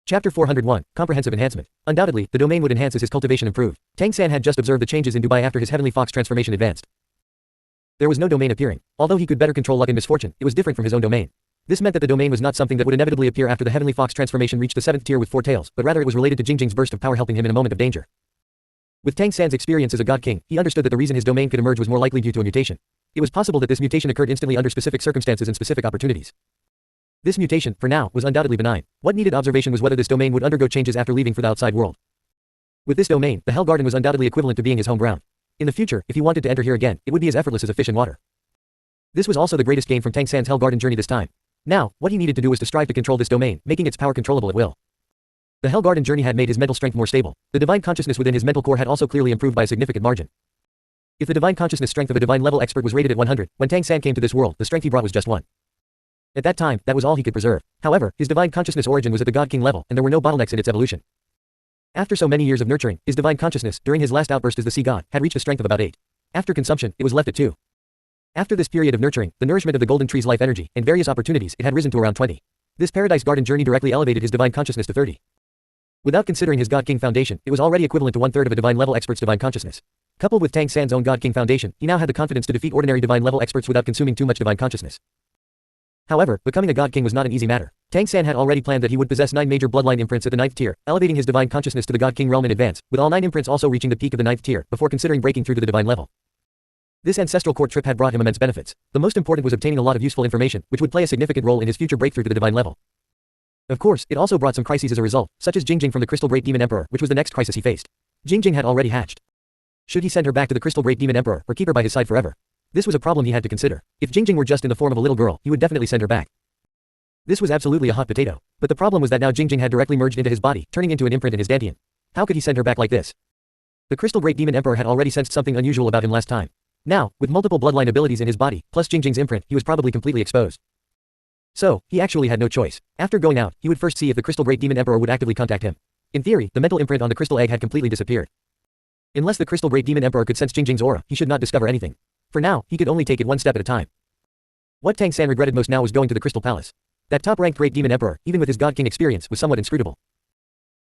Chapter 401, Comprehensive Enhancement. Undoubtedly, the domain would enhance as his cultivation improved. Tang San had just observed the changes in Dubai after his heavenly fox transformation advanced. There was no domain appearing. Although he could better control luck and misfortune, it was different from his own domain. This meant that the domain was not something that would inevitably appear after the heavenly fox transformation reached the 7th tier with 4 tails, but rather it was related to Jingjing's burst of power helping him in a moment of danger. With Tang San's experience as a god king, he understood that the reason his domain could emerge was more likely due to a mutation. It was possible that this mutation occurred instantly under specific circumstances and specific opportunities. This mutation, for now, was undoubtedly benign. What needed observation was whether this domain would undergo changes after leaving for the outside world. With this domain, the Hell Garden was undoubtedly equivalent to being his home ground. In the future, if he wanted to enter here again, it would be as effortless as a fish in water. This was also the greatest gain from Tang San's Hell Garden journey this time. Now, what he needed to do was to strive to control this domain, making its power controllable at will. The Hell Garden journey had made his mental strength more stable. The divine consciousness within his mental core had also clearly improved by a significant margin. If the divine consciousness strength of a divine level expert was rated at 100, when Tang San came to this world, the strength he brought was just 1. At that time, that was all he could preserve. However, his divine consciousness origin was at the God King level, and there were no bottlenecks in its evolution. After so many years of nurturing, his divine consciousness, during his last outburst as the sea god, had reached a strength of about 8. After consumption, it was left at 2. After this period of nurturing, the nourishment of the golden tree's life energy, and various opportunities, it had risen to around 20. This paradise garden journey directly elevated his divine consciousness to 30. Without considering his God King foundation, it was already equivalent to 1/3 of a divine level expert's divine consciousness. Coupled with Tang San's own God King foundation, he now had the confidence to defeat ordinary divine level experts without consuming too much divine consciousness. However, becoming a God King was not an easy matter. Tang San had already planned that he would possess 9 major bloodline imprints at the 9th tier, elevating his divine consciousness to the God King realm in advance, with all 9 imprints also reaching the peak of the 9th tier, before considering breaking through to the divine level. This ancestral court trip had brought him immense benefits. The most important was obtaining a lot of useful information, which would play a significant role in his future breakthrough to the divine level. Of course, it also brought some crises as a result, such as Jingjing from the Crystal Great Demon Emperor, which was the next crisis he faced. Jingjing had already hatched. Should he send her back to the Crystal Great Demon Emperor, or keep her by his side forever? This was a problem he had to consider. If Jingjing were just in the form of a little girl, he would definitely send her back. This was absolutely a hot potato. But the problem was that now Jingjing had directly merged into his body, turning into an imprint in his dantian. How could he send her back like this? The Crystal Great Demon Emperor had already sensed something unusual about him last time. Now, with multiple bloodline abilities in his body, plus Jingjing's imprint, he was probably completely exposed. So, he actually had no choice. After going out, he would first see if the Crystal Great Demon Emperor would actively contact him. In theory, the mental imprint on the crystal egg had completely disappeared. Unless the Crystal Great Demon Emperor could sense Jingjing's aura, he should not discover anything. For now, he could only take it one step at a time. What Tang San regretted most now was going to the Crystal Palace. That top-ranked Great Demon Emperor, even with his God King experience, was somewhat inscrutable.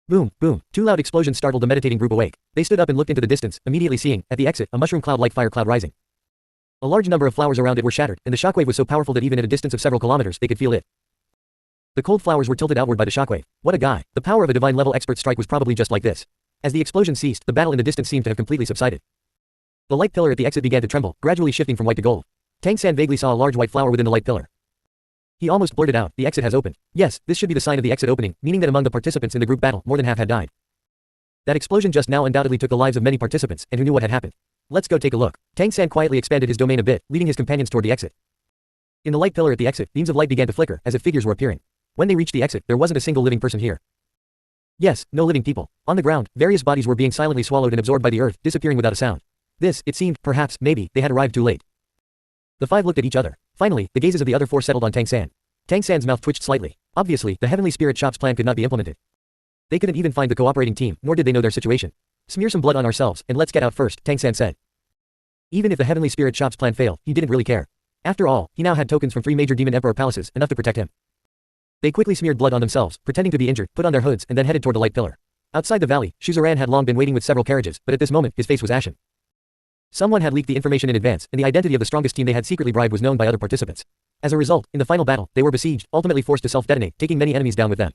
Boom, boom, 2 loud explosions startled the meditating group awake. They stood up and looked into the distance, immediately seeing, at the exit, a mushroom cloud like fire cloud rising. A large number of flowers around it were shattered, and the shockwave was so powerful that even at a distance of several kilometers, they could feel it. The cold flowers were tilted outward by the shockwave. What a guy. The power of a divine level expert strike was probably just like this. As the explosion ceased, the battle in the distance seemed to have completely subsided. The light pillar at the exit began to tremble, gradually shifting from white to gold. Tang San vaguely saw a large white flower within the light pillar. He almost blurted out, "The exit has opened." Yes, this should be the sign of the exit opening, meaning that among the participants in the group battle, more than half had died. That explosion just now undoubtedly took the lives of many participants, and who knew what had happened. Let's go take a look. Tang San quietly expanded his domain a bit, leading his companions toward the exit. In the light pillar at the exit, beams of light began to flicker, as if figures were appearing. When they reached the exit, there wasn't a single living person here. Yes, no living people. On the ground, various bodies were being silently swallowed and absorbed by the earth, disappearing without a sound. This, it seemed, perhaps, maybe, they had arrived too late. The 5 looked at each other. Finally, the gazes of the other 4 settled on Tang San. Tang San's mouth twitched slightly. Obviously, the Heavenly Spirit Shop's plan could not be implemented. They couldn't even find the cooperating team, nor did they know their situation. Smear some blood on ourselves, and let's get out first, Tang San said. Even if the Heavenly Spirit Shop's plan failed, he didn't really care. After all, he now had tokens from 3 major Demon Emperor palaces, enough to protect him. They quickly smeared blood on themselves, pretending to be injured, put on their hoods, and then headed toward the light pillar. Outside the valley, Shuzuran had long been waiting with several carriages, but at this moment, his face was ashen. Someone had leaked the information in advance, and the identity of the strongest team they had secretly bribed was known by other participants. As a result, in the final battle, they were besieged, ultimately forced to self-detonate, taking many enemies down with them.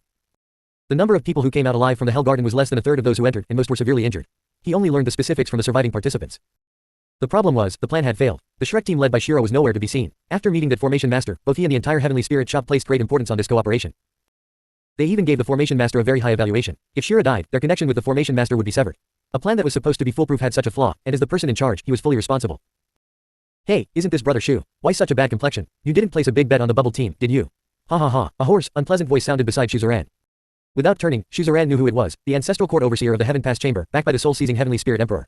The number of people who came out alive from the Hell Garden was less than 1/3 of those who entered, and most were severely injured. He only learned the specifics from the surviving participants. The problem was, the plan had failed. The Shrek team led by Shiro was nowhere to be seen. After meeting that Formation Master, both he and the entire Heavenly Spirit Shop placed great importance on this cooperation. They even gave the Formation Master a very high evaluation. If Shiro died, their connection with the Formation Master would be severed. A plan that was supposed to be foolproof had such a flaw, and as the person in charge, he was fully responsible. Hey, isn't this Brother Shu? Why such a bad complexion? You didn't place a big bet on the bubble team, did you? Ha ha ha, a hoarse, unpleasant voice sounded beside Shuzuran. Without turning, Shuzuran knew who it was, the ancestral court overseer of the Heaven Pass Chamber, backed by the soul-seizing Heavenly Spirit Emperor.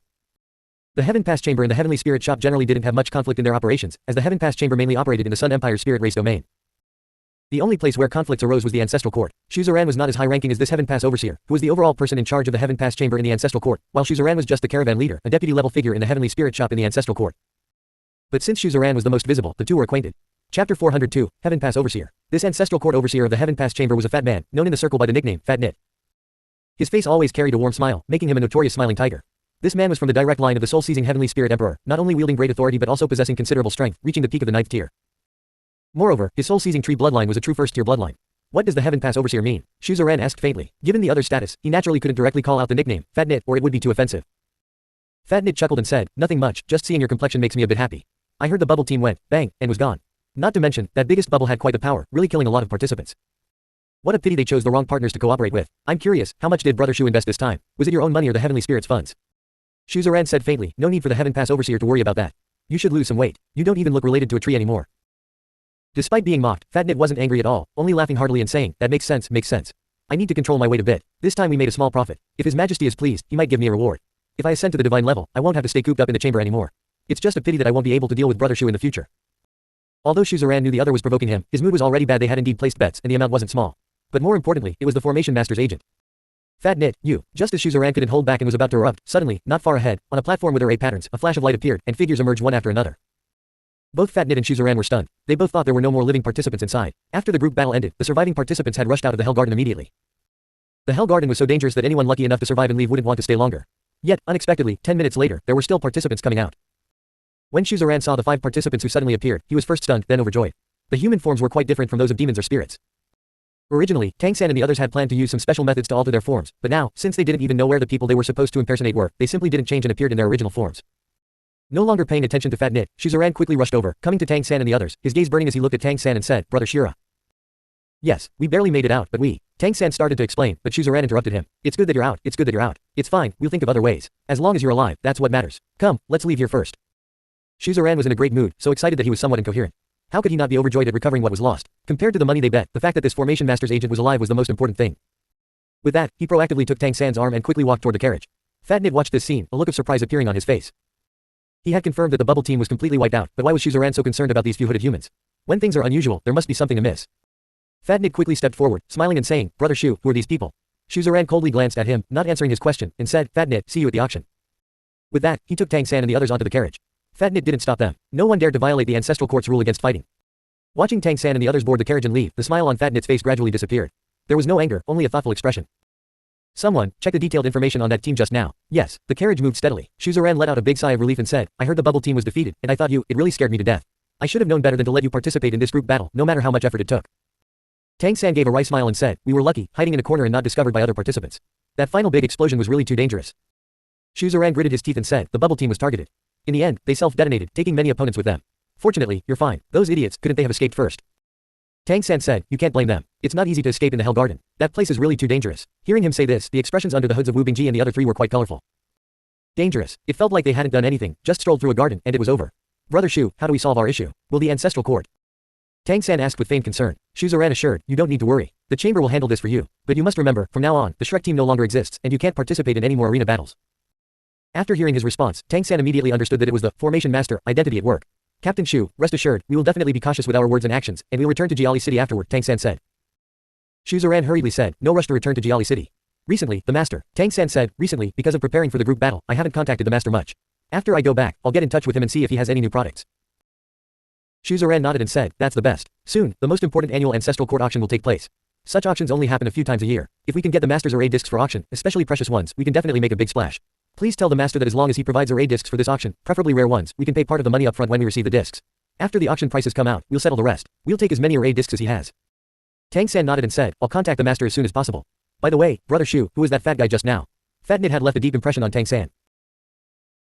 The Heaven Pass Chamber and the Heavenly Spirit Shop generally didn't have much conflict in their operations, as the Heaven Pass Chamber mainly operated in the Sun Empire's spirit race domain. The only place where conflicts arose was the ancestral court. Shuzuran was not as high-ranking as this Heaven Pass overseer, who was the overall person in charge of the Heaven Pass Chamber in the ancestral court, while Shuzuran was just the caravan leader, a deputy-level figure in the Heavenly Spirit Shop in the ancestral court. But since Shuzuran was the most visible, the two were acquainted. Chapter 402, Heaven Pass Overseer. This ancestral court overseer of the Heaven Pass Chamber was a fat man, known in the circle by the nickname, Fat Nit. His face always carried a warm smile, making him a notorious smiling tiger. This man was from the direct line of the soul-seizing heavenly spirit emperor, not only wielding great authority but also possessing considerable strength, reaching the peak of the 9th tier. Moreover, his soul-seizing tree bloodline was a true first-tier bloodline. What does the Heaven Pass Overseer mean? Shu Zuran asked faintly. Given the other's status, he naturally couldn't directly call out the nickname, Fat Nit, or it would be too offensive. Fat Nit chuckled and said, nothing much, just seeing your complexion makes me a bit happy. I heard the bubble team went, bang, and was gone. Not to mention, that biggest bubble had quite the power, really killing a lot of participants. What a pity they chose the wrong partners to cooperate with. I'm curious, how much did Brother Shu invest this time? Was it your own money or the Heavenly Spirit's funds? Shu Zuran said faintly, no need for the Heaven Pass Overseer to worry about that. You should lose some weight. You don't even look related to a tree anymore. Despite being mocked, Fat Nit wasn't angry at all, only laughing heartily and saying, that makes sense, makes sense. I need to control my weight a bit. This time we made a small profit. If His Majesty is pleased, he might give me a reward. If I ascend to the divine level, I won't have to stay cooped up in the chamber anymore. It's just a pity that I won't be able to deal with Brother Shu in the future. Although Shu Zuran knew the other was provoking him, his mood was already bad. They had indeed placed bets, and the amount wasn't small. But more importantly, it was the Formation Master's agent. Fat Nit, you. Just as Shu Zuran couldn't hold back and was about to erupt, suddenly, not far ahead, on a platform with array patterns, a flash of light appeared, and figures emerged one after another. Both Fat Nit and Shu Zuran were stunned. They both thought there were no more living participants inside. After the group battle ended, the surviving participants had rushed out of the Hell Garden immediately. The Hell Garden was so dangerous that anyone lucky enough to survive and leave wouldn't want to stay longer. Yet, unexpectedly, 10 minutes later, there were still participants coming out. When Shu Zuran saw the 5 participants who suddenly appeared, he was first stunned, then overjoyed. The human forms were quite different from those of demons or spirits. Originally, Tang San and the others had planned to use some special methods to alter their forms, but now, since they didn't even know where the people they were supposed to impersonate were, they simply didn't change and appeared in their original forms. No longer paying attention to Fat Nit, Shu Zuran quickly rushed over, coming to Tang San and the others, his gaze burning as he looked at Tang San and said, Brother Shira. Yes, we barely made it out, but we. Tang San started to explain, but Shu Zuran interrupted him. It's good that you're out, it's good that you're out. It's fine, we'll think of other ways. As long as you're alive, that's what matters. Come, let's leave here first. Shu Zuran was in a great mood, so excited that he was somewhat incoherent. How could he not be overjoyed at recovering what was lost? Compared to the money they bet, the fact that this Formation Master's agent was alive was the most important thing. With that, he proactively took Tang San's arm and quickly walked toward the carriage. Fat Nit watched this scene, a look of surprise appearing on his face. He had confirmed that the bubble team was completely wiped out, but why was Shu Zuran so concerned about these few hooded humans? When things are unusual, there must be something amiss. Fat Nit quickly stepped forward, smiling and saying, Brother Shu, who are these people? Shu Zuran coldly glanced at him, not answering his question, and said, Fat Nit, see you at the auction. With that, he took Tang San and the others onto the carriage. Fat Nit didn't stop them. No one dared to violate the ancestral court's rule against fighting. Watching Tang San and the others board the carriage and leave, the smile on Fat Nit's face gradually disappeared. There was no anger, only a thoughtful expression. Someone, check the detailed information on that team just now. Yes, the carriage moved steadily. Shu Zuran let out a big sigh of relief and said, I heard the bubble team was defeated, and I thought it really scared me to death. I should have known better than to let you participate in this group battle, no matter how much effort it took. Tang San gave a wry smile and said, we were lucky, hiding in a corner and not discovered by other participants. That final big explosion was really too dangerous. Shu Zuran gritted his teeth and said, the bubble team was targeted. In the end, they self-detonated, taking many opponents with them. Fortunately, you're fine. Those idiots, couldn't they have escaped first? Tang San said, you can't blame them. It's not easy to escape in the Hell Garden. That place is really too dangerous. Hearing him say this, the expressions under the hoods of Wu Bingji and the other 3 were quite colorful. Dangerous. It felt like they hadn't done anything, just strolled through a garden, and it was over. Brother Shu, how do we solve our issue? Will the ancestral court? Tang San asked with feigned concern. Shu Zuran assured, you don't need to worry. The chamber will handle this for you. But you must remember, from now on, the Shrek team no longer exists, and you can't participate in any more arena battles. After hearing his response, Tang San immediately understood that it was the Formation Master identity at work. Captain Shu, rest assured, we will definitely be cautious with our words and actions, and we'll return to Jiali City afterward, Tang San said. Shu Zuran hurriedly said, no rush to return to Jiali City. Recently, the Master, Tang San said, recently, because of preparing for the group battle, I haven't contacted the Master much. After I go back, I'll get in touch with him and see if he has any new products. Shu Zuran nodded and said, that's the best. Soon, the most important annual ancestral court auction will take place. Such auctions only happen a few times a year. If we can get the Master's array discs for auction, especially precious ones, we can definitely make a big splash. Please tell the Master that as long as he provides array discs for this auction, preferably rare ones, we can pay part of the money up front when we receive the discs. After the auction prices come out, we'll settle the rest. We'll take as many array discs as he has. Tang San nodded and said, I'll contact the Master as soon as possible. By the way, Brother Shu, who was that fat guy just now? Fat Nit had left a deep impression on Tang San.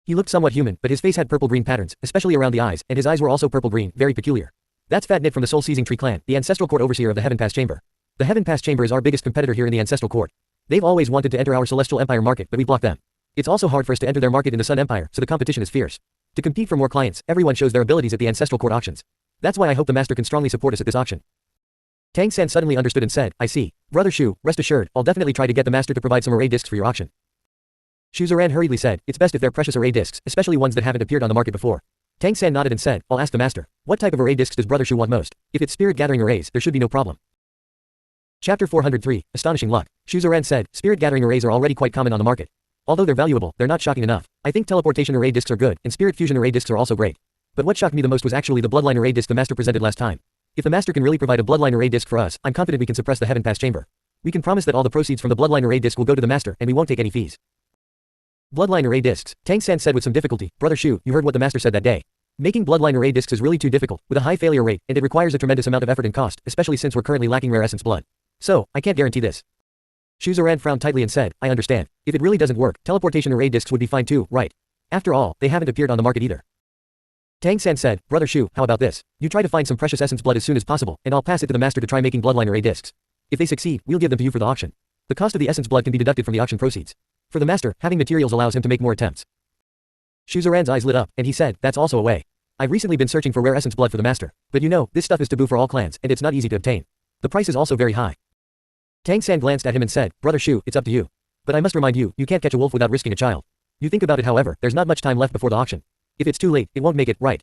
He looked somewhat human, but his face had purple-green patterns, especially around the eyes, and his eyes were also purple-green, very peculiar. That's Fat Nit from the Soul-Seizing Tree clan, the ancestral court overseer of the Heaven Pass Chamber. The Heaven Pass Chamber is our biggest competitor here in the ancestral court. They've always wanted to enter our Celestial Empire market, but we blocked them. It's also hard for us to enter their market in the Sun Empire, so the competition is fierce. To compete for more clients, everyone shows their abilities at the ancestral court auctions. That's why I hope the Master can strongly support us at this auction. Tang San suddenly understood and said, I see. Brother Shu, rest assured, I'll definitely try to get the Master to provide some array discs for your auction. Shu Zuran hurriedly said, it's best if they're precious array discs, especially ones that haven't appeared on the market before. Tang San nodded and said, I'll ask the Master. What type of array discs does Brother Shu want most? If it's spirit gathering arrays, there should be no problem. Chapter 403, Astonishing Luck. Shu Zuran said, spirit gathering arrays are already quite common on the market. Although they're valuable, they're not shocking enough. I think teleportation array discs are good, and spirit fusion array discs are also great. But what shocked me the most was actually the bloodline array disc the Master presented last time. If the Master can really provide a bloodline array disc for us, I'm confident we can suppress the Heaven Pass Chamber. We can promise that all the proceeds from the bloodline array disc will go to the master and we won't take any fees. Bloodline array discs, Tang San said with some difficulty. Brother Shu, you heard what the master said that day. Making bloodline array discs is really too difficult, with a high failure rate, and it requires a tremendous amount of effort and cost, especially since we're currently lacking rare essence blood. So, I can't guarantee this. Shu Zaran frowned tightly and said, I understand. If it really doesn't work, teleportation array discs would be fine too, right? After all, they haven't appeared on the market either. Tang San said, Brother Shu, how about this? You try to find some precious essence blood as soon as possible, and I'll pass it to the master to try making bloodline array discs. If they succeed, we'll give them to you for the auction. The cost of the essence blood can be deducted from the auction proceeds. For the master, having materials allows him to make more attempts. Shu Zaran's eyes lit up, and he said, that's also a way. I've recently been searching for rare essence blood for the master, but you know, this stuff is taboo for all clans, and it's not easy to obtain. The price is also very high. Tang San glanced at him and said, Brother Shu, it's up to you. But I must remind you, you can't catch a wolf without risking a child. You think about it however, there's not much time left before the auction. If it's too late, it won't make it, right?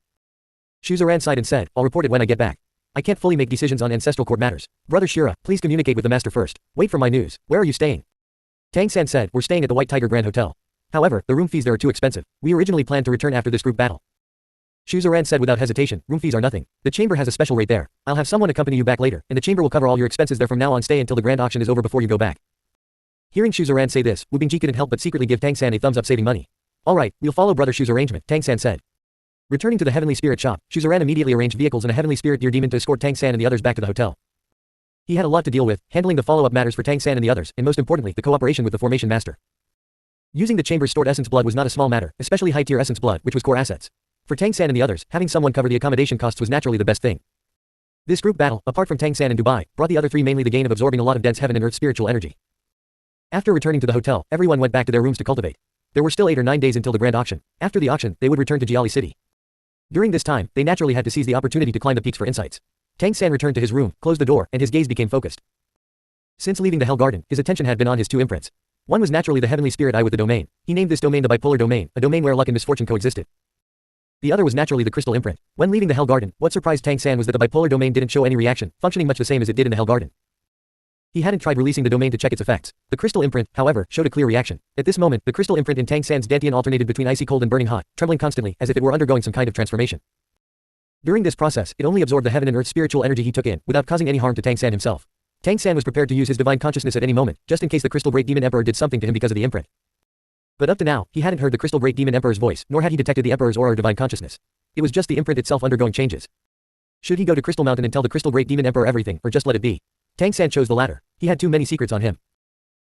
Shu Zaran sighed and said, I'll report it when I get back. I can't fully make decisions on ancestral court matters. Brother Shira, please communicate with the master first. Wait for my news. Where are you staying? Tang San said, we're staying at the White Tiger Grand Hotel. However, the room fees there are too expensive. We originally planned to return after this group battle. Shu Zaran said without hesitation, room fees are nothing. The chamber has a special rate there. I'll have someone accompany you back later, and the chamber will cover all your expenses there from now on. Stay until the grand auction is over before you go back. Hearing Shu Zaran say this, Wu Bingji couldn't help but secretly give Tang San a thumbs up, saving money. Alright, we'll follow Brother Shu's arrangement, Tang San said. Returning to the Heavenly Spirit shop, Shu Zaran immediately arranged vehicles and a Heavenly Spirit Deer Demon to escort Tang San and the others back to the hotel. He had a lot to deal with, handling the follow-up matters for Tang San and the others, and most importantly, the cooperation with the Formation Master. Using the chamber's stored essence blood was not a small matter, especially high-tier essence blood, which was core assets. For Tang San and the others, having someone cover the accommodation costs was naturally the best thing. This group battle, apart from Tang San and Dubai, brought the other three mainly the gain of absorbing a lot of dense heaven and earth spiritual energy. After returning to the hotel, everyone went back to their rooms to cultivate. There were still 8 or 9 days until the grand auction. After the auction, they would return to Jiali City. During this time, they naturally had to seize the opportunity to climb the peaks for insights. Tang San returned to his room, closed the door, and his gaze became focused. Since leaving the Hell Garden, his attention had been on his 2 imprints. One was naturally the Heavenly Spirit Eye with the domain. He named this domain the Bipolar Domain, a domain where luck and misfortune coexisted. The other was naturally the Crystal Imprint. When leaving the Hell Garden, what surprised Tang San was that the Bipolar Domain didn't show any reaction, functioning much the same as it did in the Hell Garden. He hadn't tried releasing the domain to check its effects. The Crystal Imprint, however, showed a clear reaction. At this moment, the Crystal Imprint in Tang San's Dantian alternated between icy cold and burning hot, trembling constantly, as if it were undergoing some kind of transformation. During this process, it only absorbed the heaven and earth spiritual energy he took in, without causing any harm to Tang San himself. Tang San was prepared to use his divine consciousness at any moment, just in case the Crystal Great Demon Emperor did something to him because of the imprint. But up to now, he hadn't heard the Crystal Great Demon Emperor's voice, nor had he detected the Emperor's aura or divine consciousness. It was just the imprint itself undergoing changes. Should he go to Crystal Mountain and tell the Crystal Great Demon Emperor everything, or just let it be? Tang San chose the latter. He had too many secrets on him.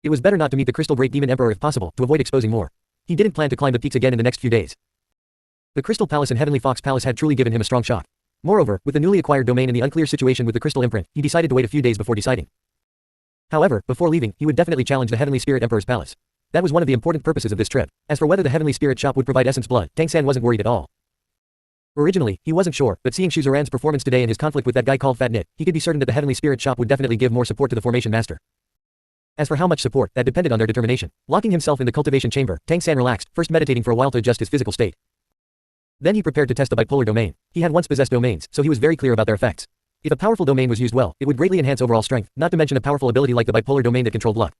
It was better not to meet the Crystal Great Demon Emperor if possible, to avoid exposing more. He didn't plan to climb the peaks again in the next few days. The Crystal Palace and Heavenly Fox Palace had truly given him a strong shock. Moreover, with the newly acquired domain and the unclear situation with the Crystal Imprint, he decided to wait a few days before deciding. However, before leaving, he would definitely challenge the Heavenly Spirit Emperor's palace. That was one of the important purposes of this trip. As for whether the Heavenly Spirit shop would provide essence blood, Tang San wasn't worried at all. Originally, he wasn't sure, but seeing Shu Zaran's performance today and his conflict with that guy called Fat Nit, he could be certain that the Heavenly Spirit shop would definitely give more support to the Formation Master. As for how much support, that depended on their determination. Locking himself in the cultivation chamber, Tang San relaxed, first meditating for a while to adjust his physical state. Then he prepared to test the bipolar domain. He had once possessed domains, so he was very clear about their effects. If a powerful domain was used well, it would greatly enhance overall strength, not to mention a powerful ability like the bipolar domain that controlled luck.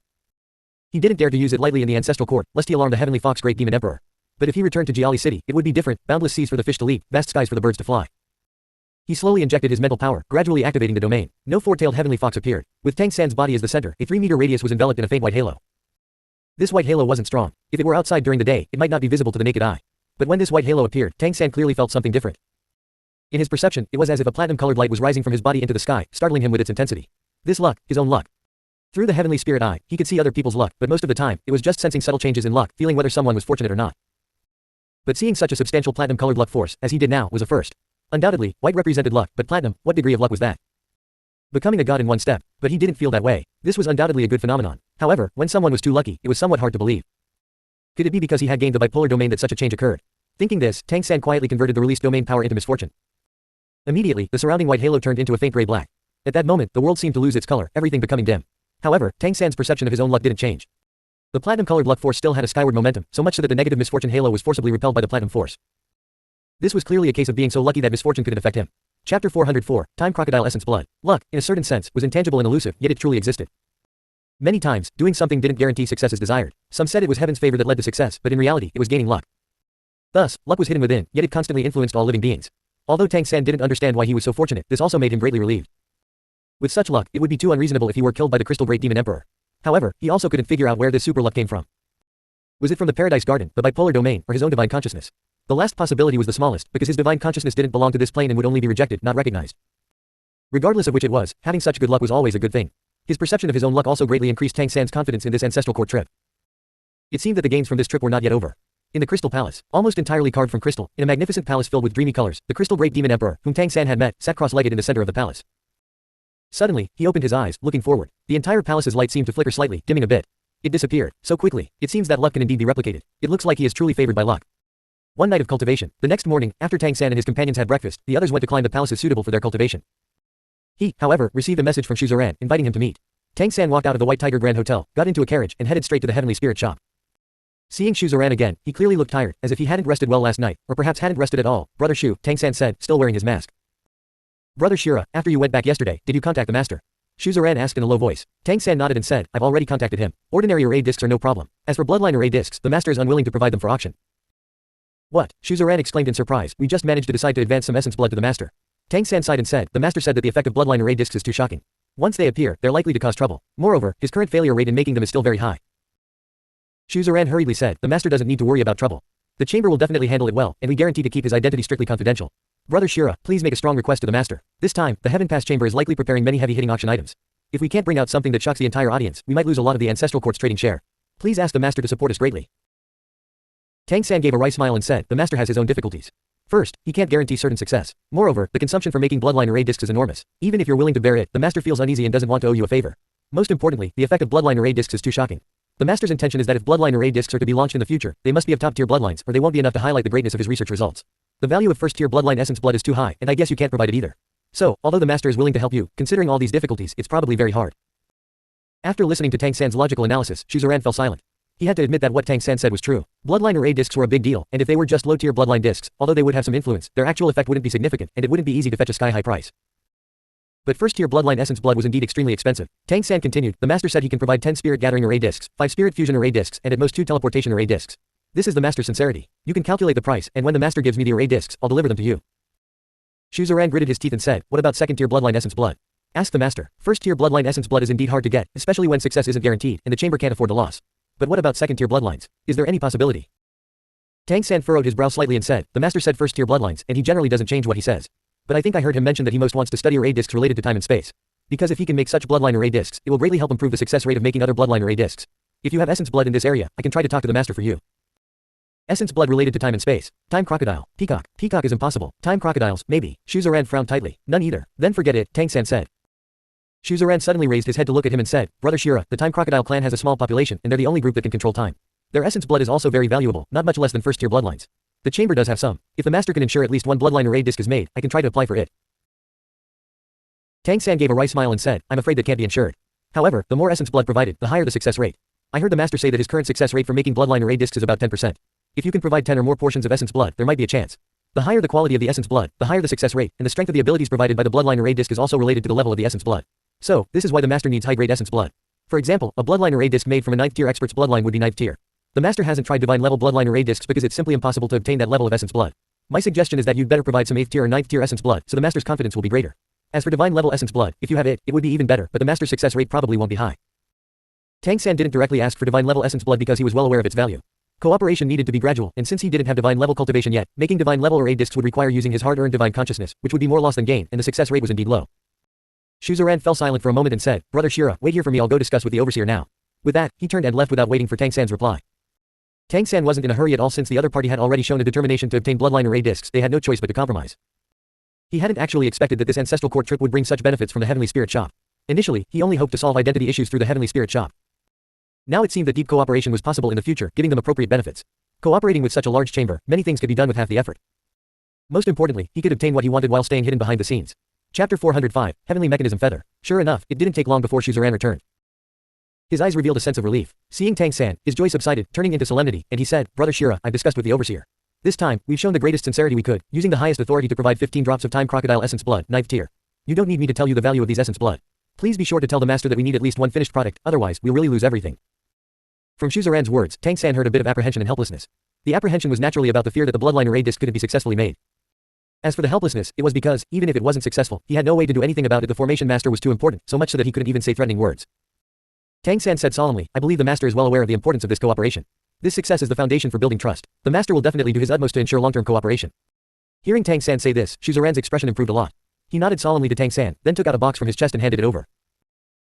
He didn't dare to use it lightly in the ancestral court, lest he alarm the Heavenly Fox Great Demon Emperor. But if he returned to Jiali City, it would be different, boundless seas for the fish to leap, vast skies for the birds to fly. He slowly injected his mental power, gradually activating the domain. No four-tailed Heavenly Fox appeared. With Tang San's body as the center, a 3-meter radius was enveloped in a faint white halo. This white halo wasn't strong. If it were outside during the day, it might not be visible to the naked eye. But when this white halo appeared, Tang San clearly felt something different. In his perception, it was as if a platinum-colored light was rising from his body into the sky, startling him with its intensity. This luck, his own luck. Through the Heavenly Spirit Eye, he could see other people's luck, but most of the time, it was just sensing subtle changes in luck, feeling whether someone was fortunate or not. But seeing such a substantial platinum-colored luck force, as he did now, was a first. Undoubtedly, white represented luck, but platinum, what degree of luck was that? Becoming a god in one step, but he didn't feel that way. This was undoubtedly a good phenomenon. However, when someone was too lucky, it was somewhat hard to believe. Could it be because he had gained the bipolar domain that such a change occurred? Thinking this, Tang San quietly converted the released domain power into misfortune. Immediately, the surrounding white halo turned into a faint gray black. At that moment, the world seemed to lose its color, everything becoming dim. However, Tang San's perception of his own luck didn't change. The platinum-colored luck force still had a skyward momentum, so much so that the negative misfortune halo was forcibly repelled by the platinum force. This was clearly a case of being so lucky that misfortune couldn't affect him. Chapter 404, Time Crocodile Essence Blood. Luck, in a certain sense, was intangible and elusive, yet it truly existed. Many times, doing something didn't guarantee success as desired. Some said it was heaven's favor that led to success, but in reality, it was gaining luck. Thus, luck was hidden within, yet it constantly influenced all living beings. Although Tang San didn't understand why he was so fortunate, this also made him greatly relieved. With such luck, it would be too unreasonable if he were killed by the Crystal Great Demon Emperor. However, he also couldn't figure out where this super luck came from. Was it from the Paradise Garden, the bipolar domain, or his own divine consciousness? The last possibility was the smallest, because his divine consciousness didn't belong to this plane and would only be rejected, not recognized. Regardless of which it was, having such good luck was always a good thing. His perception of his own luck also greatly increased Tang San's confidence in this ancestral court trip. It seemed that the games from this trip were not yet over. In the Crystal Palace, almost entirely carved from crystal, in a magnificent palace filled with dreamy colors, the Crystal Great Demon Emperor, whom Tang San had met, sat cross-legged in the center of the palace. Suddenly, he opened his eyes, looking forward. The entire palace's light seemed to flicker slightly, dimming a bit. It disappeared, so quickly. It seems that luck can indeed be replicated. It looks like he is truly favored by luck. One night of cultivation. The next morning, after Tang San and his companions had breakfast, the others went to climb the palaces suitable for their cultivation. He, however, received a message from Shuzuran, inviting him to meet. Tang San walked out of the White Tiger Grand Hotel, got into a carriage, and headed straight to the Heavenly Spirit shop. Seeing Shuzuran again, he clearly looked tired, as if he hadn't rested well last night, or perhaps hadn't rested at all. Brother Shu, Tang San said, still wearing his mask. Brother Shira, after you went back yesterday, did you contact the master? Shuzuran asked in a low voice. Tang San nodded and said, I've already contacted him. Ordinary array discs are no problem. As for bloodline array discs, the master is unwilling to provide them for auction. What? Shuzuran exclaimed in surprise, we just managed to decide to advance some essence blood to the master. Tang San sighed and said, the master said that the effect of bloodline array discs is too shocking. Once they appear, they're likely to cause trouble. Moreover, his current failure rate in making them is still very high. Shuzuran hurriedly said, the master doesn't need to worry about trouble. The chamber will definitely handle it well, and we guarantee to keep his identity strictly confidential. Brother Shira, please make a strong request to the master. This time, the Heaven Pass chamber is likely preparing many heavy-hitting auction items. If we can't bring out something that shocks the entire audience, we might lose a lot of the ancestral court's trading share. Please ask the master to support us greatly. Tang San gave a wry smile and said, the master has his own difficulties. First, he can't guarantee certain success. Moreover, the consumption for making bloodline array discs is enormous. Even if you're willing to bear it, the master feels uneasy and doesn't want to owe you a favor. Most importantly, the effect of bloodline array discs is too shocking. The master's intention is that if bloodline array discs are to be launched in the future, they must be of top-tier bloodlines, or they won't be enough to highlight the greatness of his research results. The value of first-tier bloodline essence blood is too high, and I guess you can't provide it either. So, although the master is willing to help you, considering all these difficulties, it's probably very hard. After listening to Tang San's logical analysis, Shuzuran fell silent. He had to admit that what Tang San said was true. Bloodline array discs were a big deal, and if they were just low-tier bloodline discs, although they would have some influence, their actual effect wouldn't be significant, and it wouldn't be easy to fetch a sky-high price. But first-tier bloodline essence blood was indeed extremely expensive. Tang San continued, the master said he can provide 10 spirit gathering array discs, 5 spirit fusion array discs, and at most 2 teleportation array discs. This is the master's sincerity. You can calculate the price, and when the master gives me the array discs, I'll deliver them to you. Shuzuran gritted his teeth and said, what about second-tier bloodline essence blood? Ask the master. First-tier bloodline essence blood is indeed hard to get, especially when success isn't guaranteed, and the chamber can't afford the loss. But what about second-tier bloodlines? Is there any possibility? Tang San furrowed his brow slightly and said, the master said first-tier bloodlines, and he generally doesn't change what he says. But I think I heard him mention that he most wants to study array discs related to time and space. Because if he can make such bloodline array discs, it will greatly help improve the success rate of making other bloodline array discs. If you have essence blood in this area, I can try to talk to the master for you. Essence blood related to time and space. Time crocodile. Peacock. Peacock is impossible. Time crocodiles, maybe. Shuzuran frowned tightly. None either. Then forget it, Tang San said. Shuzuran suddenly raised his head to look at him and said, Brother Shira, the time crocodile clan has a small population, and they're the only group that can control time. Their essence blood is also very valuable, not much less than first-tier bloodlines. The chamber does have some. If the master can ensure at least one bloodline array disc is made, I can try to apply for it. Tang San gave a wry smile and said, I'm afraid that can't be ensured. However, the more essence blood provided, the higher the success rate. I heard the master say that his current success rate for making bloodline array discs is about 10%. If you can provide 10 or more portions of essence blood, there might be a chance. The higher the quality of the essence blood, the higher the success rate, and the strength of the abilities provided by the bloodline array disc is also related to the level of the essence blood. So, this is why the master needs high-grade essence blood. For example, a bloodline array disc made from a 9th-tier expert's bloodline would be 9th tier. The master hasn't tried divine-level bloodline array discs because it's simply impossible to obtain that level of essence blood. My suggestion is that you'd better provide some 8th-tier or 9th-tier essence blood, so the master's confidence will be greater. As for divine-level essence blood, if you have it, it would be even better, but the master's success rate probably won't be high. Tang San didn't directly ask for divine-level essence blood because he was well aware of its value. Cooperation needed to be gradual, and since he didn't have divine-level cultivation yet, making divine-level array discs would require using his hard-earned divine consciousness, which would be more loss than gain, and the success rate was indeed low. Shuzuran fell silent for a moment and said, Brother Shira, wait here for me, I'll go discuss with the overseer now. With that, he turned and left without waiting for Tang San's reply. Tang San wasn't in a hurry at all since the other party had already shown a determination to obtain bloodline array discs, they had no choice but to compromise. He hadn't actually expected that this ancestral court trip would bring such benefits from the Heavenly Spirit Shop. Initially, he only hoped to solve identity issues through the Heavenly Spirit Shop. Now it seemed that deep cooperation was possible in the future, giving them appropriate benefits. Cooperating with such a large chamber, many things could be done with half the effort. Most importantly, he could obtain what he wanted while staying hidden behind the scenes. Chapter 405, Heavenly Mechanism Feather. Sure enough, it didn't take long before Shuzuran returned. His eyes revealed a sense of relief. Seeing Tang San, his joy subsided, turning into solemnity, and he said, Brother Shira, I've discussed with the overseer. This time, we've shown the greatest sincerity we could, using the highest authority to provide 15 drops of time crocodile essence blood, 9th tier. You don't need me to tell you the value of these essence blood. Please be sure to tell the master that we need at least one finished product, otherwise, we'll really lose everything. From Shuzuran's words, Tang San heard a bit of apprehension and helplessness. The apprehension was naturally about the fear that the bloodline array disc couldn't be successfully made. As for the helplessness, it was because, even if it wasn't successful, he had no way to do anything about it. The formation master was too important, so much so that he couldn't even say threatening words. Tang San said solemnly, I believe the master is well aware of the importance of this cooperation. This success is the foundation for building trust. The master will definitely do his utmost to ensure long-term cooperation. Hearing Tang San say this, Shuzuran's expression improved a lot. He nodded solemnly to Tang San, then took out a box from his chest and handed it over.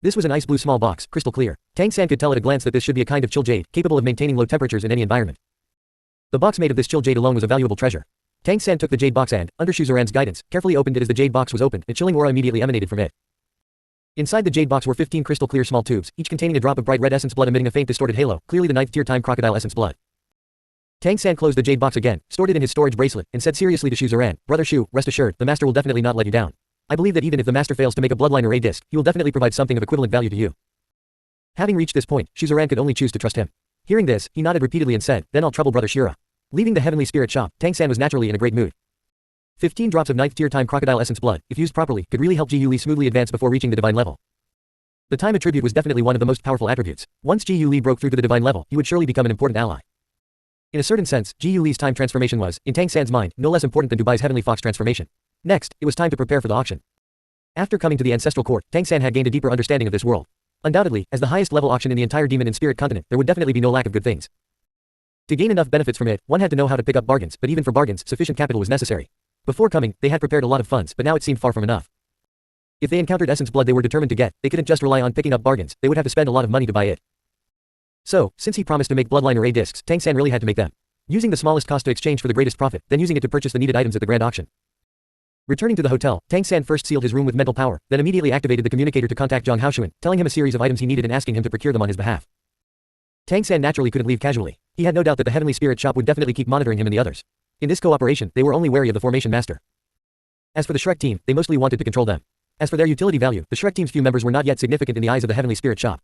This was an ice blue small box, crystal clear. Tang San could tell at a glance that this should be a kind of chill jade, capable of maintaining low temperatures in any environment. The box made of this chill jade alone was a valuable treasure. Tang San took the jade box and, under Shuzuran's guidance, carefully opened it. As the jade box was opened, a chilling aura immediately emanated from it. Inside the jade box were 15 crystal clear small tubes, each containing a drop of bright red essence blood emitting a faint distorted halo, clearly the 9th tier time crocodile essence blood. Tang San closed the jade box again, stored it in his storage bracelet, and said seriously to Shuzuran, Brother Shu, rest assured, the master will definitely not let you down. I believe that even if the master fails to make a bloodline array disc, he will definitely provide something of equivalent value to you. Having reached this point, Shuzuran could only choose to trust him. Hearing this, he nodded repeatedly and said, then I'll trouble Brother Shira. Leaving the heavenly spirit shop, Tang San was naturally in a great mood. 15 drops of 9th tier time crocodile essence blood, if used properly, could really help Ji Yu Li smoothly advance before reaching the divine level. The time attribute was definitely one of the most powerful attributes. Once Ji Yu Li broke through to the divine level, he would surely become an important ally. In a certain sense, Ji Yu Li's time transformation was, in Tang San's mind, no less important than Dubai's heavenly fox transformation. Next, it was time to prepare for the auction. After coming to the ancestral court, Tang San had gained a deeper understanding of this world. Undoubtedly, as the highest level auction in the entire demon and spirit continent, there would definitely be no lack of good things. To gain enough benefits from it, one had to know how to pick up bargains, but even for bargains, sufficient capital was necessary. Before coming, they had prepared a lot of funds, but now it seemed far from enough. If they encountered essence blood they were determined to get, they couldn't just rely on picking up bargains, they would have to spend a lot of money to buy it. So, since he promised to make bloodline array discs, Tang San really had to make them. Using the smallest cost to exchange for the greatest profit, then using it to purchase the needed items at the grand auction. Returning to the hotel, Tang San first sealed his room with mental power, then immediately activated the communicator to contact Zhang Haoshuan, telling him a series of items he needed and asking him to procure them on his behalf. Tang San naturally couldn't leave casually. He had no doubt that the heavenly spirit shop would definitely keep monitoring him and the others. In this cooperation, they were only wary of the formation master. As for the Shrek team, they mostly wanted to control them. As for their utility value, the Shrek team's few members were not yet significant in the eyes of the heavenly spirit shop.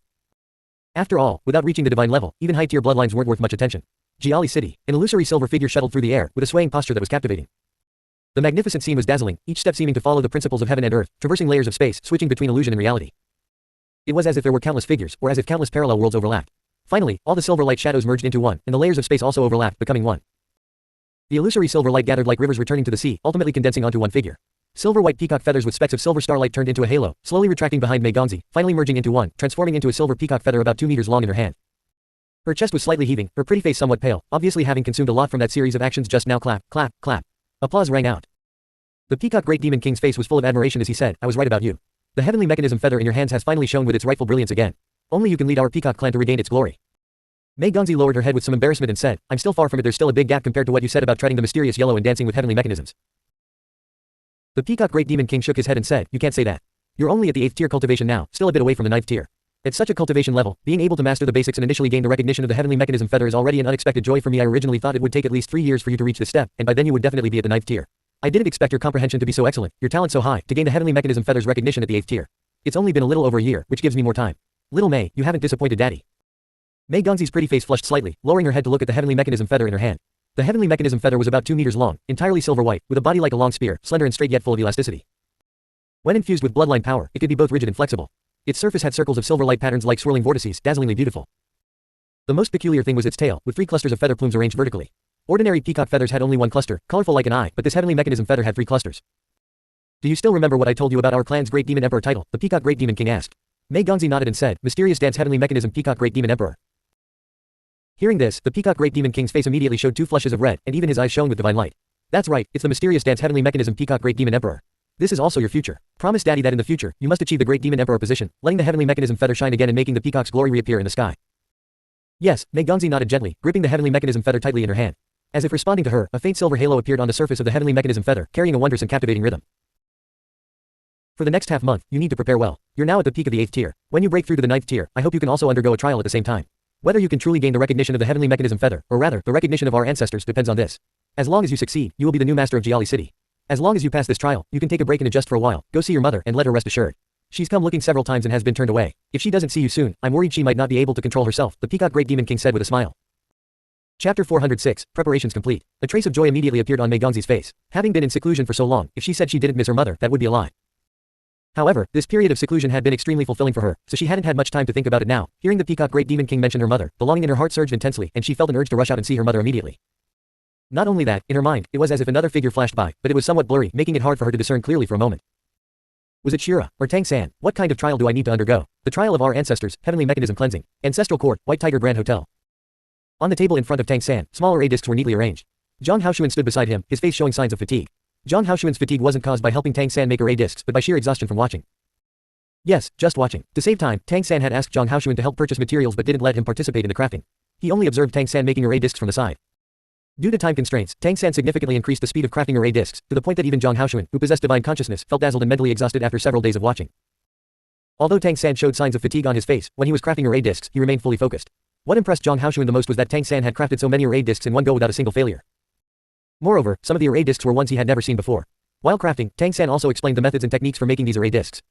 After all, without reaching the divine level, even high-tier bloodlines weren't worth much attention. Jiali City, an illusory silver figure shuttled through the air, with a swaying posture that was captivating. The magnificent scene was dazzling, each step seeming to follow the principles of heaven and earth, traversing layers of space, switching between illusion and reality. It was as if there were countless figures, or as if countless parallel worlds overlapped. Finally, all the silver light shadows merged into one, and the layers of space also overlapped, becoming one. The illusory silver light gathered like rivers returning to the sea, ultimately condensing onto one figure. Silver-white peacock feathers with specks of silver starlight turned into a halo, slowly retracting behind Mei Gongzi, finally merging into one, transforming into a silver peacock feather about 2 meters long in her hand. Her chest was slightly heaving, her pretty face somewhat pale, obviously having consumed a lot from that series of actions just now. Clap, clap, clap. Applause rang out. The peacock great demon king's face was full of admiration as he said, I was right about you. The heavenly mechanism feather in your hands has finally shone with its rightful brilliance again. Only you can lead our peacock clan to regain its glory. Mei Gongzi lowered her head with some embarrassment and said, I'm still far from it. There's still a big gap compared to what you said about treading the mysterious yellow and dancing with heavenly mechanisms. The peacock great demon king shook his head and said, you can't say that. You're only at the 8th tier cultivation now, still a bit away from the 9th tier. At such a cultivation level, being able to master the basics and initially gain the recognition of the heavenly mechanism feather is already an unexpected joy for me. I originally thought it would take at least 3 years for you to reach this step, and by then you would definitely be at the 9th tier. I didn't expect your comprehension to be so excellent, your talent so high, to gain the heavenly mechanism feather's recognition at the 8th tier. It's only been a little over a year, which gives me more time. Little Mei, you haven't disappointed Daddy. Mei Gongzi's pretty face flushed slightly, lowering her head to look at the heavenly mechanism feather in her hand. The heavenly mechanism feather was about 2 meters long, entirely silver white, with a body like a long spear, slender and straight yet full of elasticity. When infused with bloodline power, it could be both rigid and flexible. Its surface had circles of silver light patterns like swirling vortices, dazzlingly beautiful. The most peculiar thing was its tail, with 3 clusters of feather plumes arranged vertically. Ordinary peacock feathers had only 1 cluster, colorful like an eye, but this heavenly mechanism feather had 3 clusters. Do you still remember what I told you about our clan's great demon emperor title? The peacock great demon king asked. Mei Gongzi nodded and said, mysterious dance heavenly mechanism peacock great demon emperor. Hearing this, the peacock great demon king's face immediately showed 2 flushes of red, and even his eyes shone with divine light. That's right, it's the mysterious dance heavenly mechanism peacock great demon emperor. This is also your future. Promise Daddy that in the future, you must achieve the great demon emperor position, letting the heavenly mechanism feather shine again and making the peacock's glory reappear in the sky. Yes, Mei Gongzi nodded gently, gripping the heavenly mechanism feather tightly in her hand. As if responding to her, a faint silver halo appeared on the surface of the heavenly mechanism feather, carrying a wondrous and captivating rhythm. For the next half month, you need to prepare well. You're now at the peak of the 8th tier. When you break through to the 9th tier, I hope you can also undergo a trial at the same time. Whether you can truly gain the recognition of the heavenly mechanism feather, or rather, the recognition of our ancestors depends on this. As long as you succeed, you will be the new master of Jiali City. As long as you pass this trial, you can take a break and adjust for a while, go see your mother and let her rest assured. She's come looking several times and has been turned away. If she doesn't see you soon, I'm worried she might not be able to control herself, the peacock great demon king said with a smile. Chapter 406, Preparations complete. A trace of joy immediately appeared on Mei Gongzi's face. Having been in seclusion for so long, if she said she didn't miss her mother, that would be a lie. However, this period of seclusion had been extremely fulfilling for her, so she hadn't had much time to think about it now. Hearing the peacock great demon king mention her mother, the longing in her heart surged intensely, and she felt an urge to rush out and see her mother immediately. Not only that, in her mind, it was as if another figure flashed by, but it was somewhat blurry, making it hard for her to discern clearly for a moment. Was it Shira, or Tang San? What kind of trial do I need to undergo? The trial of our ancestors, heavenly mechanism cleansing. Ancestral court, White Tiger Grand Hotel. On the table in front of Tang San, small array discs were neatly arranged. Zhang Haoshuan stood beside him, his face showing signs of fatigue. Zhang Haoshuan's fatigue wasn't caused by helping Tang San make array discs but by sheer exhaustion from watching. Yes, just watching. To save time, Tang San had asked Zhang Haoshuan to help purchase materials but didn't let him participate in the crafting. He only observed Tang San making array discs from the side. Due to time constraints, Tang San significantly increased the speed of crafting array discs, to the point that even Zhang Haoshuan, who possessed divine consciousness, felt dazzled and mentally exhausted after several days of watching. Although Tang San showed signs of fatigue on his face, when he was crafting array discs, he remained fully focused. What impressed Zhang Haoshuan the most was that Tang San had crafted so many array discs in one go without a single failure. Moreover, some of the array discs were ones he had never seen before. While crafting, Tang San also explained the methods and techniques for making these array discs.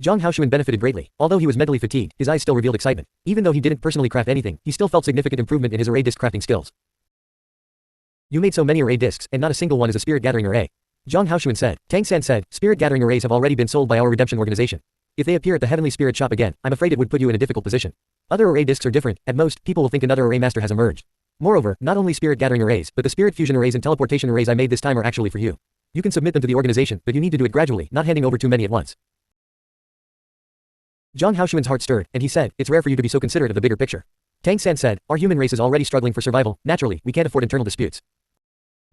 Zhang Haoshuan benefited greatly. Although he was mentally fatigued, his eyes still revealed excitement. Even though he didn't personally craft anything, he still felt significant improvement in his array disc crafting skills. You made so many array discs, and not a single one is a spirit gathering array. Zhang Haoshuan said. Tang San said, spirit gathering arrays have already been sold by our redemption organization. If they appear at the Heavenly Spirit shop again, I'm afraid it would put you in a difficult position. Other array discs are different. At most, people will think another array master has emerged. Moreover, not only spirit gathering arrays, but the spirit fusion arrays and teleportation arrays I made this time are actually for you. You can submit them to the organization, but you need to do it gradually, not handing over too many at once. Zhang Haoshuan's heart stirred, and he said, it's rare for you to be so considerate of the bigger picture. Tang San said, our human race is already struggling for survival, naturally, we can't afford internal disputes.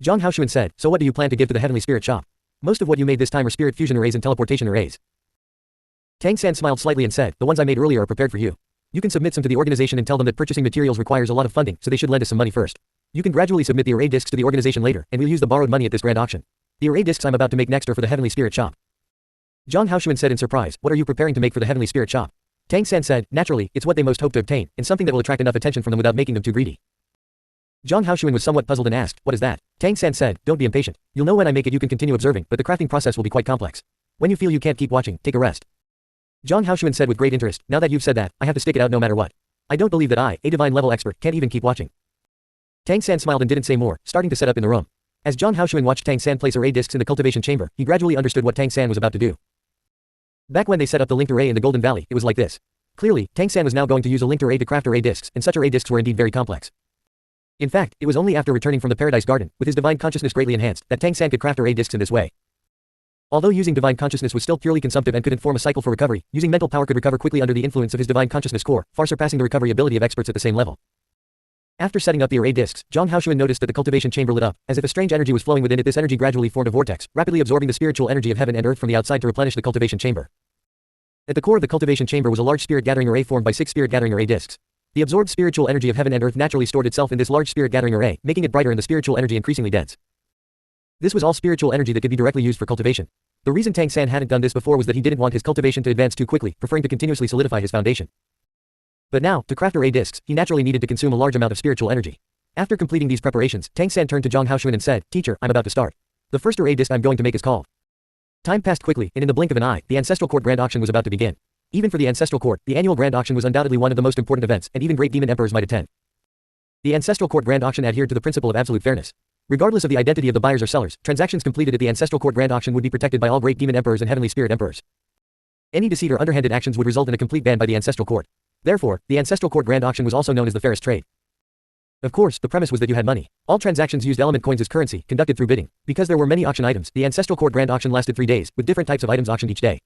Zhang Haoshuan said, so what do you plan to give to the Heavenly Spirit shop? Most of what you made this time are spirit fusion arrays and teleportation arrays. Tang San smiled slightly and said, the ones I made earlier are prepared for you. You can submit some to the organization and tell them that purchasing materials requires a lot of funding, so they should lend us some money first. You can gradually submit the array discs to the organization later, and we'll use the borrowed money at this grand auction. The array discs I'm about to make next are for the Heavenly Spirit shop. Zhang Haoshuan said in surprise, what are you preparing to make for the Heavenly Spirit shop? Tang San said, naturally, it's what they most hope to obtain, and something that will attract enough attention from them without making them too greedy. Zhang Haoshuan was somewhat puzzled and asked, what is that? Tang San said, don't be impatient. You'll know when I make it. You can continue observing, but the crafting process will be quite complex. When you feel you can't keep watching, take a rest. Zhang Haoshuan said with great interest, now that you've said that, I have to stick it out no matter what. I don't believe that I, a divine level expert, can't even keep watching. Tang San smiled and didn't say more, starting to set up in the room. As Zhang Haoshuan watched Tang San place array discs in the cultivation chamber, he gradually understood what Tang San was about to do. Back when they set up the linked array in the Golden Valley, it was like this. Clearly, Tang San was now going to use a linked array to craft array discs, and such array discs were indeed very complex. In fact, it was only after returning from the Paradise Garden, with his divine consciousness greatly enhanced, that Tang San could craft array discs in this way. Although using divine consciousness was still purely consumptive and couldn't form a cycle for recovery, using mental power could recover quickly under the influence of his divine consciousness core, far surpassing the recovery ability of experts at the same level. After setting up the array discs, Zhang Haoshuan noticed that the cultivation chamber lit up, as if a strange energy was flowing within it. This energy gradually formed a vortex, rapidly absorbing the spiritual energy of heaven and earth from the outside to replenish the cultivation chamber. At the core of the cultivation chamber was a large spirit gathering array formed by 6 spirit gathering array discs. The absorbed spiritual energy of heaven and earth naturally stored itself in this large spirit gathering array, making it brighter and the spiritual energy increasingly dense. This was all spiritual energy that could be directly used for cultivation. The reason Tang San hadn't done this before was that he didn't want his cultivation to advance too quickly, preferring to continuously solidify his foundation. But now, to craft array discs, he naturally needed to consume a large amount of spiritual energy. After completing these preparations, Tang San turned to Zhang Haoshuan and said, Teacher, I'm about to start. The first array disc I'm going to make is called. Time passed quickly, and in the blink of an eye, the Ancestral Court Grand Auction was about to begin. Even for the Ancestral Court, the annual Grand Auction was undoubtedly one of the most important events, and even great demon emperors might attend. The Ancestral Court Grand Auction adhered to the principle of absolute fairness. Regardless of the identity of the buyers or sellers, transactions completed at the Ancestral Court Grand Auction would be protected by all great demon emperors and heavenly spirit emperors. Any deceit or underhanded actions would result in a complete ban by the Ancestral Court. Therefore, the Ancestral Court Grand Auction was also known as the fairest trade. Of course, the premise was that you had money. All transactions used element coins as currency, conducted through bidding. Because there were many auction items, the Ancestral Court Grand Auction lasted 3 days, with different types of items auctioned each day.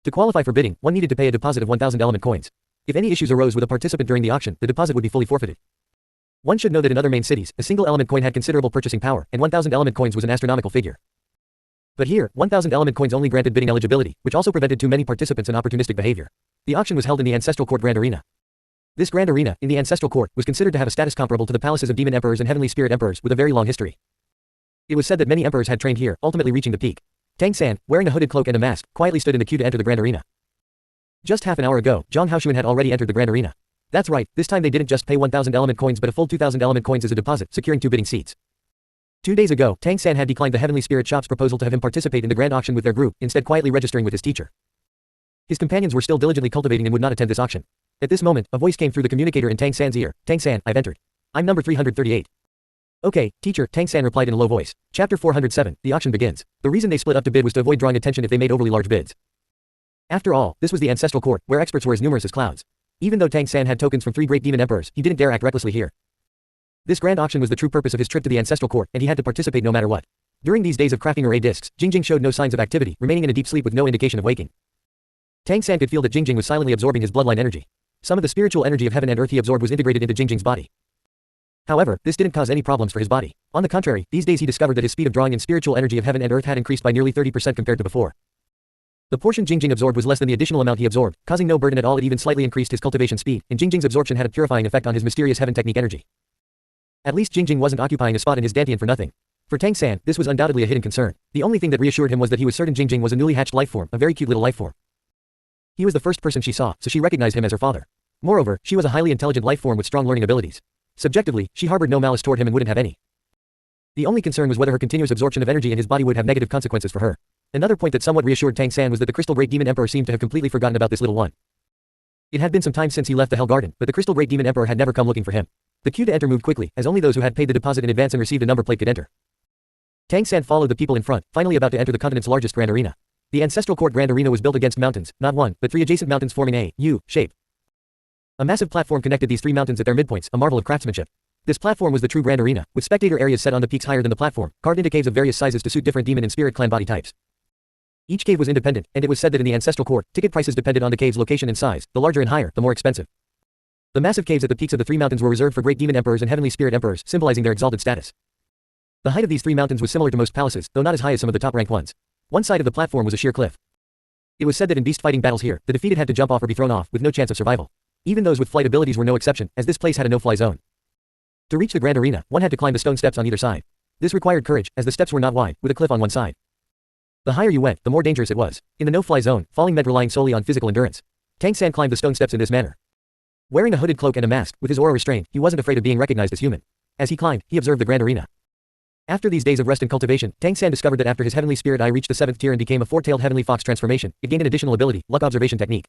To qualify for bidding, one needed to pay a deposit of 1,000 element coins. If any issues arose with a participant during the auction, the deposit would be fully forfeited. One should know that in other main cities, a single element coin had considerable purchasing power, and 1,000 element coins was an astronomical figure. But here, 1,000 element coins only granted bidding eligibility, which also prevented too many participants and opportunistic behavior. The auction was held in the Ancestral Court Grand Arena. This Grand Arena, in the Ancestral Court, was considered to have a status comparable to the palaces of demon emperors and heavenly spirit emperors, with a very long history. It was said that many emperors had trained here, ultimately reaching the peak. Tang San, wearing a hooded cloak and a mask, quietly stood in the queue to enter the Grand Arena. Just half an hour ago, Zhang Haoshuan had already entered the Grand Arena. That's right, this time they didn't just pay 1,000 element coins but a full 2,000 element coins as a deposit, securing 2 bidding seats. 2 days ago, Tang San had declined the Heavenly Spirit Shop's proposal to have him participate in the grand auction with their group, instead quietly registering with his teacher. His companions were still diligently cultivating and would not attend this auction. At this moment, a voice came through the communicator in Tang San's ear. Tang San, I've entered. I'm number 338. Okay, teacher, Tang San replied in a low voice. Chapter 407, the auction begins. The reason they split up to bid was to avoid drawing attention if they made overly large bids. After all, this was the Ancestral Court, where experts were as numerous as clouds. Even though Tang San had tokens from 3 great demon emperors, he didn't dare act recklessly here. This grand auction was the true purpose of his trip to the ancestral court, and he had to participate no matter what. During these days of crafting array discs, Jingjing showed no signs of activity, remaining in a deep sleep with no indication of waking. Tang San could feel that Jingjing was silently absorbing his bloodline energy. Some of the spiritual energy of heaven and earth he absorbed was integrated into Jingjing's body. However, this didn't cause any problems for his body. On the contrary, these days he discovered that his speed of drawing in spiritual energy of heaven and earth had increased by nearly 30% compared to before. The portion Jingjing absorbed was less than the additional amount he absorbed, causing no burden at all. It even slightly increased his cultivation speed, and Jingjing's absorption had a purifying effect on his mysterious heaven technique energy. At least Jingjing wasn't occupying a spot in his dantian for nothing. For Tang San, this was undoubtedly a hidden concern. The only thing that reassured him was that he was certain Jingjing was a newly hatched life form, a very cute little life form. He was the first person she saw, so she recognized him as her father. Moreover, she was a highly intelligent life form with strong learning abilities. Subjectively, she harbored no malice toward him and wouldn't have any. The only concern was whether her continuous absorption of energy in his body would have negative consequences for her. Another point that somewhat reassured Tang San was that the Crystal Great Demon Emperor seemed to have completely forgotten about this little one. It had been some time since he left the Hell Garden, but the Crystal Great Demon Emperor had never come looking for him. The queue to enter moved quickly, as only those who had paid the deposit in advance and received a number plate could enter. Tang San followed the people in front, finally about to enter the continent's largest grand arena. The ancestral court grand arena was built against mountains, not one, but 3 adjacent mountains forming a U shape. A massive platform connected these 3 mountains at their midpoints, a marvel of craftsmanship. This platform was the true grand arena, with spectator areas set on the peaks higher than the platform, carved into caves of various sizes to suit different demon and spirit clan body types. Each cave was independent, and it was said that in the ancestral court, ticket prices depended on the cave's location and size, the larger and higher, the more expensive. The massive caves at the peaks of the 3 mountains were reserved for great demon emperors and heavenly spirit emperors, symbolizing their exalted status. The height of these 3 mountains was similar to most palaces, though not as high as some of the top-ranked ones. One side of the platform was a sheer cliff. It was said that in beast fighting battles here, the defeated had to jump off or be thrown off, with no chance of survival. Even those with flight abilities were no exception, as this place had a no-fly zone. To reach the grand arena, one had to climb the stone steps on either side. This required courage, as the steps were not wide, with a cliff on one side. The higher you went, the more dangerous it was. In the no-fly zone, falling meant relying solely on physical endurance. Tang San climbed the stone steps in this manner. Wearing a hooded cloak and a mask, with his aura restrained, he wasn't afraid of being recognized as human. As he climbed, he observed the grand arena. After these days of rest and cultivation, Tang San discovered that after his heavenly spirit eye reached the 7th tier and became a 4-tailed heavenly fox transformation, it gained an additional ability, luck observation technique.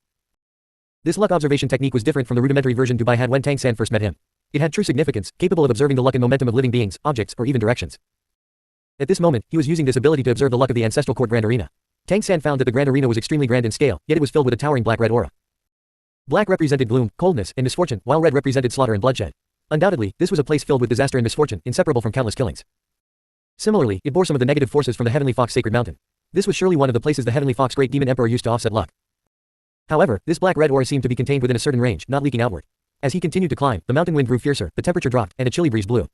This luck observation technique was different from the rudimentary version Dubai had when Tang San first met him. It had true significance, capable of observing the luck and momentum of living beings, objects, or even directions. At this moment, he was using this ability to observe the luck of the ancestral court grand arena. Tang San found that the grand arena was extremely grand in scale, yet it was filled with a towering black-red aura. Black represented gloom, coldness, and misfortune, while red represented slaughter and bloodshed. Undoubtedly, this was a place filled with disaster and misfortune, inseparable from countless killings. Similarly, it bore some of the negative forces from the Heavenly Fox Sacred Mountain. This was surely one of the places the Heavenly Fox Great Demon Emperor used to offset luck. However, this black-red aura seemed to be contained within a certain range, not leaking outward. As he continued to climb, the mountain wind grew fiercer, the temperature dropped, and a chilly breeze blew.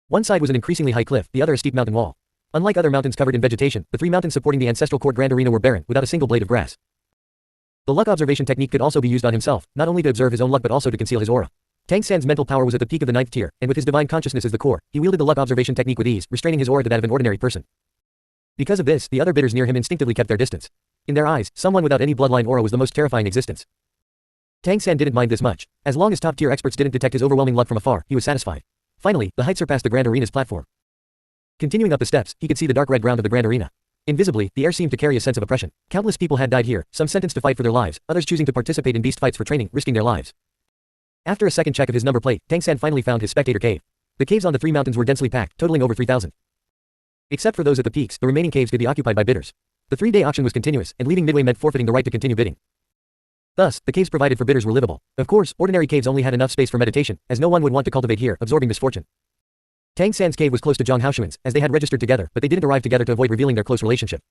One side was an increasingly high cliff, the other a steep mountain wall. Unlike other mountains covered in vegetation, the 3 mountains supporting the ancestral court grand arena were barren, without a single blade of grass. The luck observation technique could also be used on himself, not only to observe his own luck but also to conceal his aura. Tang San's mental power was at the peak of the 9th tier, and with his divine consciousness as the core, he wielded the luck observation technique with ease, restraining his aura to that of an ordinary person. Because of this, the other bidders near him instinctively kept their distance. In their eyes, someone without any bloodline aura was the most terrifying existence. Tang San didn't mind this much. As long as top-tier experts didn't detect his overwhelming luck from afar, he was satisfied. Finally, the height surpassed the grand arena's platform. Continuing up the steps, he could see the dark red ground of the grand arena. Invisibly, the air seemed to carry a sense of oppression. Countless people had died here, some sentenced to fight for their lives, others choosing to participate in beast fights for training, risking their lives. After a second check of his number plate, Tang San finally found his spectator cave. The caves on the 3 mountains were densely packed, totaling over 3,000. Except for those at the peaks, the remaining caves could be occupied by bidders. The 3-day auction was continuous, and leaving midway meant forfeiting the right to continue bidding. Thus, the caves provided for bidders were livable. Of course, ordinary caves only had enough space for meditation, as no one would want to cultivate here, absorbing misfortune. Tang San's cave was close to Zhang Haoshuan's, as they had registered together, but they didn't arrive together to avoid revealing their close relationship.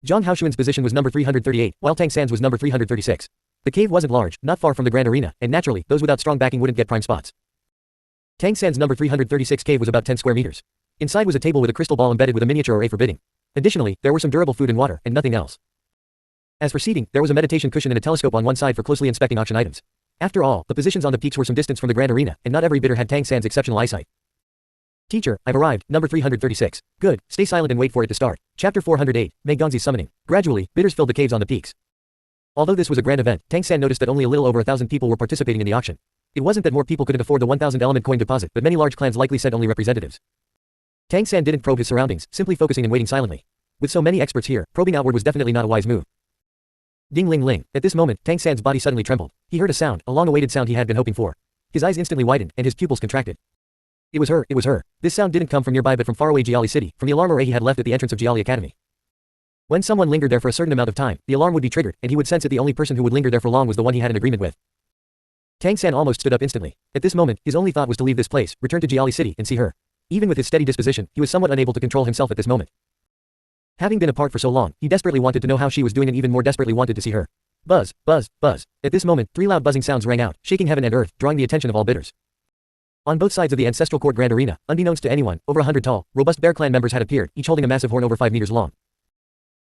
Zhang Haoshuan's position was number 338, while Tang San's was number 336. The cave wasn't large, not far from the grand arena, and naturally, those without strong backing wouldn't get prime spots. Tang San's number 336 cave was about 10 square meters. Inside was a table with a crystal ball embedded with a miniature array for bidding. Additionally, there were some durable food and water, and nothing else. As for seating, there was a meditation cushion and a telescope on one side for closely inspecting auction items. After all, the positions on the peaks were some distance from the grand arena, and not every bidder had Tang San's exceptional eyesight. Teacher, I've arrived, number 336. Good, stay silent and wait for it to start. Chapter 408, Mei Gongzi's Summoning. Gradually, bidders filled the caves on the peaks. Although this was a grand event, Tang San noticed that only a little over 1,000 people were participating in the auction. It wasn't that more people couldn't afford the 1,000 element coin deposit, but many large clans likely sent only representatives. Tang San didn't probe his surroundings, simply focusing and waiting silently. With so many experts here, probing outward was definitely not a wise move. Ding ling ling. At this moment, Tang San's body suddenly trembled. He heard a sound, a long-awaited sound he had been hoping for. His eyes instantly widened, and his pupils contracted. It was her, it was her. This sound didn't come from nearby but from faraway Jiali City, from the alarm array he had left at the entrance of Jiali Academy. When someone lingered there for a certain amount of time, the alarm would be triggered, and he would sense that the only person who would linger there for long was the one he had an agreement with. Tang San almost stood up instantly. At this moment, his only thought was to leave this place, return to Jiali City, and see her. Even with his steady disposition, he was somewhat unable to control himself at this moment. Having been apart for so long, he desperately wanted to know how she was doing and even more desperately wanted to see her. Buzz, buzz, buzz. At this moment, 3 loud buzzing sounds rang out, shaking heaven and earth, drawing the attention of all bidders. On both sides of the ancestral court grand arena, unbeknownst to anyone, over 100 tall, robust bear clan members had appeared, each holding a massive horn over 5 meters long.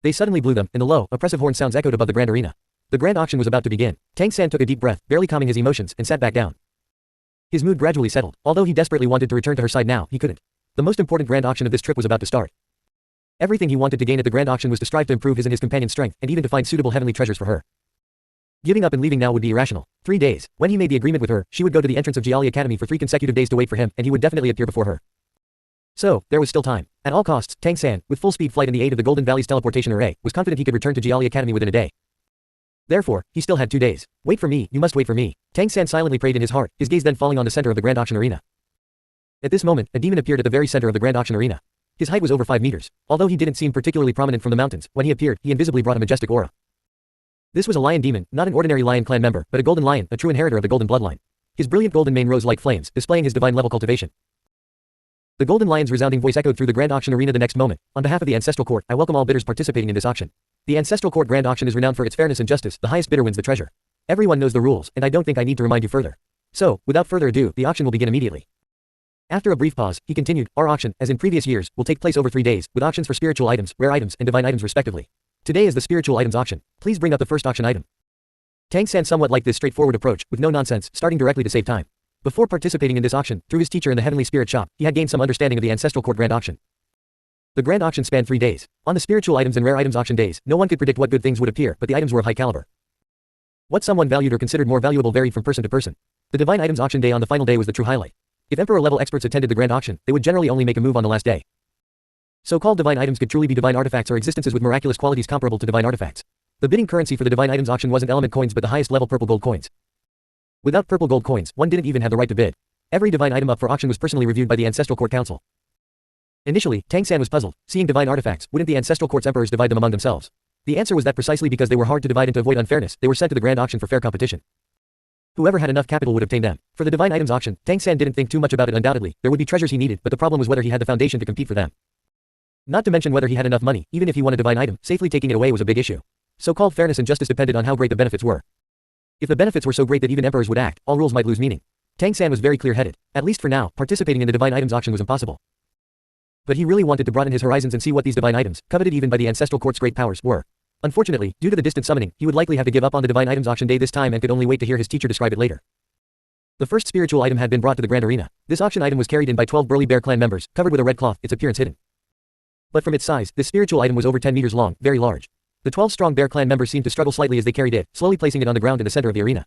They suddenly blew them, and the low, oppressive horn sounds echoed above the grand arena. The grand auction was about to begin. Tang San took a deep breath, barely calming his emotions, and sat back down. His mood gradually settled. Although he desperately wanted to return to her side now, he couldn't. The most important grand auction of this trip was about to start. Everything he wanted to gain at the grand auction was to strive to improve his and his companion's strength, and even to find suitable heavenly treasures for her. Giving up and leaving now would be irrational. 3 days. When he made the agreement with her, she would go to the entrance of Jiali Academy for 3 consecutive days to wait for him, and he would definitely appear before her. So, there was still time. At all costs, Tang San, with full speed flight and the aid of the Golden Valley's teleportation array, was confident he could return to Jiali Academy within a day. Therefore, he still had 2 days. Wait for me, you must wait for me. Tang San silently prayed in his heart, his gaze then falling on the center of the grand auction arena. At this moment, a demon appeared at the very center of the grand auction arena. His height was over 5 meters. Although he didn't seem particularly prominent from the mountains, when he appeared, he invisibly brought a majestic aura. This was a lion demon, not an ordinary lion clan member, but a golden lion, a true inheritor of the golden bloodline. His brilliant golden mane rose like flames, displaying his divine level cultivation. The golden lion's resounding voice echoed through the grand auction arena the next moment. On behalf of the ancestral court, I welcome all bidders participating in this auction. The ancestral court grand auction is renowned for its fairness and justice. The highest bidder wins the treasure. Everyone knows the rules, and I don't think I need to remind you further. So, without further ado, the auction will begin immediately. After a brief pause, he continued, our auction, as in previous years, will take place over 3 days, with auctions for spiritual items, rare items, and divine items respectively. Today is the spiritual items auction. Please bring up the first auction item. Tang San somewhat liked this straightforward approach, with no nonsense, starting directly to save time. Before participating in this auction, through his teacher in the Heavenly Spirit Shop, he had gained some understanding of the ancestral court grand auction. The grand auction spanned 3 days. On the spiritual items and rare items auction days, no one could predict what good things would appear, but the items were of high caliber. What someone valued or considered more valuable varied from person to person. The divine items auction day on the final day was the true highlight. If emperor-level experts attended the grand auction, they would generally only make a move on the last day. So-called divine items could truly be divine artifacts or existences with miraculous qualities comparable to divine artifacts. The bidding currency for the divine items auction wasn't element coins but the highest level purple gold coins. Without purple gold coins, one didn't even have the right to bid. Every divine item up for auction was personally reviewed by the ancestral court council. Initially, Tang San was puzzled. Seeing divine artifacts, wouldn't the ancestral court's emperors divide them among themselves? The answer was that precisely because they were hard to divide and to avoid unfairness, they were sent to the grand auction for fair competition. Whoever had enough capital would obtain them. For the divine items auction, Tang San didn't think too much about it. Undoubtedly, there would be treasures he needed, but the problem was whether he had the foundation to compete for them. Not to mention whether he had enough money. Even if he won a divine item, safely taking it away was a big issue. So-called fairness and justice depended on how great the benefits were. If the benefits were so great that even emperors would act, all rules might lose meaning. Tang San was very clear-headed. At least for now, participating in the divine items auction was impossible. But he really wanted to broaden his horizons and see what these divine items, coveted even by the ancestral court's great powers, were. Unfortunately, due to the distant summoning, he would likely have to give up on the divine items auction day this time and could only wait to hear his teacher describe it later. The first spiritual item had been brought to the grand arena. This auction item was carried in by 12 burly bear clan members, covered with a red cloth, its appearance hidden. But from its size, this spiritual item was over 10 meters long, very large. The 12 strong bear clan members seemed to struggle slightly as they carried it, slowly placing it on the ground in the center of the arena.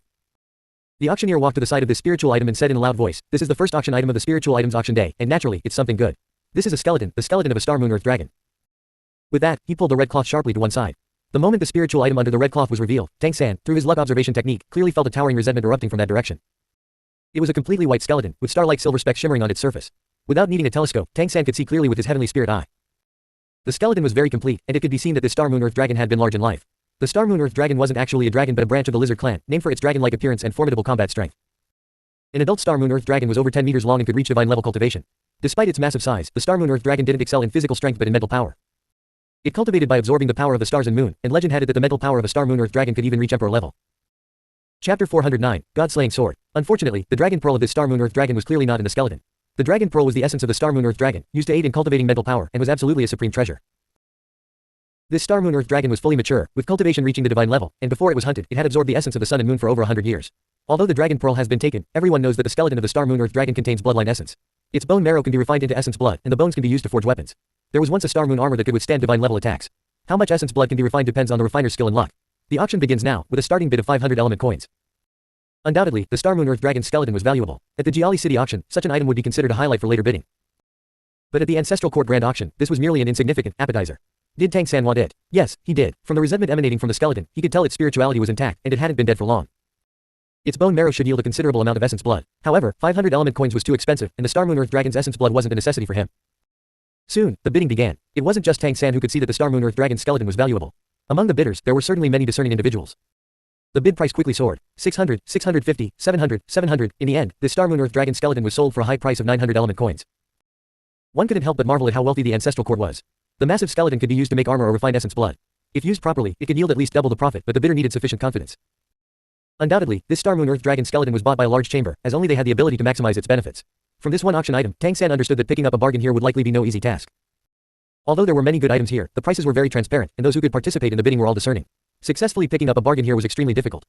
The auctioneer walked to the side of this spiritual item and said in a loud voice, this is the first auction item of the spiritual items auction day, and naturally, it's something good. This is a skeleton, the skeleton of a star moon earth dragon. With that, he pulled the red cloth sharply to one side. The moment the spiritual item under the red cloth was revealed, Tang San, through his luck observation technique, clearly felt a towering resentment erupting from that direction. It was a completely white skeleton, with star-like silver specks shimmering on its surface. Without needing a telescope, Tang San could see clearly with his heavenly spirit eye. The skeleton was very complete, and it could be seen that this star moon earth dragon had been large in life. The star moon earth dragon wasn't actually a dragon but a branch of the lizard clan, named for its dragon-like appearance and formidable combat strength. An adult star moon earth dragon was over 10 meters long and could reach divine level cultivation. Despite its massive size, the star moon earth dragon didn't excel in physical strength but in mental power. It cultivated by absorbing the power of the stars and moon, and legend had it that the mental power of a star moon earth dragon could even reach emperor level. Chapter 409, God-slaying sword. Unfortunately, the dragon pearl of this star moon earth dragon was clearly not in the skeleton. The dragon pearl was the essence of the star moon earth dragon, used to aid in cultivating mental power, and was absolutely a supreme treasure. This star moon earth dragon was fully mature, with cultivation reaching the divine level, and before it was hunted, it had absorbed the essence of the sun and moon for over 100 years. Although the dragon pearl has been taken, everyone knows that the skeleton of the star moon earth dragon contains bloodline essence. Its bone marrow can be refined into essence blood, and the bones can be used to forge weapons. There was once a star moon armor that could withstand divine level attacks. How much essence blood can be refined depends on the refiner's skill and luck. The auction begins now, with a starting bid of 500 element coins. Undoubtedly, the star moon earth dragon skeleton was valuable. At the Jiali City auction, such an item would be considered a highlight for later bidding. But at the ancestral court grand auction, this was merely an insignificant appetizer. Did Tang San want it? Yes, he did. From the resentment emanating from the skeleton, he could tell its spirituality was intact, and it hadn't been dead for long. Its bone marrow should yield a considerable amount of essence blood. However, 500 element coins was too expensive, and the star moon earth dragon's essence blood wasn't a necessity for him. Soon, the bidding began. It wasn't just Tang San who could see that the star moon earth dragon skeleton was valuable. Among the bidders, there were certainly many discerning individuals. The bid price quickly soared. 600, 650, 700, 700. In the end, this Star Moon Earth Dragon skeleton was sold for a high price of 900 element coins. One couldn't help but marvel at how wealthy the ancestral court was. The massive skeleton could be used to make armor or refined essence blood. If used properly, it could yield at least double the profit, but the bidder needed sufficient confidence. Undoubtedly, this Star Moon Earth Dragon skeleton was bought by a large chamber, as only they had the ability to maximize its benefits. From this one auction item, Tang San understood that picking up a bargain here would likely be no easy task. Although there were many good items here, the prices were very transparent, and those who could participate in the bidding were all discerning. Successfully picking up a bargain here was extremely difficult.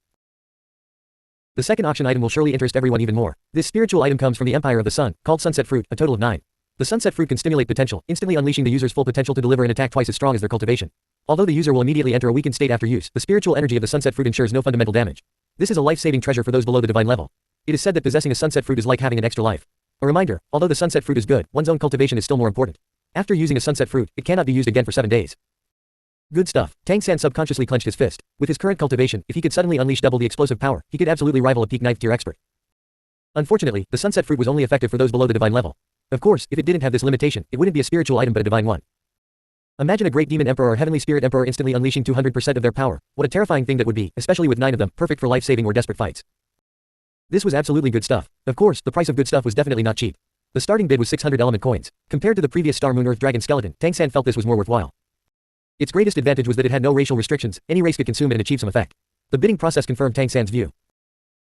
The second auction item will surely interest everyone even more. This spiritual item comes from the Empire of the Sun, called Sunset Fruit, a total of 9. The Sunset Fruit can stimulate potential, instantly unleashing the user's full potential to deliver an attack twice as strong as their cultivation. Although the user will immediately enter a weakened state after use, the spiritual energy of the Sunset Fruit ensures no fundamental damage. This is a life-saving treasure for those below the divine level. It is said that possessing a Sunset Fruit is like having an extra life. A reminder, although the Sunset Fruit is good, one's own cultivation is still more important. After using a Sunset Fruit, it cannot be used again for 7 days. Good stuff. Tang San subconsciously clenched his fist. With his current cultivation, if he could suddenly unleash double the explosive power, he could absolutely rival a peak 9th tier expert. Unfortunately, the Sunset Fruit was only effective for those below the divine level. Of course, if it didn't have this limitation, it wouldn't be a spiritual item but a divine one. Imagine a great demon emperor or heavenly spirit emperor instantly unleashing 200% of their power. What a terrifying thing that would be, especially with 9 of them, perfect for life-saving or desperate fights. This was absolutely good stuff. Of course, the price of good stuff was definitely not cheap. The starting bid was 600 element coins. Compared to the previous Star Moon Earth Dragon skeleton, Tang San felt this was more worthwhile. Its greatest advantage was that it had no racial restrictions, any race could consume it and achieve some effect. The bidding process confirmed Tang San's view.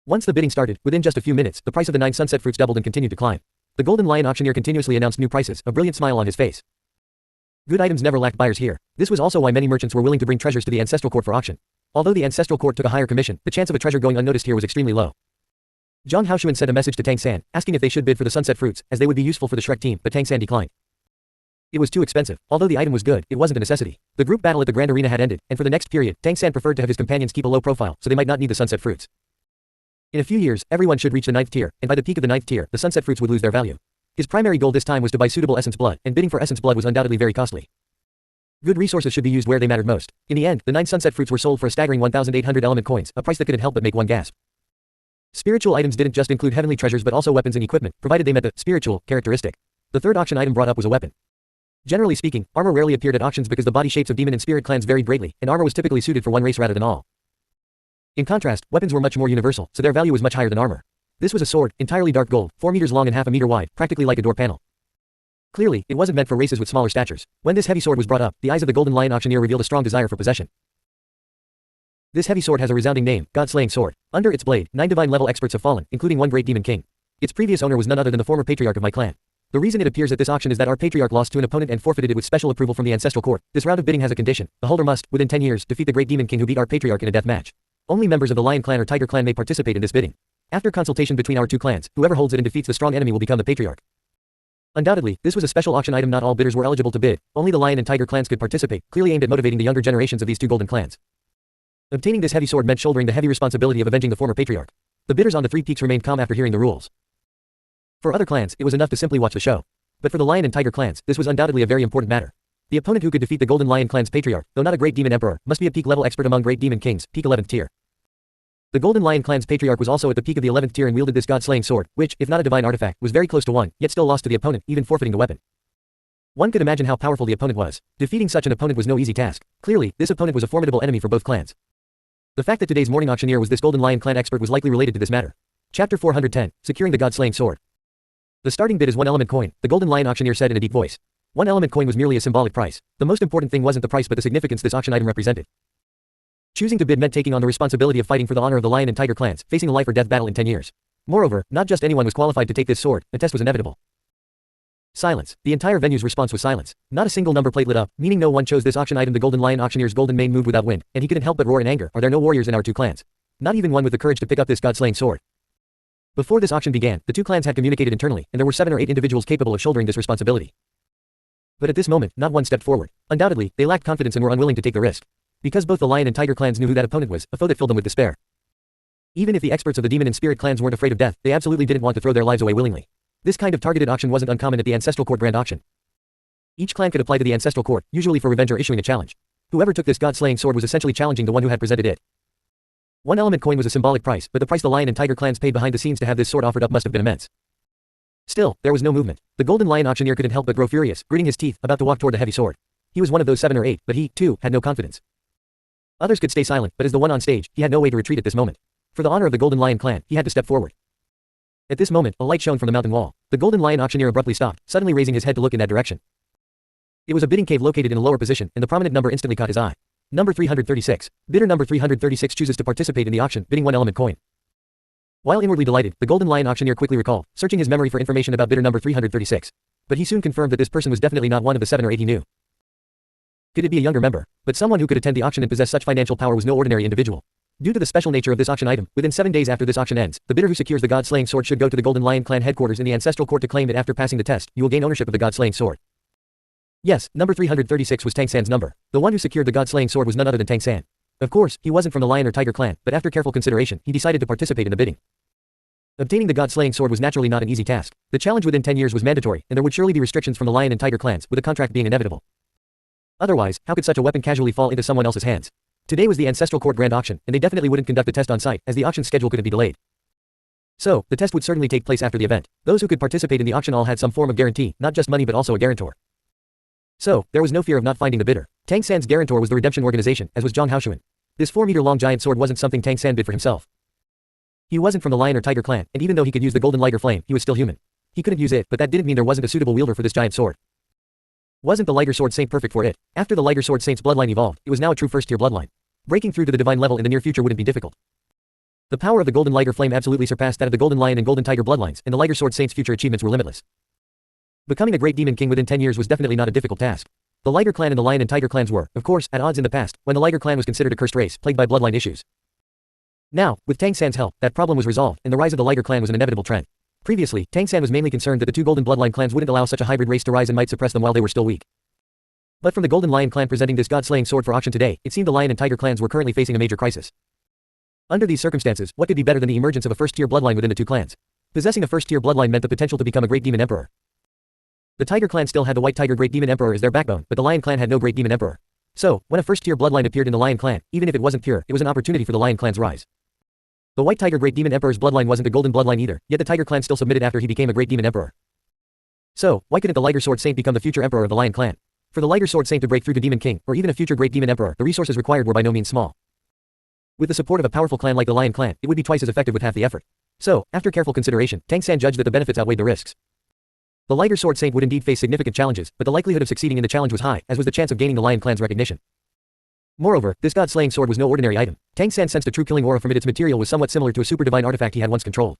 Once the bidding started, within just a few minutes, the price of the 9 Sunset Fruits doubled and continued to climb. The Golden Lion auctioneer continuously announced new prices, a brilliant smile on his face. Good items never lacked buyers here. This was also why many merchants were willing to bring treasures to the Ancestral Court for auction. Although the Ancestral Court took a higher commission, the chance of a treasure going unnoticed here was extremely low. Zhang Haoshuan sent a message to Tang San, asking if they should bid for the Sunset Fruits, as they would be useful for the Shrek team, but Tang San declined. It was too expensive. Although the item was good, it wasn't a necessity. The group battle at the Grand Arena had ended, and for the next period, Tang San preferred to have his companions keep a low profile, so they might not need the Sunset Fruits. In a few years, everyone should reach the 9th tier, and by the peak of the 9th tier, the Sunset Fruits would lose their value. His primary goal this time was to buy suitable essence blood, and bidding for essence blood was undoubtedly very costly. Good resources should be used where they mattered most. In the end, the 9 Sunset Fruits were sold for a staggering 1,800 element coins, a price that couldn't help but make one gasp. Spiritual items didn't just include heavenly treasures but also weapons and equipment, provided they met the spiritual characteristic. The third auction item brought up was a weapon. Generally speaking, armor rarely appeared at auctions because the body shapes of demon and spirit clans varied greatly, and armor was typically suited for one race rather than all. In contrast, weapons were much more universal, so their value was much higher than armor. This was a sword, entirely dark gold, 4 meters long and half a meter wide, practically like a door panel. Clearly, it wasn't meant for races with smaller statures. When this heavy sword was brought up, the eyes of the Golden Lion auctioneer revealed a strong desire for possession. This heavy sword has a resounding name, God-slaying sword. Under its blade, 9 divine-level experts have fallen, including one great demon king. Its previous owner was none other than the former patriarch of my clan. The reason it appears at this auction is that our patriarch lost to an opponent and forfeited it with special approval from the Ancestral Court. This round of bidding has a condition. The holder must, within 10 years, defeat the great demon king who beat our patriarch in a death match. Only members of the Lion clan or Tiger clan may participate in this bidding. After consultation between our two clans, whoever holds it and defeats the strong enemy will become the patriarch. Undoubtedly, this was a special auction item. Not all bidders were eligible to bid. Only the Lion and Tiger clans could participate, clearly aimed at motivating the younger generations of these two golden clans. Obtaining this heavy sword meant shouldering the heavy responsibility of avenging the former patriarch. The bidders on the 3 peaks remained calm after hearing the rules. For other clans, it was enough to simply watch the show. But for the Lion and Tiger clans, this was undoubtedly a very important matter. The opponent who could defeat the Golden Lion clan's patriarch, though not a great demon emperor, must be a peak level expert among great demon kings, peak 11th tier. The Golden Lion clan's patriarch was also at the peak of the 11th tier and wielded this god-slaying sword, which, if not a divine artifact, was very close to 1, yet still lost to the opponent, even forfeiting the weapon. One could imagine how powerful the opponent was. Defeating such an opponent was no easy task. Clearly, this opponent was a formidable enemy for both clans. The fact that today's morning auctioneer was this Golden Lion clan expert was likely related to this matter. Chapter 410, Securing the God-slaying sword. The starting bid is 1 element coin, the Golden Lion auctioneer said in a deep voice. 1 element coin was merely a symbolic price. The most important thing wasn't the price but the significance this auction item represented. Choosing to bid meant taking on the responsibility of fighting for the honor of the Lion and Tiger clans, facing a life or death battle in 10 years. Moreover, not just anyone was qualified to take this sword, a test was inevitable. Silence. The entire venue's response was silence. Not a single number plate lit up, meaning no one chose this auction item. The Golden Lion auctioneer's golden mane moved without wind, and he couldn't help but roar in anger. Are there no warriors in our two clans? Not even one with the courage to pick up this god-slaying sword. Before this auction began, the two clans had communicated internally, and there were 7 or 8 individuals capable of shouldering this responsibility. But at this moment, not one stepped forward. Undoubtedly, they lacked confidence and were unwilling to take the risk. Because both the Lion and Tiger clans knew who that opponent was, a foe that filled them with despair. Even if the experts of the Demon and Spirit clans weren't afraid of death, they absolutely didn't want to throw their lives away willingly. This kind of targeted auction wasn't uncommon at the Ancestral Court Grand Auction. Each clan could apply to the Ancestral Court, usually for revenge or issuing a challenge. Whoever took this god-slaying sword was essentially challenging the one who had presented it. 1 element coin was a symbolic price, but the price the Lion and Tiger clans paid behind the scenes to have this sword offered up must have been immense. Still, there was no movement. The Golden Lion auctioneer couldn't help but grow furious, gritting his teeth, about to walk toward the heavy sword. He was one of those 7 or 8, but he, too, had no confidence. Others could stay silent, but as the one on stage, he had no way to retreat at this moment. For the honor of the Golden Lion clan, he had to step forward. At this moment, a light shone from the mountain wall. The Golden Lion auctioneer abruptly stopped, suddenly raising his head to look in that direction. It was a bidding cave located in a lower position, and the prominent number instantly caught his eye. Number 336. Bidder number 336 chooses to participate in the auction, bidding 1 element coin. While inwardly delighted, the Golden Lion auctioneer quickly recalled, searching his memory for information about bidder number 336. But he soon confirmed that this person was definitely not one of the 7 or 8 he knew. Could it be a younger member? But someone who could attend the auction and possess such financial power was no ordinary individual. Due to the special nature of this auction item, within 7 days after this auction ends, the bidder who secures the God-slaying sword should go to the Golden Lion clan headquarters in the ancestral court to claim it. After passing the test, you will gain ownership of the God-slaying sword. Yes, number 336 was Tang San's number. The one who secured the God-slaying sword was none other than Tang San. Of course, he wasn't from the Lion or Tiger clan, but after careful consideration, he decided to participate in the bidding. Obtaining the God-slaying sword was naturally not an easy task. The challenge within 10 years was mandatory, and there would surely be restrictions from the Lion and Tiger clans, with a contract being inevitable. Otherwise, how could such a weapon casually fall into someone else's hands? Today was the ancestral court grand auction, and they definitely wouldn't conduct the test on site, as the auction schedule couldn't be delayed. So, the test would certainly take place after the event. Those who could participate in the auction all had some form of guarantee, not just money but also a guarantor. So, there was no fear of not finding the bidder. Tang San's guarantor was the Redemption Organization, as was Zhang Haoshuan. This 4-meter-long giant sword wasn't something Tang San bid for himself. He wasn't from the Lion or Tiger clan, and even though he could use the Golden Lighter Flame, he was still human. He couldn't use it, but that didn't mean there wasn't a suitable wielder for this giant sword. Wasn't the Lighter Sword Saint perfect for it? After the Lighter Sword Saint's bloodline evolved, it was now a true first-tier bloodline. Breaking through to the divine level in the near future wouldn't be difficult. The power of the Golden Lighter Flame absolutely surpassed that of the Golden Lion and Golden Tiger bloodlines, and the Lighter Sword Saint's future achievements were limitless. Becoming a great demon king within 10 years was definitely not a difficult task. The Lighter clan and the Lion and Tiger clans were, of course, at odds in the past, when the Lighter clan was considered a cursed race, plagued by bloodline issues. Now, with Tang San's help, that problem was resolved, and the rise of the Lighter clan was an inevitable trend. Previously, Tang San was mainly concerned that the 2 Golden Bloodline clans wouldn't allow such a hybrid race to rise and might suppress them while they were still weak. But from the Golden Lion clan presenting this God-slaying sword for auction today, it seemed the Lion and Tiger clans were currently facing a major crisis. Under these circumstances, what could be better than the emergence of a first-tier bloodline within the 2 clans? Possessing a first-tier bloodline meant the potential to become a great demon emperor. The Tiger clan still had the White Tiger Great Demon Emperor as their backbone, but the Lion clan had no Great Demon Emperor. So, when a first-tier bloodline appeared in the Lion clan, even if it wasn't pure, it was an opportunity for the Lion clan's rise. The White Tiger Great Demon Emperor's bloodline wasn't a golden bloodline either, yet the Tiger clan still submitted after he became a Great Demon Emperor. So, why couldn't the Lighter Sword Saint become the future emperor of the Lion clan? For the Lighter Sword Saint to break through to Demon King, or even a future Great Demon Emperor, the resources required were by no means small. With the support of a powerful clan like the Lion clan, it would be twice as effective with half the effort. So, after careful consideration, Tang San judged that the benefits outweighed the risks. The Lighter Sword Saint would indeed face significant challenges, but the likelihood of succeeding in the challenge was high, as was the chance of gaining the Lion clan's recognition. Moreover, this god-slaying sword was no ordinary item. Tang San sensed a true killing aura from it. Its material was somewhat similar to a super divine artifact he had once controlled.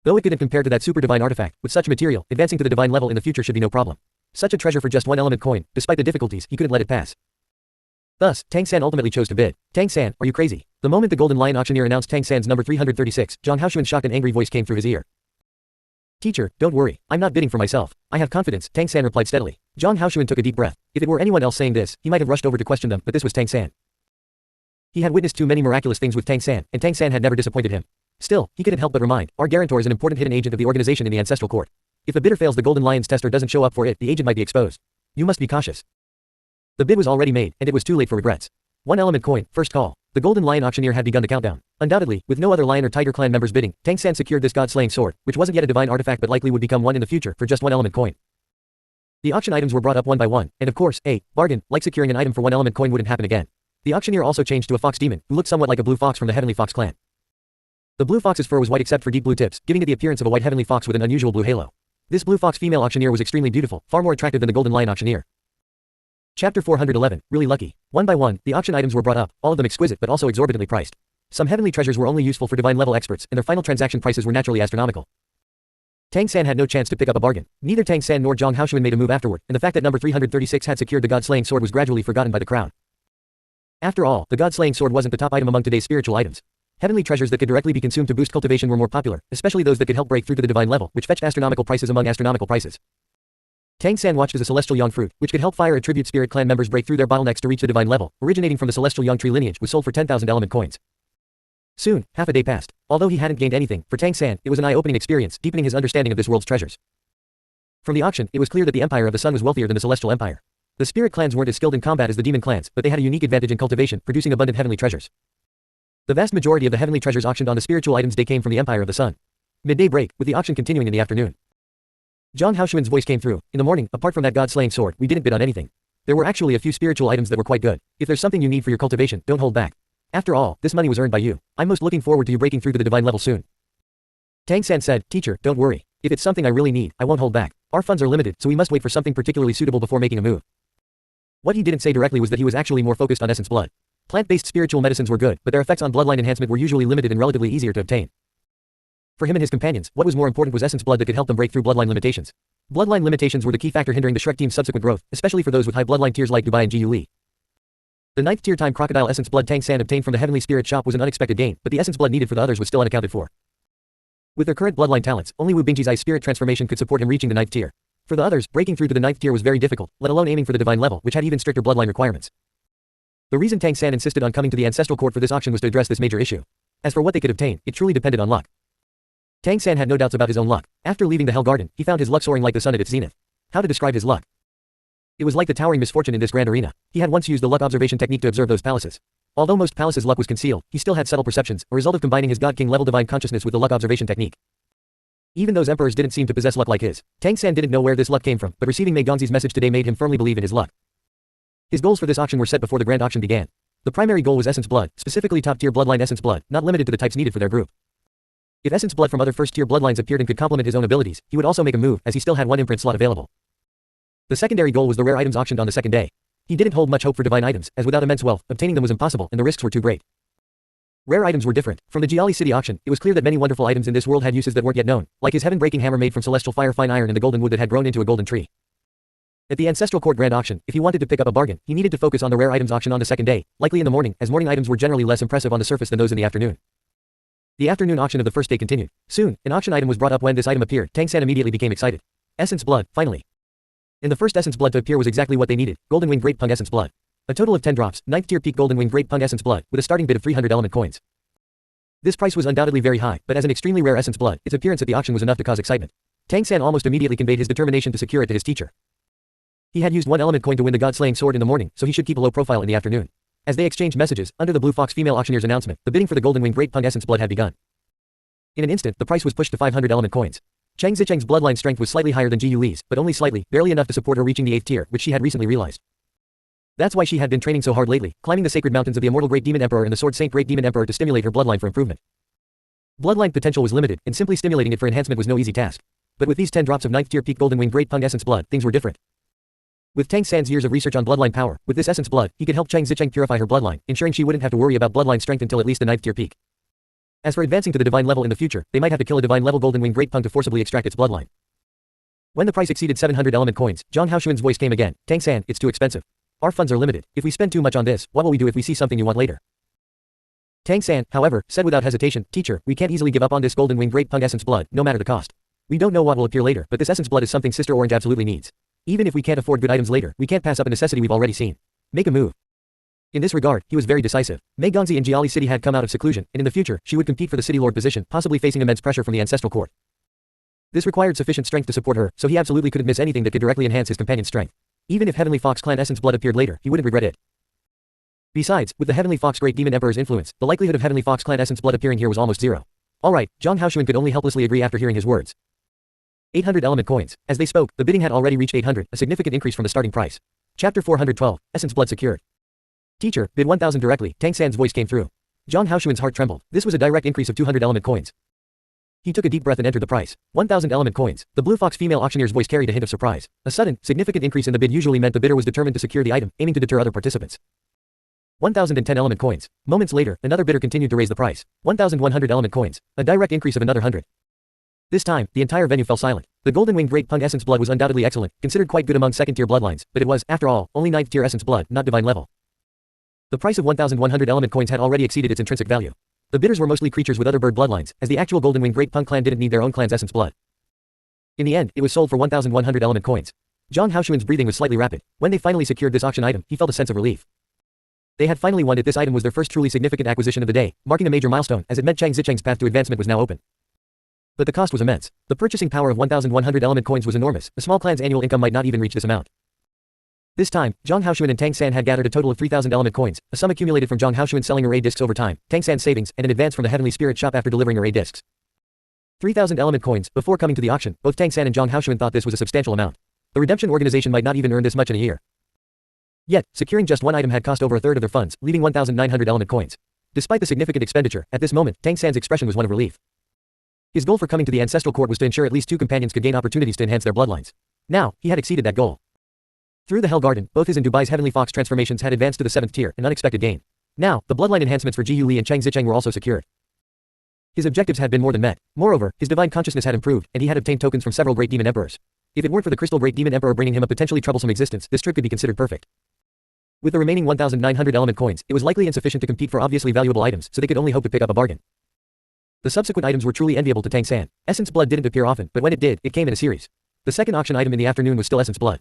Though it couldn't compare to that super divine artifact, with such material, advancing to the divine level in the future should be no problem. Such a treasure for just 1 element coin, despite the difficulties, he couldn't let it pass. Thus, Tang San ultimately chose to bid. Tang San, are you crazy? The moment the Golden Lion auctioneer announced Tang San's number 336, Zhang Haoshuan's shocked and angry voice came through his ear. Teacher, don't worry, I'm not bidding for myself. I have confidence, Tang San replied steadily. Zhang Haoshuan took a deep breath. If it were anyone else saying this, he might have rushed over to question them, but this was Tang San. He had witnessed too many miraculous things with Tang San, and Tang San had never disappointed him. Still, he couldn't help but remind, our guarantor is an important hidden agent of the organization in the ancestral court. If the bidder fails the Golden Lion's test or doesn't show up for it, the agent might be exposed. You must be cautious. The bid was already made, and it was too late for regrets. 1 element coin, first call. The Golden Lion auctioneer had begun the countdown. Undoubtedly, with no other Lion or Tiger clan members bidding, Tang San secured this god-slaying sword, which wasn't yet a divine artifact but likely would become one in the future, for just 1 element coin. The auction items were brought up one by one, and of course, bargain, like securing an item for 1 element coin wouldn't happen again. The auctioneer also changed to a fox demon, who looked somewhat like a blue fox from the Heavenly Fox clan. The blue fox's fur was white except for deep blue tips, giving it the appearance of a white heavenly fox with an unusual blue halo. This blue fox female auctioneer was extremely beautiful, far more attractive than the Golden Lion auctioneer. Chapter 411, really lucky. One by one, the auction items were brought up, all of them exquisite but also exorbitantly priced. Some heavenly treasures were only useful for divine level experts, and their final transaction prices were naturally astronomical. Tang San had no chance to pick up a bargain. Neither Tang San nor Zhang Haoshuan made a move afterward, and the fact that number 336 had secured the god-slaying sword was gradually forgotten by the crowd. After all, the god-slaying sword wasn't the top item among today's spiritual items. Heavenly treasures that could directly be consumed to boost cultivation were more popular, especially those that could help break through to the divine level, which fetched astronomical prices among astronomical prices. Tang San watched as a celestial yang fruit, which could help fire attribute spirit clan members break through their bottlenecks to reach the divine level, originating from the celestial yang tree lineage, was sold for 10,000 element coins. Soon, half a day passed. Although he hadn't gained anything, for Tang San, it was an eye-opening experience, deepening his understanding of this world's treasures. From the auction, it was clear that the Empire of the Sun was wealthier than the Celestial Empire. The spirit clans weren't as skilled in combat as the demon clans, but they had a unique advantage in cultivation, producing abundant heavenly treasures. The vast majority of the heavenly treasures auctioned on the spiritual items day came from the Empire of the Sun. Midday break, with the auction continuing in the afternoon. Zhang Haoshuan's voice came through. In the morning, apart from that god-slaying sword, we didn't bid on anything. There were actually a few spiritual items that were quite good. If there's something you need for your cultivation, don't hold back. After all, this money was earned by you. I'm most looking forward to you breaking through to the divine level soon. Tang San said, teacher, don't worry. If it's something I really need, I won't hold back. Our funds are limited, so we must wait for something particularly suitable before making a move. What he didn't say directly was that he was actually more focused on essence blood. Plant-based spiritual medicines were good, but their effects on bloodline enhancement were usually limited and relatively easier to obtain. For him and his companions, what was more important was essence blood that could help them break through bloodline limitations. Bloodline limitations were the key factor hindering the Shrek team's subsequent growth, especially for those with high bloodline tiers like Dubai and Jiu Li. The 9th tier time crocodile essence blood Tang San obtained from the heavenly spirit shop was an unexpected gain, but the essence blood needed for the others was still unaccounted for. With their current bloodline talents, only Wu Bingji's spirit transformation could support him reaching the 9th tier. For the others, breaking through to the 9th tier was very difficult, let alone aiming for the divine level, which had even stricter bloodline requirements. The reason Tang San insisted on coming to the ancestral court for this auction was to address this major issue. As for what they could obtain, it truly depended on luck. Tang San had no doubts about his own luck. After leaving the Hell Garden, he found his luck soaring like the sun at its zenith. How to describe his luck? It was like the towering misfortune in this grand arena. He had once used the luck observation technique to observe those palaces. Although most palaces' luck was concealed, he still had subtle perceptions, a result of combining his God King level divine consciousness with the luck observation technique. Even those emperors didn't seem to possess luck like his. Tang San didn't know where this luck came from, but receiving Mei Gongzi's message today made him firmly believe in his luck. His goals for this auction were set before the grand auction began. The primary goal was essence blood, specifically top-tier bloodline essence blood, not limited to the types needed for their group. If essence blood from other first-tier bloodlines appeared and could complement his own abilities, he would also make a move, as he still had one imprint slot available. The secondary goal was the rare items auctioned on the second day. He didn't hold much hope for divine items, as without immense wealth, obtaining them was impossible and the risks were too great. Rare items were different. From the Jiali City auction, it was clear that many wonderful items in this world had uses that weren't yet known, like his heaven-breaking hammer made from celestial fire fine iron and the golden wood that had grown into a golden tree. At the Ancestral Court Grand Auction, if he wanted to pick up a bargain, he needed to focus on the rare items auction on the second day, likely in the morning, as morning items were generally less impressive on the surface than those in the afternoon. The afternoon auction of the first day continued. Soon, an auction item was brought up. When this item appeared, Tang San immediately became excited. Essence blood, finally. In the first essence blood to appear was exactly what they needed, golden winged great pung essence blood. A total of 10 drops, 9th tier peak golden winged great pung essence blood, with a starting bid of 300 element coins. This price was undoubtedly very high, but as an extremely rare essence blood, its appearance at the auction was enough to cause excitement. Tang San almost immediately conveyed his determination to secure it to his teacher. He had used 1 element coin to win the god-slaying sword in the morning, so he should keep a low profile in the afternoon. As they exchanged messages, under the Blue Fox female auctioneer's announcement, the bidding for the golden winged great pung essence blood had begun. In an instant, the price was pushed to 500 element coins. Cheng Zicheng's bloodline strength was slightly higher than Ji Yuli's, but only slightly, barely enough to support her reaching the 8th tier, which she had recently realized. That's why she had been training so hard lately, climbing the sacred mountains of the immortal Great Demon Emperor and the Sword Saint Great Demon Emperor to stimulate her bloodline for improvement. Bloodline potential was limited, and simply stimulating it for enhancement was no easy task. But with these 10 drops of 9th tier peak golden winged great pung essence blood, things were different. With Tang San's years of research on bloodline power, with this essence blood, he could help Cheng Zicheng purify her bloodline, ensuring she wouldn't have to worry about bloodline strength until at least the 9th tier peak. As for advancing to the divine level in the future, they might have to kill a divine level golden winged great pung to forcibly extract its bloodline. When the price exceeded 700 element coins, Zhang Haoxuan's voice came again. Tang San, it's too expensive. Our funds are limited. If we spend too much on this, what will we do if we see something you want later? Tang San, however, said without hesitation, teacher, we can't easily give up on this golden winged great pung essence blood, no matter the cost. We don't know what will appear later, but this essence blood is something Sister Orange absolutely needs. Even if we can't afford good items later, we can't pass up a necessity we've already seen. Make a move. In this regard, he was very decisive. Mei Gongzi in Jiali City had come out of seclusion, and in the future, she would compete for the city lord position, possibly facing immense pressure from the ancestral court. This required sufficient strength to support her, so he absolutely couldn't miss anything that could directly enhance his companion's strength. Even if Heavenly Fox clan essence blood appeared later, he wouldn't regret it. Besides, with the Heavenly Fox Great Demon Emperor's influence, the likelihood of Heavenly Fox clan essence blood appearing here was almost zero. Alright, Zhang Haoxuan could only helplessly agree after hearing his words. 800 element coins. As they spoke, the bidding had already reached 800, a significant increase from the starting price. Chapter 412, Essence Blood secured. Teacher, bid 1000 directly, Tang San's voice came through. Zhang Haoxuan's heart trembled. This was a direct increase of 200 element coins. He took a deep breath and entered the price. 1000 element coins. The Blue Fox female auctioneer's voice carried a hint of surprise. A sudden, significant increase in the bid usually meant the bidder was determined to secure the item, aiming to deter other participants. 1010 element coins. Moments later, another bidder continued to raise the price. 1100 element coins. A direct increase of another 100. This time, the entire venue fell silent. The golden winged great pung essence blood was undoubtedly excellent, considered quite good among second-tier bloodlines, but it was, after all, only 9th tier essence blood, not divine level. The price of 1100 element coins had already exceeded its intrinsic value. The bidders were mostly creatures with other bird bloodlines, as the actual golden winged great pung clan didn't need their own clan's essence blood. In the end, it was sold for 1100 element coins. Zhang Haoxuan's breathing was slightly rapid. When they finally secured this auction item, he felt a sense of relief. They had finally won it. This item was their first truly significant acquisition of the day, marking a major milestone, as it meant Cheng Zicheng's path to advancement was now open. But the cost was immense. The purchasing power of 1100 element coins was enormous. A small clan's annual income might not even reach this amount. This time, Zhang Haoxuan and Tang San had gathered a total of 3000 element coins, a sum accumulated from Zhang Haoxuan selling array discs over time, Tang San's savings, and an advance from the Heavenly Spirit shop after delivering array discs. 3000 element coins. Before coming to the auction, both Tang San and Zhang Haoxuan thought this was a substantial amount. The redemption organization might not even earn this much in a year. Yet, securing just one item had cost over a third of their funds, leaving 1,900 element coins. Despite the significant expenditure, at this moment, Tang San's expression was one of relief. His goal for coming to the ancestral court was to ensure at least 2 companions could gain opportunities to enhance their bloodlines. Now, he had exceeded that goal. Through the Hell Garden, both his and Dubai's Heavenly Fox transformations had advanced to the 7th tier, an unexpected gain. Now, the bloodline enhancements for Jihu Li and Chang Zicheng were also secured. His objectives had been more than met. Moreover, his divine consciousness had improved, and he had obtained tokens from several great demon emperors. If it weren't for the crystal great demon emperor bringing him a potentially troublesome existence, this trip could be considered perfect. With the remaining 1,900 element coins, it was likely insufficient to compete for obviously valuable items, so they could only hope to pick up a bargain. The subsequent items were truly enviable to Tang San. Essence blood didn't appear often, but when it did, it came in a series. The second auction item in the afternoon was still essence blood.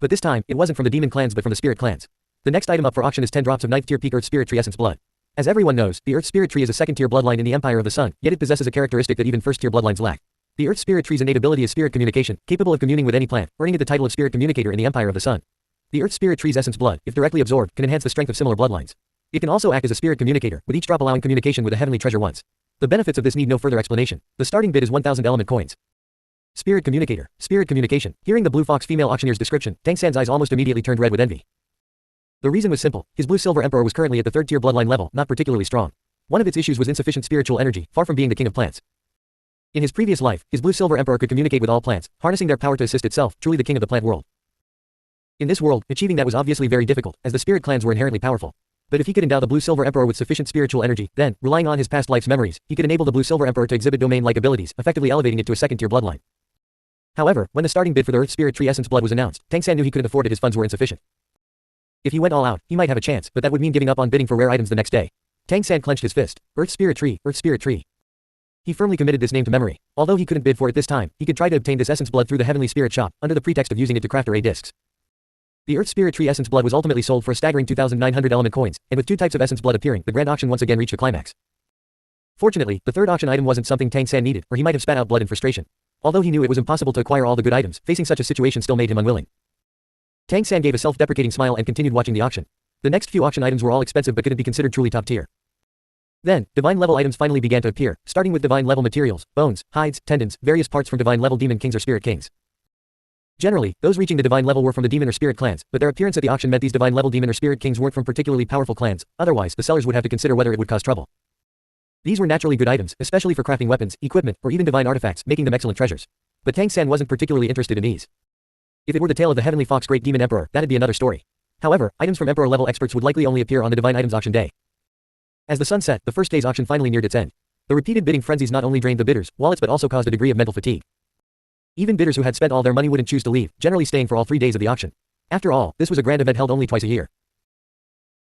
But this time, it wasn't from the demon clans but from the spirit clans. The next item up for auction is 10 drops of 9th tier peak Earth Spirit Tree Essence Blood. As everyone knows, the Earth Spirit Tree is a 2nd tier bloodline in the Empire of the Sun, yet it possesses a characteristic that even 1st tier bloodlines lack. The Earth Spirit Tree's innate ability is spirit communication, capable of communing with any plant, earning it the title of Spirit Communicator in the Empire of the Sun. The Earth Spirit Tree's Essence Blood, if directly absorbed, can enhance the strength of similar bloodlines. It can also act as a spirit communicator, with each drop allowing communication with a heavenly treasure once. The benefits of this need no further explanation. The starting bid is 1,000 element coins. Spirit Communicator, Spirit Communication. Hearing the Blue Fox female auctioneer's description, Tang San's eyes almost immediately turned red with envy. The reason was simple. His Blue Silver Emperor was currently at the 3rd tier bloodline level, not particularly strong. One of its issues was insufficient spiritual energy, far from being the king of plants. In his previous life, his Blue Silver Emperor could communicate with all plants, harnessing their power to assist itself, truly the king of the plant world. In this world, achieving that was obviously very difficult, as the spirit clans were inherently powerful. But if he could endow the Blue Silver Emperor with sufficient spiritual energy, then, relying on his past life's memories, he could enable the Blue Silver Emperor to exhibit domain-like abilities, effectively elevating it to a 2nd tier bloodline. However, when the starting bid for the Earth Spirit Tree Essence Blood was announced, Tang San knew he couldn't afford it. His funds were insufficient. If he went all out, he might have a chance, but that would mean giving up on bidding for rare items the next day. Tang San clenched his fist. Earth Spirit Tree, Earth Spirit Tree. He firmly committed this name to memory. Although he couldn't bid for it this time, he could try to obtain this Essence Blood through the Heavenly Spirit Shop, under the pretext of using it to craft array discs. The Earth Spirit Tree Essence Blood was ultimately sold for a staggering 2,900 element coins, and with 2 types of Essence Blood appearing, the grand auction once again reached a climax. Fortunately, the 3rd auction item wasn't something Tang San needed, or he might have spat out blood in frustration. Although he knew it was impossible to acquire all the good items, facing such a situation still made him unwilling. Tang San gave a self-deprecating smile and continued watching the auction. The next few auction items were all expensive but couldn't be considered truly top tier. Then, divine level items finally began to appear, starting with divine level materials, bones, hides, tendons, various parts from divine level demon kings or spirit kings. Generally, those reaching the divine level were from the demon or spirit clans, but their appearance at the auction meant these divine level demon or spirit kings weren't from particularly powerful clans, otherwise the sellers would have to consider whether it would cause trouble. These were naturally good items, especially for crafting weapons, equipment, or even divine artifacts, making them excellent treasures. But Tang San wasn't particularly interested in these. If it were the tale of the Heavenly Fox Great Demon Emperor, that'd be another story. However, items from Emperor-level experts would likely only appear on the Divine Items Auction Day. As the sun set, the first day's auction finally neared its end. The repeated bidding frenzies not only drained the bidders' wallets but also caused a degree of mental fatigue. Even bidders who had spent all their money wouldn't choose to leave, generally staying for all 3 days of the auction. After all, this was a grand event held only twice a year.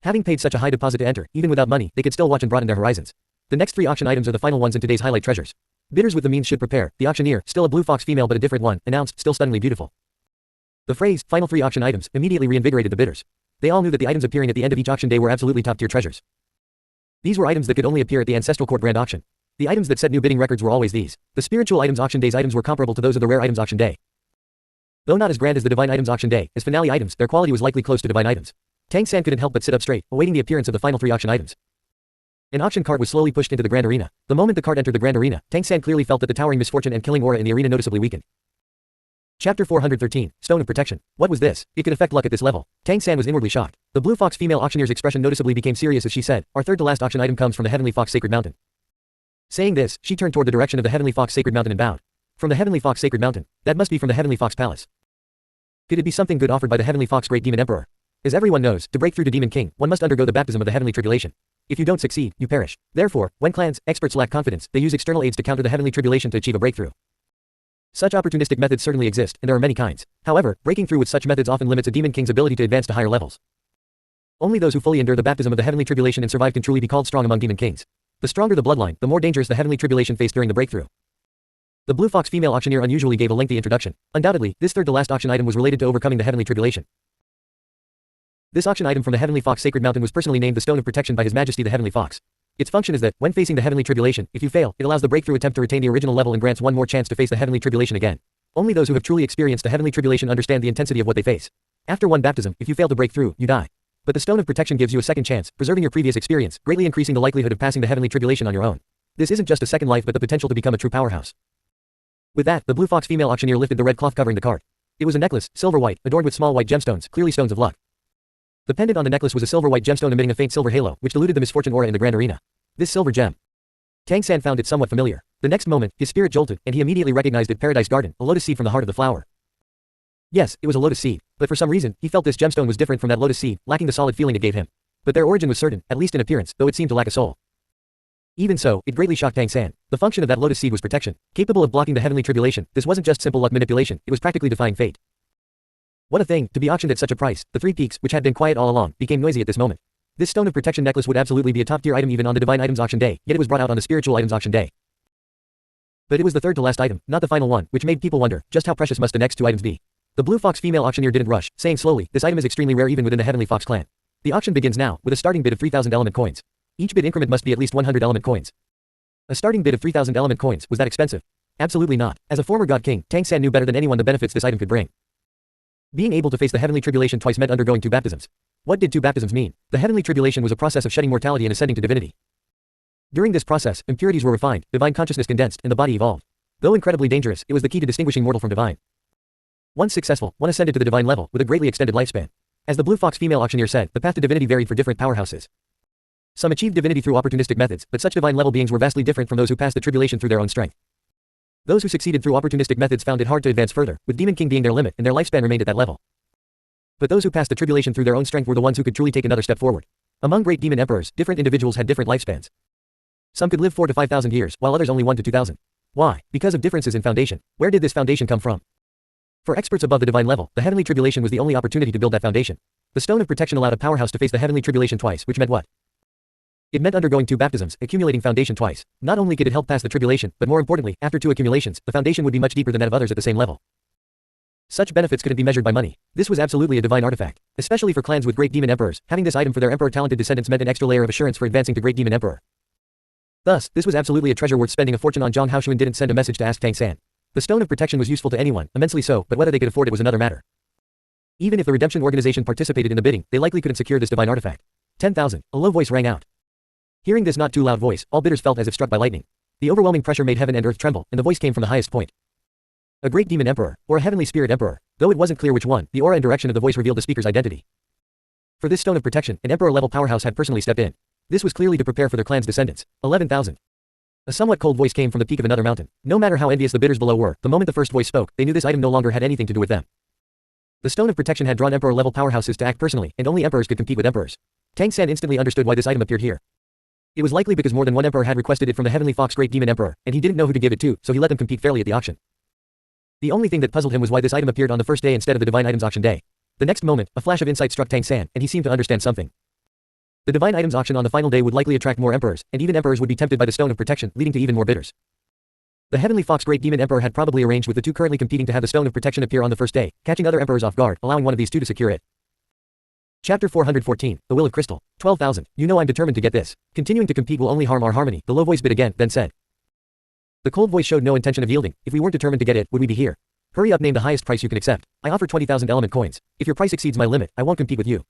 Having paid such a high deposit to enter, even without money, they could still watch and broaden their horizons. The next 3 auction items are the final ones in today's highlight treasures. Bidders with the means should prepare. The auctioneer, still a blue fox female but a different one, announced, still stunningly beautiful. The phrase, final 3 auction items, immediately reinvigorated the bidders. They all knew that the items appearing at the end of each auction day were absolutely top-tier treasures. These were items that could only appear at the Ancestral Court Grand Auction. The items that set new bidding records were always these. The Spiritual Items Auction Day's items were comparable to those of the Rare Items Auction Day. Though not as grand as the Divine Items Auction Day, as finale items, their quality was likely close to divine items. Tang San couldn't help but sit up straight, awaiting the appearance of the final 3 auction items. An auction cart was slowly pushed into the grand arena. The moment the cart entered the grand arena, Tang San clearly felt that the towering misfortune and killing aura in the arena noticeably weakened. Chapter 413, Stone of Protection. What was this? It could affect luck at this level. Tang San was inwardly shocked. The Blue Fox female auctioneer's expression noticeably became serious as she said, our third to last auction item comes from the Heavenly Fox Sacred Mountain. Saying this, she turned toward the direction of the Heavenly Fox Sacred Mountain and bowed. From the Heavenly Fox Sacred Mountain. That must be from the Heavenly Fox Palace. Could it be something good offered by the Heavenly Fox Great Demon Emperor? As everyone knows, to break through to Demon King, one must undergo the baptism of the Heavenly Tribulation. If you don't succeed, you perish. Therefore, when clans, experts lack confidence, they use external aids to counter the Heavenly Tribulation to achieve a breakthrough. Such opportunistic methods certainly exist, and there are many kinds. However, breaking through with such methods often limits a Demon King's ability to advance to higher levels. Only those who fully endure the baptism of the Heavenly Tribulation and survive can truly be called strong among Demon Kings. The stronger the bloodline, the more dangerous the Heavenly Tribulation faced during the breakthrough. The Blue Fox female auctioneer unusually gave a lengthy introduction. Undoubtedly, this third to last auction item was related to overcoming the Heavenly Tribulation. This auction item from the Heavenly Fox Sacred Mountain was personally named the Stone of Protection by His Majesty the Heavenly Fox. Its function is that, when facing the Heavenly Tribulation, if you fail, it allows the breakthrough attempt to retain the original level and grants one more chance to face the Heavenly Tribulation again. Only those who have truly experienced the Heavenly Tribulation understand the intensity of what they face. After one baptism, if you fail to break through, you die. But the Stone of Protection gives you a second chance, preserving your previous experience, greatly increasing the likelihood of passing the Heavenly Tribulation on your own. This isn't just a second life but the potential to become a true powerhouse. With that, the Blue Fox female auctioneer lifted the red cloth covering the cart. It was a necklace, silver white, adorned with small white gemstones, clearly stones of luck. The pendant on the necklace was a silver white gemstone emitting a faint silver halo, which diluted the misfortune aura in the grand arena. This silver gem. Tang San found it somewhat familiar. The next moment, his spirit jolted, and he immediately recognized it: Paradise Garden, a lotus seed from the heart of the flower. Yes, it was a lotus seed, but for some reason, he felt this gemstone was different from that lotus seed, lacking the solid feeling it gave him. But their origin was certain, at least in appearance, though it seemed to lack a soul. Even so, it greatly shocked Tang San. The function of that lotus seed was protection. Capable of blocking the heavenly tribulation, this wasn't just simple luck manipulation, it was practically defying fate. What a thing, to be auctioned at such a price. The three peaks, which had been quiet all along, became noisy at this moment. This stone of protection necklace would absolutely be a top-tier item even on the divine items auction day, yet it was brought out on the spiritual items auction day. But it was the third to last item, not the final one, which made people wonder, just how precious must the next two items be. The Blue Fox female auctioneer didn't rush, saying slowly, this item is extremely rare even within the Heavenly Fox clan. The auction begins now, with a starting bid of 3,000 element coins. Each bid increment must be at least 100 element coins. A starting bid of 3,000 element coins, was that expensive? Absolutely not. As a former god king, Tang San knew better than anyone the benefits this item could bring. Being able to face the heavenly tribulation twice meant undergoing 2 baptisms. What did 2 baptisms mean? The heavenly tribulation was a process of shedding mortality and ascending to divinity. During this process, impurities were refined, divine consciousness condensed, and the body evolved. Though incredibly dangerous, it was the key to distinguishing mortal from divine. Once successful, one ascended to the divine level, with a greatly extended lifespan. As the Blue Fox female auctioneer said, the path to divinity varied for different powerhouses. Some achieved divinity through opportunistic methods, but such divine level beings were vastly different from those who passed the tribulation through their own strength. Those who succeeded through opportunistic methods found it hard to advance further, with Demon King being their limit, and their lifespan remained at that level. But those who passed the tribulation through their own strength were the ones who could truly take another step forward. Among great demon emperors, different individuals had different lifespans. Some could live 4,000 to 5,000 years, while others only 1,000 to 2,000. Why? Because of differences in foundation. Where did this foundation come from? For experts above the divine level, the heavenly tribulation was the only opportunity to build that foundation. The stone of protection allowed a powerhouse to face the heavenly tribulation twice, which meant what? It meant undergoing 2 baptisms, accumulating foundation twice. Not only could it help pass the tribulation, but more importantly, after 2 accumulations, the foundation would be much deeper than that of others at the same level. Such benefits couldn't be measured by money. This was absolutely a divine artifact. Especially for clans with great demon emperors, having this item for their emperor-talented descendants meant an extra layer of assurance for advancing to great demon emperor. Thus, this was absolutely a treasure worth spending a fortune on. Zhang Haoshuan didn't send a message to ask Tang San. The stone of protection was useful to anyone, immensely so, but whether they could afford it was another matter. Even if the redemption organization participated in the bidding, they likely couldn't secure this divine artifact. 10,000. A low voice rang out. Hearing this not too loud voice, all bidders felt as if struck by lightning. The overwhelming pressure made heaven and earth tremble, and the voice came from the highest point. A great demon emperor, or a heavenly spirit emperor. Though it wasn't clear which one, the aura and direction of the voice revealed the speaker's identity. For this stone of protection, an emperor-level powerhouse had personally stepped in. This was clearly to prepare for their clan's descendants. 11,000. A somewhat cold voice came from the peak of another mountain. No matter how envious the bidders below were, the moment the first voice spoke, they knew this item no longer had anything to do with them. The stone of protection had drawn emperor-level powerhouses to act personally, and only emperors could compete with emperors. Tang San instantly understood why this item appeared here. It was likely because more than one emperor had requested it from the Heavenly Fox Great Demon Emperor, and he didn't know who to give it to, so he let them compete fairly at the auction. The only thing that puzzled him was why this item appeared on the first day instead of the divine items auction day. The next moment, a flash of insight struck Tang San, and he seemed to understand something. The divine items auction on the final day would likely attract more emperors, and even emperors would be tempted by the stone of protection, leading to even more bidders. The Heavenly Fox Great Demon Emperor had probably arranged with the 2 currently competing to have the stone of protection appear on the first day, catching other emperors off guard, allowing one of these 2 to secure it. Chapter 414, The Will of Crystal. 12,000. You know I'm determined to get this. Continuing to compete will only harm our harmony. The low voice bid again, then said. The cold voice showed no intention of yielding. If we weren't determined to get it, would we be here? Hurry up, name the highest price you can accept. I offer 20,000 element coins. If your price exceeds my limit, I won't compete with you.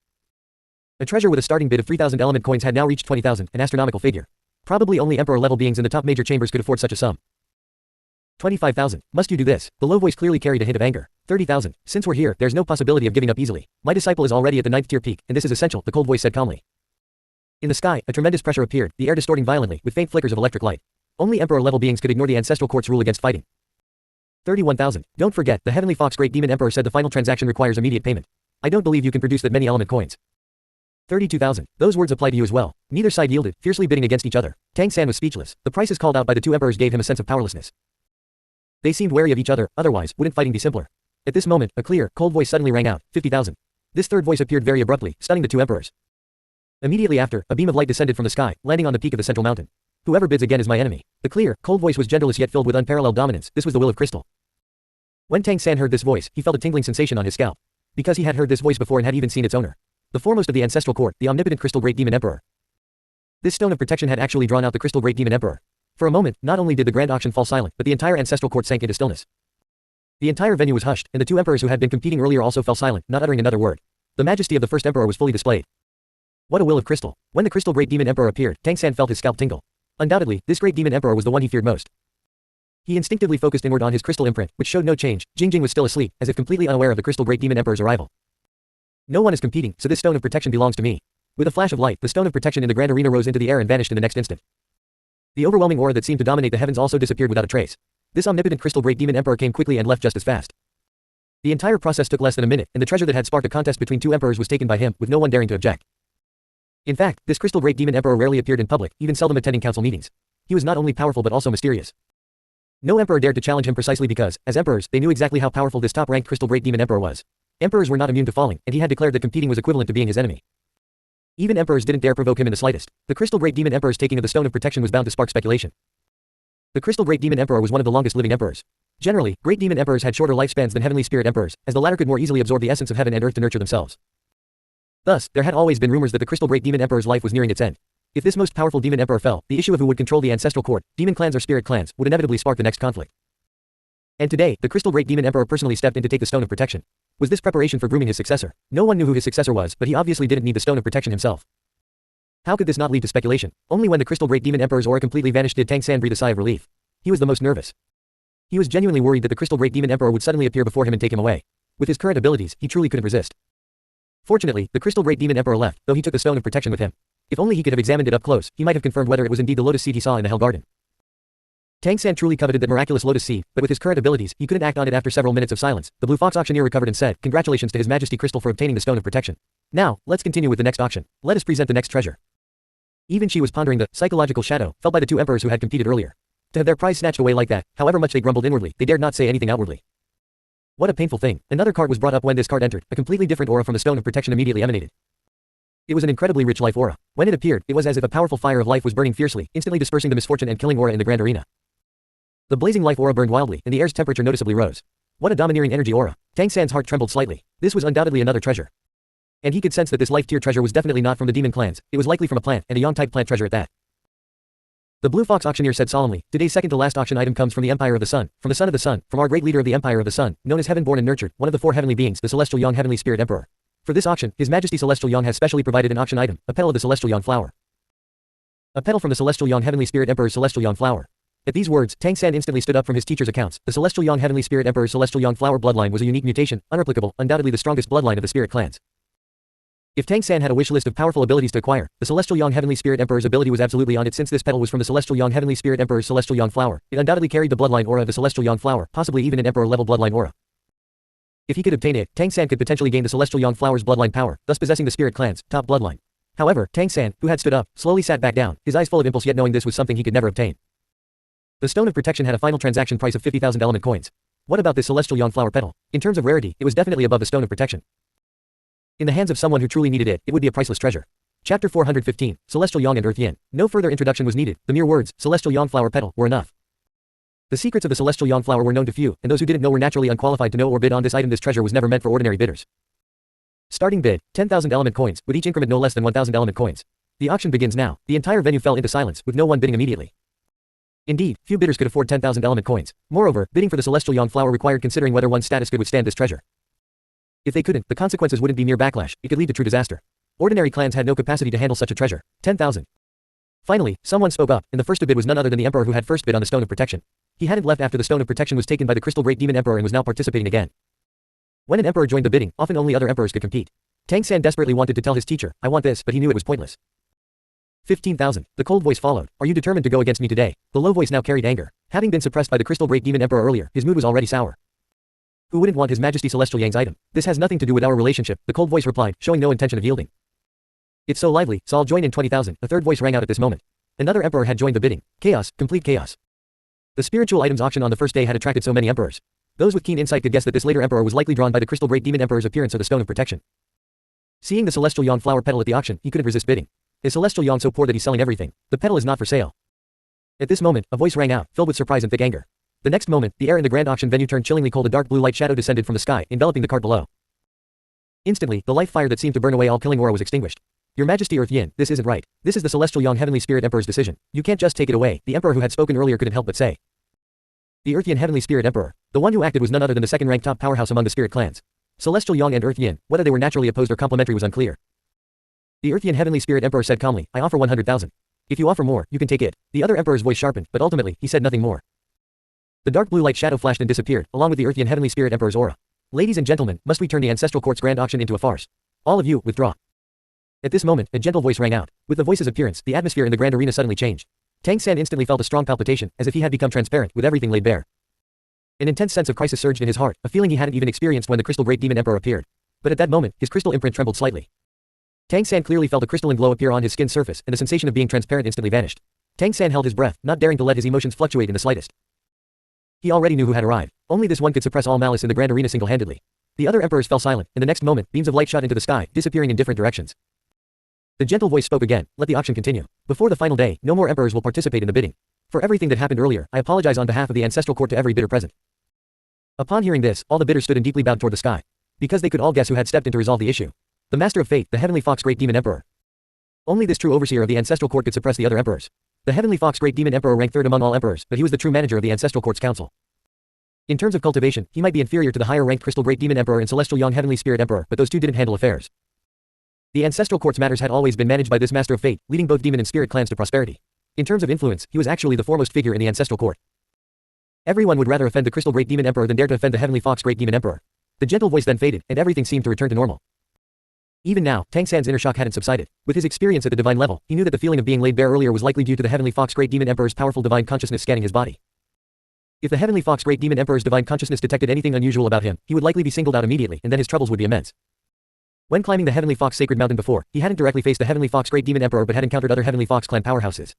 A treasure with a starting bid of 3,000 element coins had now reached 20,000, an astronomical figure. Probably only emperor-level beings in the top major chambers could afford such a sum. 25,000. Must you do this? The low voice clearly carried a hint of anger. 30,000. Since we're here, there's no possibility of giving up easily. My disciple is already at the 9th tier peak, and this is essential, the cold voice said calmly. In the sky, a tremendous pressure appeared, the air distorting violently, with faint flickers of electric light. Only emperor-level beings could ignore the ancestral court's rule against fighting. 31,000. Don't forget, the Heavenly Fox Great Demon Emperor said the final transaction requires immediate payment. I don't believe you can produce that many element coins. 32,000. Those words apply to you as well. Neither side yielded, fiercely bidding against each other. Tang San was speechless. The prices called out by the 2 emperors gave him a sense of powerlessness. They seemed wary of each other, otherwise, wouldn't fighting be simpler? At this moment, a clear, cold voice suddenly rang out. 50,000. This third voice appeared very abruptly, stunning the 2 emperors. Immediately after, a beam of light descended from the sky, landing on the peak of the central mountain. Whoever bids again is my enemy. The clear, cold voice was genderless yet filled with unparalleled dominance. This was the will of crystal. When Tang San heard this voice, he felt a tingling sensation on his scalp. Because he had heard this voice before and had even seen its owner. The foremost of the ancestral court, the omnipotent Crystal Great Demon Emperor. This stone of protection had actually drawn out the Crystal Great Demon Emperor. For a moment, not only did the grand auction fall silent, but the entire ancestral court sank into stillness. The entire venue was hushed, and the 2 emperors who had been competing earlier also fell silent, not uttering another word. The majesty of the first emperor was fully displayed. What a will of crystal. When the Crystal Great Demon Emperor appeared, Tang San felt his scalp tingle. Undoubtedly, this Great Demon Emperor was the one he feared most. He instinctively focused inward on his crystal imprint, which showed no change. Jingjing was still asleep, as if completely unaware of the crystal great demon emperor's arrival. No one is competing, so this stone of protection belongs to me. With a flash of light, the stone of protection in the grand arena rose into the air and vanished in the next instant. The overwhelming aura that seemed to dominate the heavens also disappeared without a trace. This omnipotent crystal great demon emperor came quickly and left just as fast. The entire process took less than a minute, and the treasure that had sparked a contest between two emperors was taken by him, with no one daring to object. In fact, this crystal great demon emperor rarely appeared in public, even seldom attending council meetings. He was not only powerful but also mysterious. No emperor dared to challenge him precisely because, as emperors, they knew exactly how powerful this top-ranked crystal great demon emperor was. Emperors were not immune to falling, and he had declared that competing was equivalent to being his enemy. Even emperors didn't dare provoke him in the slightest. The crystal great demon emperor's taking of the stone of protection was bound to spark speculation. The crystal great demon emperor was one of the longest living emperors. Generally, great demon emperors had shorter lifespans than heavenly spirit emperors, as the latter could more easily absorb the essence of heaven and earth to nurture themselves. Thus, there had always been rumors that the crystal great demon emperor's life was nearing its end. If this most powerful demon emperor fell, the issue of who would control the ancestral court, demon clans or spirit clans, would inevitably spark the next conflict. And today, the crystal great demon emperor personally stepped in to take the stone of protection. Was this preparation for grooming his successor? No one knew who his successor was, but he obviously didn't need the stone of protection himself. How could this not lead to speculation? Only when the crystal great demon emperor's aura completely vanished did Tang San breathe a sigh of relief. He was the most nervous. He was genuinely worried that the crystal great demon emperor would suddenly appear before him and take him away. With his current abilities, he truly couldn't resist. Fortunately, the crystal great demon emperor left, though he took the stone of protection with him. If only he could have examined it up close, he might have confirmed whether it was indeed the lotus seed he saw in the Hell Garden. Tang San truly coveted that miraculous lotus seed, but with his current abilities, he couldn't act on it after several minutes of silence. The Blue Fox auctioneer recovered and said, "Congratulations to His Majesty Crystal for obtaining the stone of protection. Now, let's continue with the next auction. Let us present the next treasure." Even she was pondering the psychological shadow felt by the two emperors who had competed earlier. To have their prize snatched away like that, however much they grumbled inwardly, they dared not say anything outwardly. What a painful thing. Another cart was brought up when this cart entered. A completely different aura from the stone of protection immediately emanated. It was an incredibly rich life aura. When it appeared, it was as if a powerful fire of life was burning fiercely, instantly dispersing the misfortune and killing aura in the grand arena. The blazing life aura burned wildly, and the air's temperature noticeably rose. What a domineering energy aura. Tang San's heart trembled slightly. This was undoubtedly another treasure. And he could sense that this life-tier treasure was definitely not from the demon clans. It was likely from a plant, and a yang-type plant treasure at that. The Blue Fox auctioneer said solemnly, "Today's second-to-last auction item comes from the Empire of the Sun, from the Son of the Sun, from our great leader of the Empire of the Sun, known as Heaven-born and Nurtured, one of the four heavenly beings, the Celestial Yang Heavenly Spirit Emperor. For this auction, His Majesty Celestial Yang has specially provided an auction item, a petal of the Celestial Yang flower. A petal from the Celestial Yang Heavenly Spirit Emperor's Celestial Yang flower." At these words, Tang San instantly stood up from his teacher's accounts. The Celestial Yang Heavenly Spirit Emperor's Celestial Yang flower bloodline was a unique mutation, unreplicable, undoubtedly the strongest bloodline of the spirit clans. If Tang San had a wish list of powerful abilities to acquire, the Celestial Yang Heavenly Spirit Emperor's ability was absolutely on it. Since this petal was from the Celestial Yang Heavenly Spirit Emperor's Celestial Yang flower, it undoubtedly carried the bloodline aura of the Celestial Yang flower, possibly even an Emperor-level bloodline aura. If he could obtain it, Tang San could potentially gain the Celestial Yang flower's bloodline power, thus possessing the spirit clan's top bloodline. However, Tang San, who had stood up, slowly sat back down, his eyes full of impulse, yet knowing this was something he could never obtain. The stone of protection had a final transaction price of 50,000 element coins. What about this Celestial Yang flower petal? In terms of rarity, it was definitely above the stone of protection. In the hands of someone who truly needed it, it would be a priceless treasure. Chapter 415, Celestial Yang and Earth Yin. No further introduction was needed. The mere words, Celestial Yang flower petal, were enough. The secrets of the Celestial Yang flower were known to few, and those who didn't know were naturally unqualified to know or bid on this item. This treasure was never meant for ordinary bidders. Starting bid, 10,000 element coins, with each increment no less than 1,000 element coins. The auction begins now. The entire venue fell into silence, with no one bidding immediately. Indeed, few bidders could afford 10,000 element coins. Moreover, bidding for the Celestial Yang flower required considering whether one's status could withstand this treasure. If they couldn't, the consequences wouldn't be mere backlash, it could lead to true disaster. Ordinary clans had no capacity to handle such a treasure. 10,000. Finally, someone spoke up, and the first to bid was none other than the Emperor who had first bid on the Stone of Protection. He hadn't left after the Stone of Protection was taken by the Crystal Great Demon Emperor and was now participating again. When an Emperor joined the bidding, often only other Emperors could compete. Tang San desperately wanted to tell his teacher, "I want this," but he knew it was pointless. 15,000. The cold voice followed. "Are you determined to go against me today?" The low voice now carried anger. Having been suppressed by the Crystal Great Demon Emperor earlier, his mood was already sour. "Who wouldn't want His Majesty Celestial Yang's item? This has nothing to do with our relationship," the cold voice replied, showing no intention of yielding. "It's so lively, so I'll join in 20,000. A third voice rang out at this moment. Another Emperor had joined the bidding. Chaos, complete chaos. The spiritual items auction on the first day had attracted so many Emperors. Those with keen insight could guess that this later Emperor was likely drawn by the Crystal Great Demon Emperor's appearance of the Stone of Protection. Seeing the Celestial Yang flower petal at the auction, he couldn't resist bidding. Is Celestial Yang so poor that he's selling everything? The petal is not for sale. At this moment, a voice rang out, filled with surprise and thick anger. The next moment, the air in the grand auction venue turned chillingly cold. A dark blue light shadow descended from the sky, enveloping the cart below. Instantly, the life fire that seemed to burn away all killing aura was extinguished. "Your Majesty Earth Yin, this isn't right. This is the Celestial Yang Heavenly Spirit Emperor's decision. You can't just take it away," the Emperor who had spoken earlier couldn't help but say. The Earth Yin Heavenly Spirit Emperor. The one who acted was none other than the second-ranked top powerhouse among the spirit clans. Celestial Yang and Earth Yin, whether they were naturally opposed or complementary was unclear. The Earth Yin Heavenly Spirit Emperor said calmly, "I offer 100,000. If you offer more, you can take it." The other Emperor's voice sharpened, but ultimately, he said nothing more. The dark blue light shadow flashed and disappeared, along with the earthy and heavenly spirit emperor's aura. Ladies and gentlemen, must we turn the ancestral court's grand auction into a farce? All of you, withdraw. At this moment, a gentle voice rang out. With the voice's appearance, the atmosphere in the grand arena suddenly changed. Tang San instantly felt a strong palpitation, as if he had become transparent, with everything laid bare. An intense sense of crisis surged in his heart, a feeling he hadn't even experienced when the crystal great demon emperor appeared. But at that moment, his crystal imprint trembled slightly. Tang San clearly felt a crystalline glow appear on his skin's surface, and the sensation of being transparent instantly vanished. Tang San held his breath, not daring to let his emotions fluctuate in the slightest. He already knew who had arrived. Only this one could suppress all malice in the grand arena single-handedly. The other emperors fell silent, and the next moment, beams of light shot into the sky, disappearing in different directions. The gentle voice spoke again, let the auction continue. Before the final day, no more emperors will participate in the bidding. For everything that happened earlier, I apologize on behalf of the ancestral court to every bidder present. Upon hearing this, all the bidders stood and deeply bowed toward the sky. Because they could all guess who had stepped in to resolve the issue. The master of fate, the heavenly fox great demon emperor. Only this true overseer of the ancestral court could suppress the other emperors. The heavenly fox great demon emperor ranked third among all emperors, but he was the true manager of the ancestral court's council. In terms of cultivation, he might be inferior to the higher-ranked crystal great demon emperor and celestial young heavenly spirit emperor, but those two didn't handle affairs. The ancestral court's matters had always been managed by this master of fate, leading both demon and spirit clans to prosperity. In terms of influence, he was actually the foremost figure in the ancestral court. Everyone would rather offend the crystal great demon emperor than dare to offend the heavenly fox great demon emperor. The gentle voice then faded, and everything seemed to return to normal. Even now, Tang San's inner shock hadn't subsided. With his experience at the divine level, he knew that the feeling of being laid bare earlier was likely due to the heavenly fox great demon emperor's powerful divine consciousness scanning his body. If the heavenly fox great demon emperor's divine consciousness detected anything unusual about him, he would likely be singled out immediately, and then his troubles would be immense. When climbing the heavenly fox sacred mountain before, he hadn't directly faced the heavenly fox great demon emperor but had encountered other heavenly fox clan powerhouses.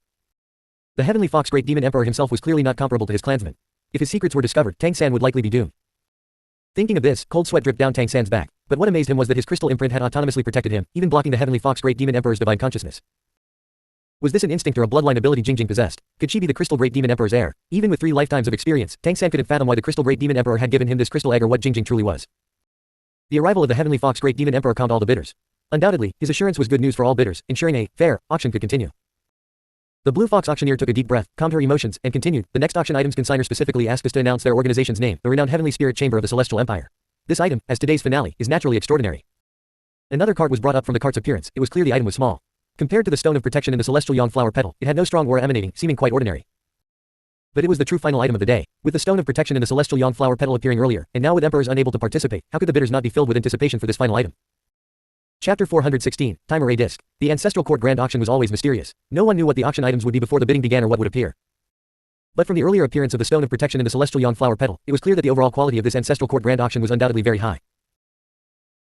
The heavenly fox great demon emperor himself was clearly not comparable to his clansmen. If his secrets were discovered, Tang San would likely be doomed. Thinking of this, cold sweat dripped down Tang San's back, but what amazed him was that his crystal imprint had autonomously protected him, even blocking the heavenly fox great demon emperor's divine consciousness. Was this an instinct or a bloodline ability Jingjing possessed? Could she be the crystal great demon emperor's heir? Even with 3 lifetimes of experience, Tang San couldn't fathom why the crystal great demon emperor had given him this crystal egg or what Jingjing truly was. The arrival of the heavenly fox great demon emperor calmed all the bidders. Undoubtedly, his assurance was good news for all bidders, ensuring a fair auction could continue. The blue fox auctioneer took a deep breath, calmed her emotions, and continued. The next auction item's consignor specifically asked us to announce their organization's name, the renowned heavenly spirit chamber of the celestial empire. This item, as today's finale, is naturally extraordinary. Another cart was brought up. From the cart's appearance, it was clear the item was small. Compared to the stone of protection in the celestial yang flower petal, it had no strong aura emanating, seeming quite ordinary. But it was the true final item of the day. With the stone of protection in the celestial yang flower petal appearing earlier, and now with emperors unable to participate, how could the bidders not be filled with anticipation for this final item? Chapter 416, Time Array Disc. The ancestral court grand auction was always mysterious. No one knew what the auction items would be before the bidding began or what would appear. But from the earlier appearance of the stone of protection in the celestial yang flower petal, it was clear that the overall quality of this ancestral court grand auction was undoubtedly very high.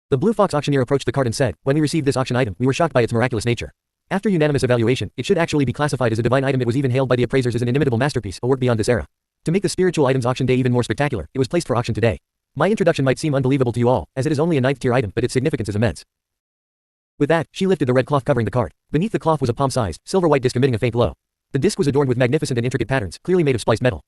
The blue fox auctioneer approached the cart and said, when we received this auction item, we were shocked by its miraculous nature. After unanimous evaluation, it should actually be classified as a divine item. It was even hailed by the appraisers as an inimitable masterpiece, a work beyond this era. To make the spiritual items auction day even more spectacular, it was placed for auction today. My introduction might seem unbelievable to you all, as it is only a 9th tier item, but its significance is immense. With that, she lifted the red cloth covering the cart. Beneath the cloth was a palm-sized, silver-white disc emitting a faint glow. The disc was adorned with magnificent and intricate patterns, clearly made of spliced metal.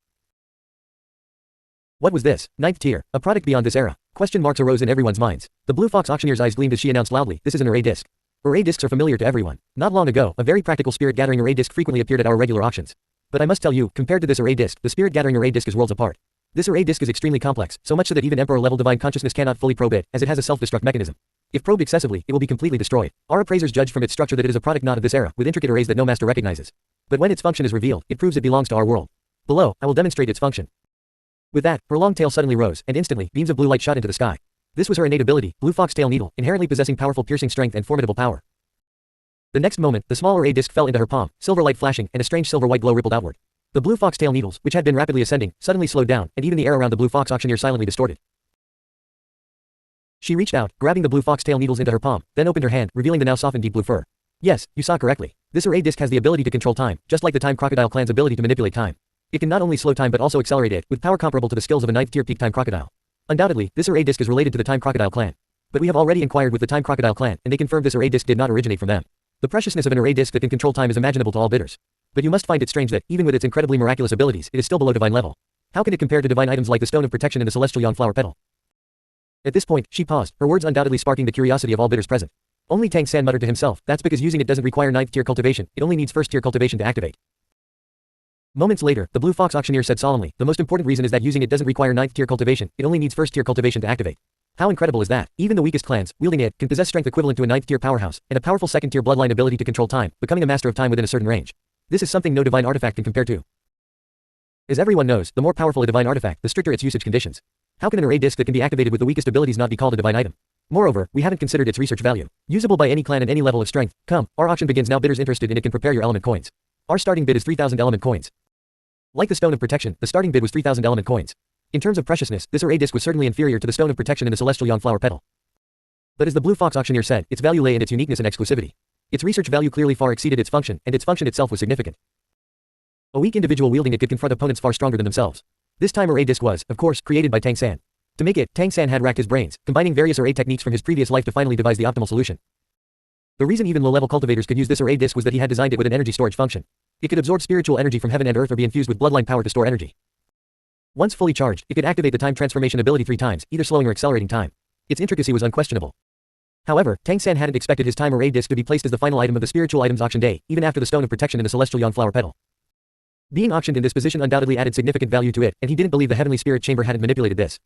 What was this? 9th tier, a product beyond this era. Question marks arose in everyone's minds. The blue fox auctioneer's eyes gleamed as she announced loudly, this is an array disc. Array discs are familiar to everyone. Not long ago, a very practical spirit gathering array disc frequently appeared at our regular auctions. But I must tell you, compared to this array disc, the spirit gathering array disc is worlds apart. This array disc is extremely complex, so much so that even emperor-level divine consciousness cannot fully probe it, as it has a self-destruct mechanism. If probed excessively, it will be completely destroyed. Our appraisers judged from its structure that it is a product not of this era, with intricate arrays that no master recognizes. But when its function is revealed, it proves it belongs to our world. Below, I will demonstrate its function. With that, her long tail suddenly rose, and instantly, beams of blue light shot into the sky. This was her innate ability, blue fox tail needle, inherently possessing powerful piercing strength and formidable power. The next moment, the small array disc fell into her palm, silver light flashing, and a strange silver-white glow rippled outward. The blue fox tail needles, which had been rapidly ascending, suddenly slowed down, and even the air around the blue fox auctioneer silently distorted. She reached out, grabbing the blue fox tail needles into her palm, then opened her hand, revealing the now softened deep blue fur. Yes, you saw correctly. This array disc has the ability to control time, just like the time crocodile clan's ability to manipulate time. It can not only slow time but also accelerate it, with power comparable to the skills of a 9th tier peak time crocodile. Undoubtedly, this array disc is related to the time crocodile clan. But we have already inquired with the time crocodile clan, and they confirmed this array disc did not originate from them. The preciousness of an array disc that can control time is imaginable to all bidders. But you must find it strange that, even with its incredibly miraculous abilities, it is still below divine level. How can it compare to divine items like the stone of protection and the celestial yang flower petal? At this point, she paused, her words undoubtedly sparking the curiosity of all bidders present. Only Tang San muttered to himself, that's because using it doesn't require 9th tier cultivation, it only needs 1st tier cultivation to activate. Moments later, the blue fox auctioneer said solemnly, the most important reason is that using it doesn't require 9th tier cultivation, it only needs 1st tier cultivation to activate. How incredible is that? Even the weakest clans, wielding it, can possess strength equivalent to a 9th tier powerhouse, and a powerful 2nd tier bloodline ability to control time, becoming a master of time within a certain range. This is something no divine artifact can compare to. As everyone knows, the more powerful a divine artifact, the stricter its usage conditions. How can an array disk that can be activated with the weakest abilities not be called a divine item? Moreover, we haven't considered its research value. Usable by any clan and any level of strength. Come, our auction begins now. Bidders interested in it can prepare your element coins. Our starting bid is 3,000 element coins. Like the Stone of Protection, the starting bid was 3,000 element coins. In terms of preciousness, this array disk was certainly inferior to the Stone of Protection and the Celestial Young Flower Petal. But as the Blue Fox auctioneer said, its value lay in its uniqueness and exclusivity. Its research value clearly far exceeded its function, and its function itself was significant. A weak individual wielding it could confront opponents far stronger than themselves. This time array disk was, of course, created by Tang San. To make it, Tang San had racked his brains, combining various array techniques from his previous life to finally devise the optimal solution. The reason even low-level cultivators could use this array disk was that he had designed it with an energy storage function. It could absorb spiritual energy from heaven and earth or be infused with bloodline power to store energy. Once fully charged, it could activate the time transformation ability 3 times, either slowing or accelerating time. Its intricacy was unquestionable. However, Tang San hadn't expected his time array disk to be placed as the final item of the spiritual items auction day, even after the Stone of Protection and the Celestial Young Flower Petal. Being auctioned in this position undoubtedly added significant value to it, and he didn't believe the Heavenly Spirit Chamber hadn't manipulated this.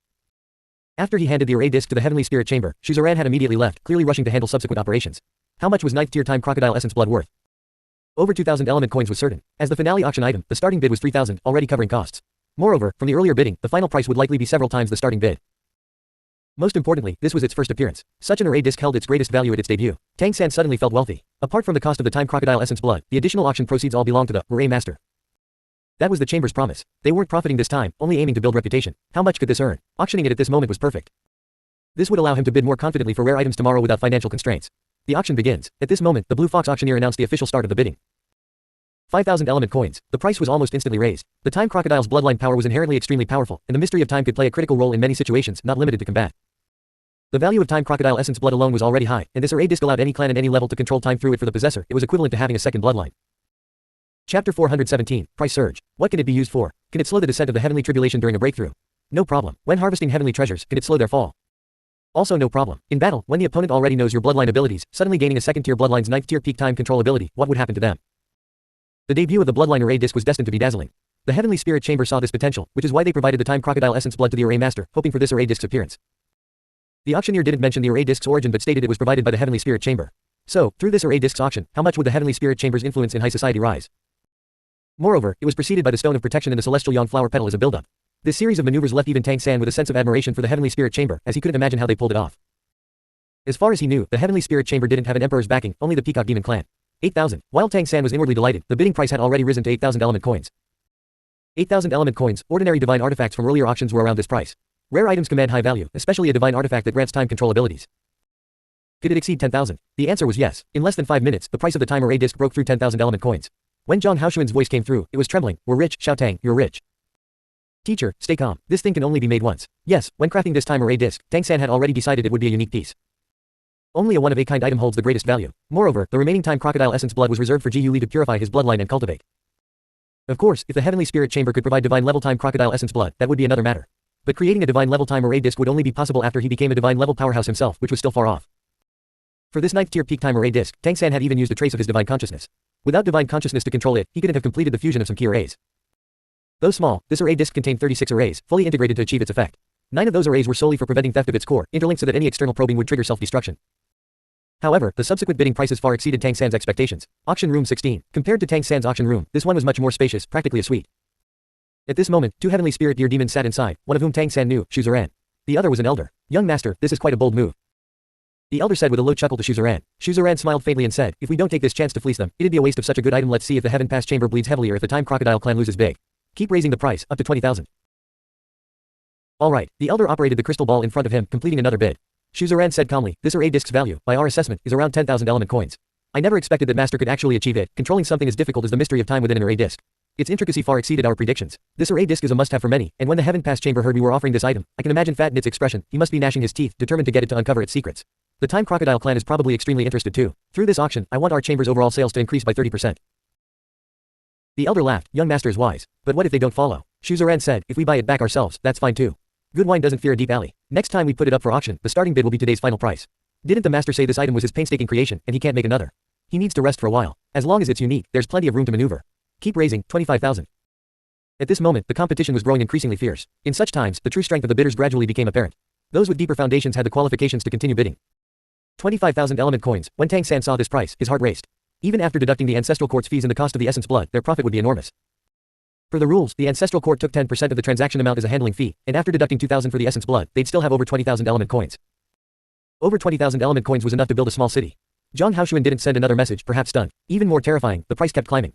After he handed the array disk to the Heavenly Spirit Chamber, Shuzuran had immediately left, clearly rushing to handle subsequent operations. How much was 9th tier time crocodile essence blood worth? Over 2,000 element coins was certain. As the finale auction item, the starting bid was 3,000, already covering costs. Moreover, from the earlier bidding, the final price would likely be several times the starting bid. Most importantly, this was its first appearance. Such an array disk held its greatest value at its debut. Tang San suddenly felt wealthy. Apart from the cost of the time crocodile essence blood, the additional auction proceeds all belonged to the array master. That was the chamber's promise. They weren't profiting this time, only aiming to build reputation. How much could this earn? Auctioning it at this moment was perfect. This would allow him to bid more confidently for rare items tomorrow without financial constraints. The auction begins. At this moment, the Blue Fox auctioneer announced the official start of the bidding. 5,000 element coins. The price was almost instantly raised. The time crocodile's bloodline power was inherently extremely powerful, and the mystery of time could play a critical role in many situations, not limited to combat. The value of time crocodile essence blood alone was already high, and this array disk allowed any clan at any level to control time through it for the possessor. It was equivalent to having a second bloodline. Chapter 417, Price Surge. What can it be used for? Can it slow the descent of the heavenly tribulation during a breakthrough? No problem. When harvesting heavenly treasures, can it slow their fall? Also no problem. In battle, when the opponent already knows your bloodline abilities, suddenly gaining a second tier bloodline's 9th tier peak time control ability, what would happen to them? The debut of the bloodline array disk was destined to be dazzling. The Heavenly Spirit Chamber saw this potential, which is why they provided the time crocodile essence blood to the array master, hoping for this array disk's appearance. The auctioneer didn't mention the array disk's origin but stated it was provided by the Heavenly Spirit Chamber. So, through this array disk's auction, how much would the Heavenly Spirit Chamber's influence in high society rise? Moreover, it was preceded by the Stone of Protection and the Celestial Young Flower Petal as a build-up. This series of maneuvers left even Tang San with a sense of admiration for the Heavenly Spirit Chamber, as he couldn't imagine how they pulled it off. As far as he knew, the Heavenly Spirit Chamber didn't have an emperor's backing, only the Peacock Demon clan. 8,000. While Tang San was inwardly delighted, the bidding price had already risen to 8,000 element coins. 8,000 element coins. Ordinary divine artifacts from earlier auctions were around this price. Rare items command high value, especially a divine artifact that grants time control abilities. Could it exceed 10,000? The answer was yes. In less than 5 minutes, the price of the time array disk broke through 10,000 element coins. When Zhang Haoshuan's voice came through, it was trembling. We're rich, Xiao Tang, you're rich. Teacher, stay calm. This thing can only be made once. Yes, when crafting this time array disk, Tang San had already decided it would be a unique piece. Only a one-of-a-kind item holds the greatest value. Moreover, the remaining time crocodile essence blood was reserved for Ji Li to purify his bloodline and cultivate. Of course, if the Heavenly Spirit Chamber could provide divine level time crocodile essence blood, that would be another matter. But creating a divine level time array disk would only be possible after he became a divine level powerhouse himself, which was still far off. For this 9th tier peak time array disk, Tang San had even used a trace of his divine consciousness. Without divine consciousness to control it, he couldn't have completed the fusion of some key arrays. Though small, this array disk contained 36 arrays, fully integrated to achieve its effect. 9 of those arrays were solely for preventing theft of its core, interlinked so that any external probing would trigger self-destruction. However, the subsequent bidding prices far exceeded Tang San's expectations. Auction room 16. Compared to Tang San's auction room, this one was much more spacious, practically a suite. At this moment, 2 heavenly spirit deer demons sat inside, one of whom Tang San knew, Shuzuran. The other was an elder. Young master, this is quite a bold move. The elder said with a low chuckle to Shuzuran. Shuzuran smiled faintly and said, if we don't take this chance to fleece them, it'd be a waste of such a good item. Let's see if the Heaven Pass Chamber bleeds heavily or if the Time Crocodile clan loses big. Keep raising the price, up to 20,000. Alright, the elder operated the crystal ball in front of him, completing another bid. Shuzuran said calmly, this array disk's value, by our assessment, is around 10,000 element coins. I never expected that master could actually achieve it. Controlling something as difficult as the mystery of time within an array disk. Its intricacy far exceeded our predictions. This array disk is a must-have for many, and when the Heaven Pass Chamber heard we were offering this item, I can imagine Fat Nit's expression. He must be gnashing his teeth, determined to get it to uncover its secrets. The Time Crocodile clan is probably extremely interested too. Through this auction, I want our chamber's overall sales to increase by 30%. The elder laughed. Young master is wise. But what if they don't follow? Shuzuran said, if we buy it back ourselves, that's fine too. Good wine doesn't fear a deep alley. Next time we put it up for auction, the starting bid will be today's final price. Didn't the master say this item was his painstaking creation, and he can't make another? He needs to rest for a while. As long as it's unique, there's plenty of room to maneuver. Keep raising, 25,000. At this moment, the competition was growing increasingly fierce. In such times, the true strength of the bidders gradually became apparent. Those with deeper foundations had the qualifications to continue bidding. 25,000 element coins. When Tang San saw this price, his heart raced. Even after deducting the ancestral court's fees and the cost of the essence blood, their profit would be enormous. Per the rules, the ancestral court took 10% of the transaction amount as a handling fee, and after deducting 2,000 for the essence blood, they'd still have over 20,000 element coins. Over 20,000 element coins was enough to build a small city. Zhang Haoshuan didn't send another message, perhaps stunned. Even more terrifying, the price kept climbing.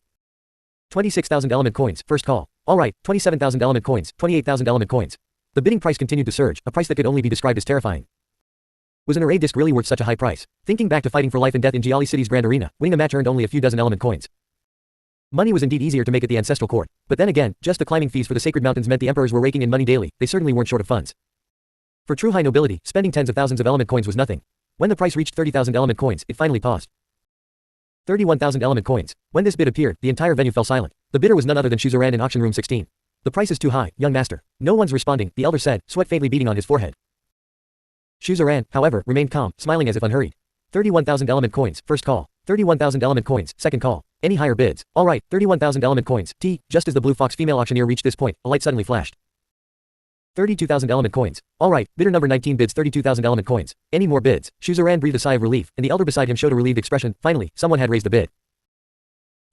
26,000 element coins, first call. Alright, 27,000 element coins, 28,000 element coins. The bidding price continued to surge, a price that could only be described as terrifying. Was an array disc really worth such a high price? Thinking back to fighting for life and death in Jiali City's grand arena, winning a match earned only a few dozen element coins. Money was indeed easier to make at the ancestral court, but then again, just the climbing fees for the sacred mountains meant the emperors were raking in money daily. They certainly weren't short of funds. For true high nobility, spending tens of thousands of element coins was nothing. When the price reached 30,000 element coins, it finally paused. 31,000 element coins. When this bid appeared, the entire venue fell silent. The bidder was none other than Shuzuran in auction room 16. The price is too high, young master. No one's responding, the elder said, sweat faintly beading on his forehead. Shuzuran, however, remained calm, smiling as if unhurried. 31,000 element coins, first call. 31,000 element coins, second call. Any higher bids? Alright, 31,000 element coins. Just as the blue fox female auctioneer reached this point, a light suddenly flashed. 32,000 element coins. Alright, bidder number 19 bids 32,000 element coins. Any more bids? Shuzuran breathed a sigh of relief, and the elder beside him showed a relieved expression. Finally, someone had raised the bid.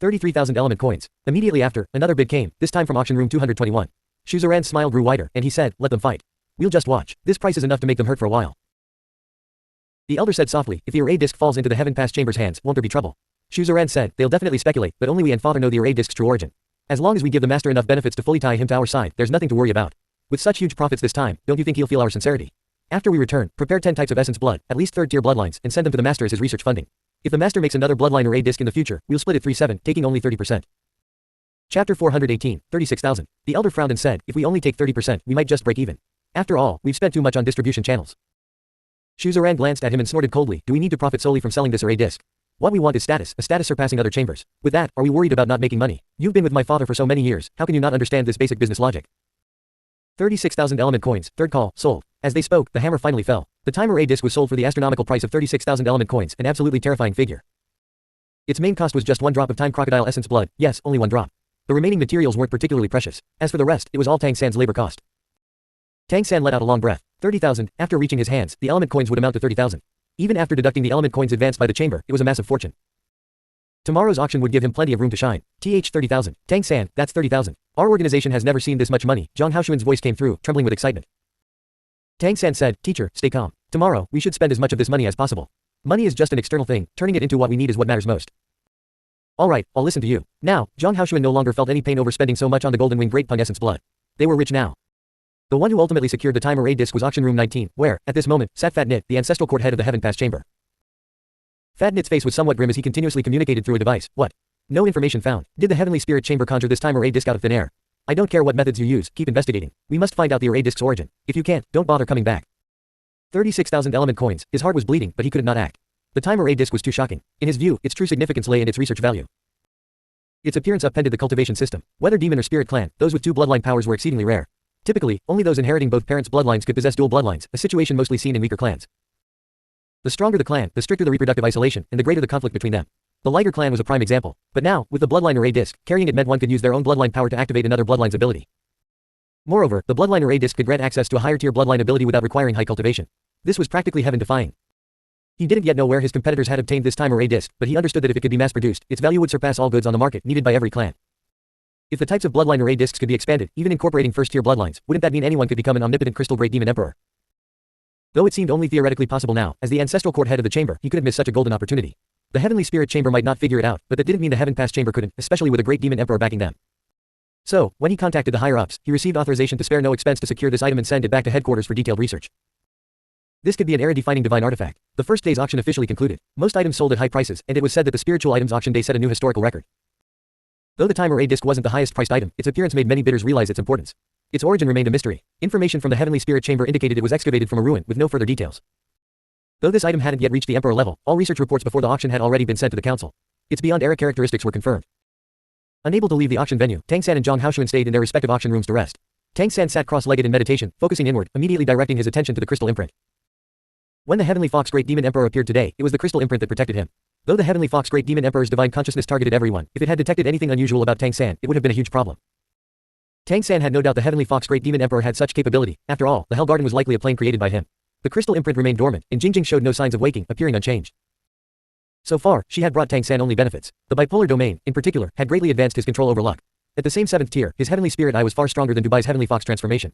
33,000 element coins. Immediately after, another bid came, this time from auction room 221. Shuzuran's smile grew wider, and he said, let them fight. We'll just watch. This price is enough to make them hurt for a while. The elder said softly, if the array disc falls into the heaven pass chamber's hands, won't there be trouble? Shuzuran said, they'll definitely speculate, but only we and father know the array disc's true origin. As long as we give the master enough benefits to fully tie him to our side, there's nothing to worry about. With such huge profits this time, don't you think he'll feel our sincerity? After we return, prepare 10 types of essence blood, at least third-tier bloodlines, and send them to the master as his research funding. If the master makes another bloodline array disc in the future, we'll split it 3-7, taking only 30%. Chapter 418, 36,000. The elder frowned and said, if we only take 30%, we might just break even. After all, we've spent too much on distribution channels. Shuzuran glanced at him and snorted coldly, do we need to profit solely from selling this array disc? What we want is status, a status surpassing other chambers. With that, are we worried about not making money? You've been with my father for so many years, how can you not understand this basic business logic? 36,000 element coins, third call, sold. As they spoke, the hammer finally fell. The time array disc was sold for the astronomical price of 36,000 element coins, an absolutely terrifying figure. Its main cost was just 1 drop of time crocodile essence blood, yes, only 1 drop. The remaining materials weren't particularly precious. As for the rest, it was all Tang San's labor cost. Tang San let out a long breath. 30,000, after reaching his hands, the element coins would amount to 30,000. Even after deducting the element coins advanced by the chamber, it was a massive fortune. Tomorrow's auction would give him plenty of room to shine. 30,000. Tang San, that's 30,000. Our organization has never seen this much money. Zhang Haoshuan's voice came through, trembling with excitement. Tang San said, teacher, stay calm. Tomorrow, we should spend as much of this money as possible. Money is just an external thing, turning it into what we need is what matters most. Alright, I'll listen to you. Now, Zhang Haoshuan no longer felt any pain over spending so much on the golden wing great pung essence blood. They were rich now. The one who ultimately secured the time array disc was auction room 19, where, at this moment, sat Fat Nit, the ancestral court head of the Heaven Pass chamber. Fat Nit's face was somewhat grim as he continuously communicated through a device. What? No information found. Did the Heavenly Spirit chamber conjure this time array disc out of thin air? I don't care what methods you use, keep investigating. We must find out the array disc's origin. If you can't, don't bother coming back. 36,000 element coins. His heart was bleeding, but he could not act. The time array disc was too shocking. In his view, its true significance lay in its research value. Its appearance upended the cultivation system. Whether demon or spirit clan, those with 2 bloodline powers were exceedingly rare. Typically, only those inheriting both parents' bloodlines could possess dual bloodlines, a situation mostly seen in weaker clans. The stronger the clan, the stricter the reproductive isolation, and the greater the conflict between them. The lighter clan was a prime example. But now, with the bloodline array disc, carrying it meant one could use their own bloodline power to activate another bloodline's ability. Moreover, the bloodline array disc could grant access to a higher tier bloodline ability without requiring high cultivation. This was practically heaven-defying. He didn't yet know where his competitors had obtained this time array disc, but he understood that if it could be mass-produced, its value would surpass all goods on the market needed by every clan. If the types of bloodline array discs could be expanded, even incorporating first-tier bloodlines, wouldn't that mean anyone could become an omnipotent crystal great demon emperor? Though it seemed only theoretically possible now, as the ancestral court head of the chamber, he could have missed such a golden opportunity. The Heavenly Spirit chamber might not figure it out, but that didn't mean the Heaven Pass chamber couldn't, especially with a great demon emperor backing them. So, when he contacted the higher-ups, he received authorization to spare no expense to secure this item and send it back to headquarters for detailed research. This could be an era-defining divine artifact. The first day's auction officially concluded. Most items sold at high prices, and it was said that the spiritual items auction day set a new historical record. Though the time array disc wasn't the highest priced item, its appearance made many bidders realize its importance. Its origin remained a mystery. Information from the Heavenly Spirit chamber indicated it was excavated from a ruin, with no further details. Though this item hadn't yet reached the emperor level, all research reports before the auction had already been sent to the council. Its beyond era characteristics were confirmed. Unable to leave the auction venue, Tang San and Zhang Haoshuan stayed in their respective auction rooms to rest. Tang San sat cross-legged in meditation, focusing inward, immediately directing his attention to the crystal imprint. When the Heavenly Fox Great Demon Emperor appeared today, it was the crystal imprint that protected him. Though the Heavenly Fox Great Demon Emperor's divine consciousness targeted everyone, if it had detected anything unusual about Tang San, it would have been a huge problem. Tang San had no doubt the Heavenly Fox Great Demon Emperor had such capability. After all, the Hell Garden was likely a plane created by him. The crystal imprint remained dormant, and Jingjing showed no signs of waking, appearing unchanged. So far, she had brought Tang San only benefits. The bipolar domain, in particular, had greatly advanced his control over luck. At the same 7th tier, his heavenly spirit eye was far stronger than Dubai's heavenly fox transformation.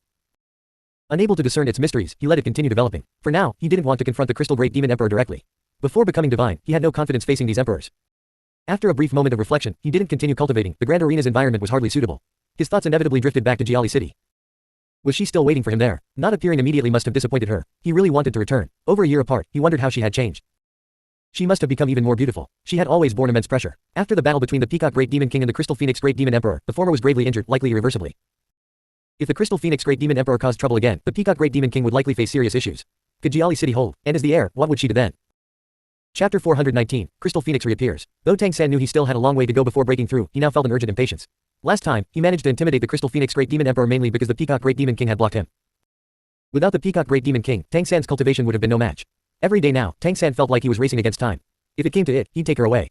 Unable to discern its mysteries, he let it continue developing. For now, he didn't want to confront the Crystal Great Demon Emperor directly. Before becoming divine, he had no confidence facing these emperors. After a brief moment of reflection, he didn't continue cultivating. The Grand Arena's environment was hardly suitable. His thoughts inevitably drifted back to Jiali City. Was she still waiting for him there? Not appearing immediately must have disappointed her. He really wanted to return. Over a year apart, he wondered how she had changed. She must have become even more beautiful. She had always borne immense pressure. After the battle between the Peacock Great Demon King and the Crystal Phoenix Great Demon Emperor, the former was gravely injured, likely irreversibly. If the Crystal Phoenix Great Demon Emperor caused trouble again, the Peacock Great Demon King would likely face serious issues. Could Jiali City hold? And as the heir, what would she do then? Chapter 419, Crystal Phoenix reappears. Though Tang San knew he still had a long way to go before breaking through, he now felt an urgent impatience. Last time, he managed to intimidate the Crystal Phoenix Great Demon Emperor mainly because the Peacock Great Demon King had blocked him. Without the Peacock Great Demon King, Tang San's cultivation would have been no match. Every day now, Tang San felt like he was racing against time. If it came to it, he'd take her away.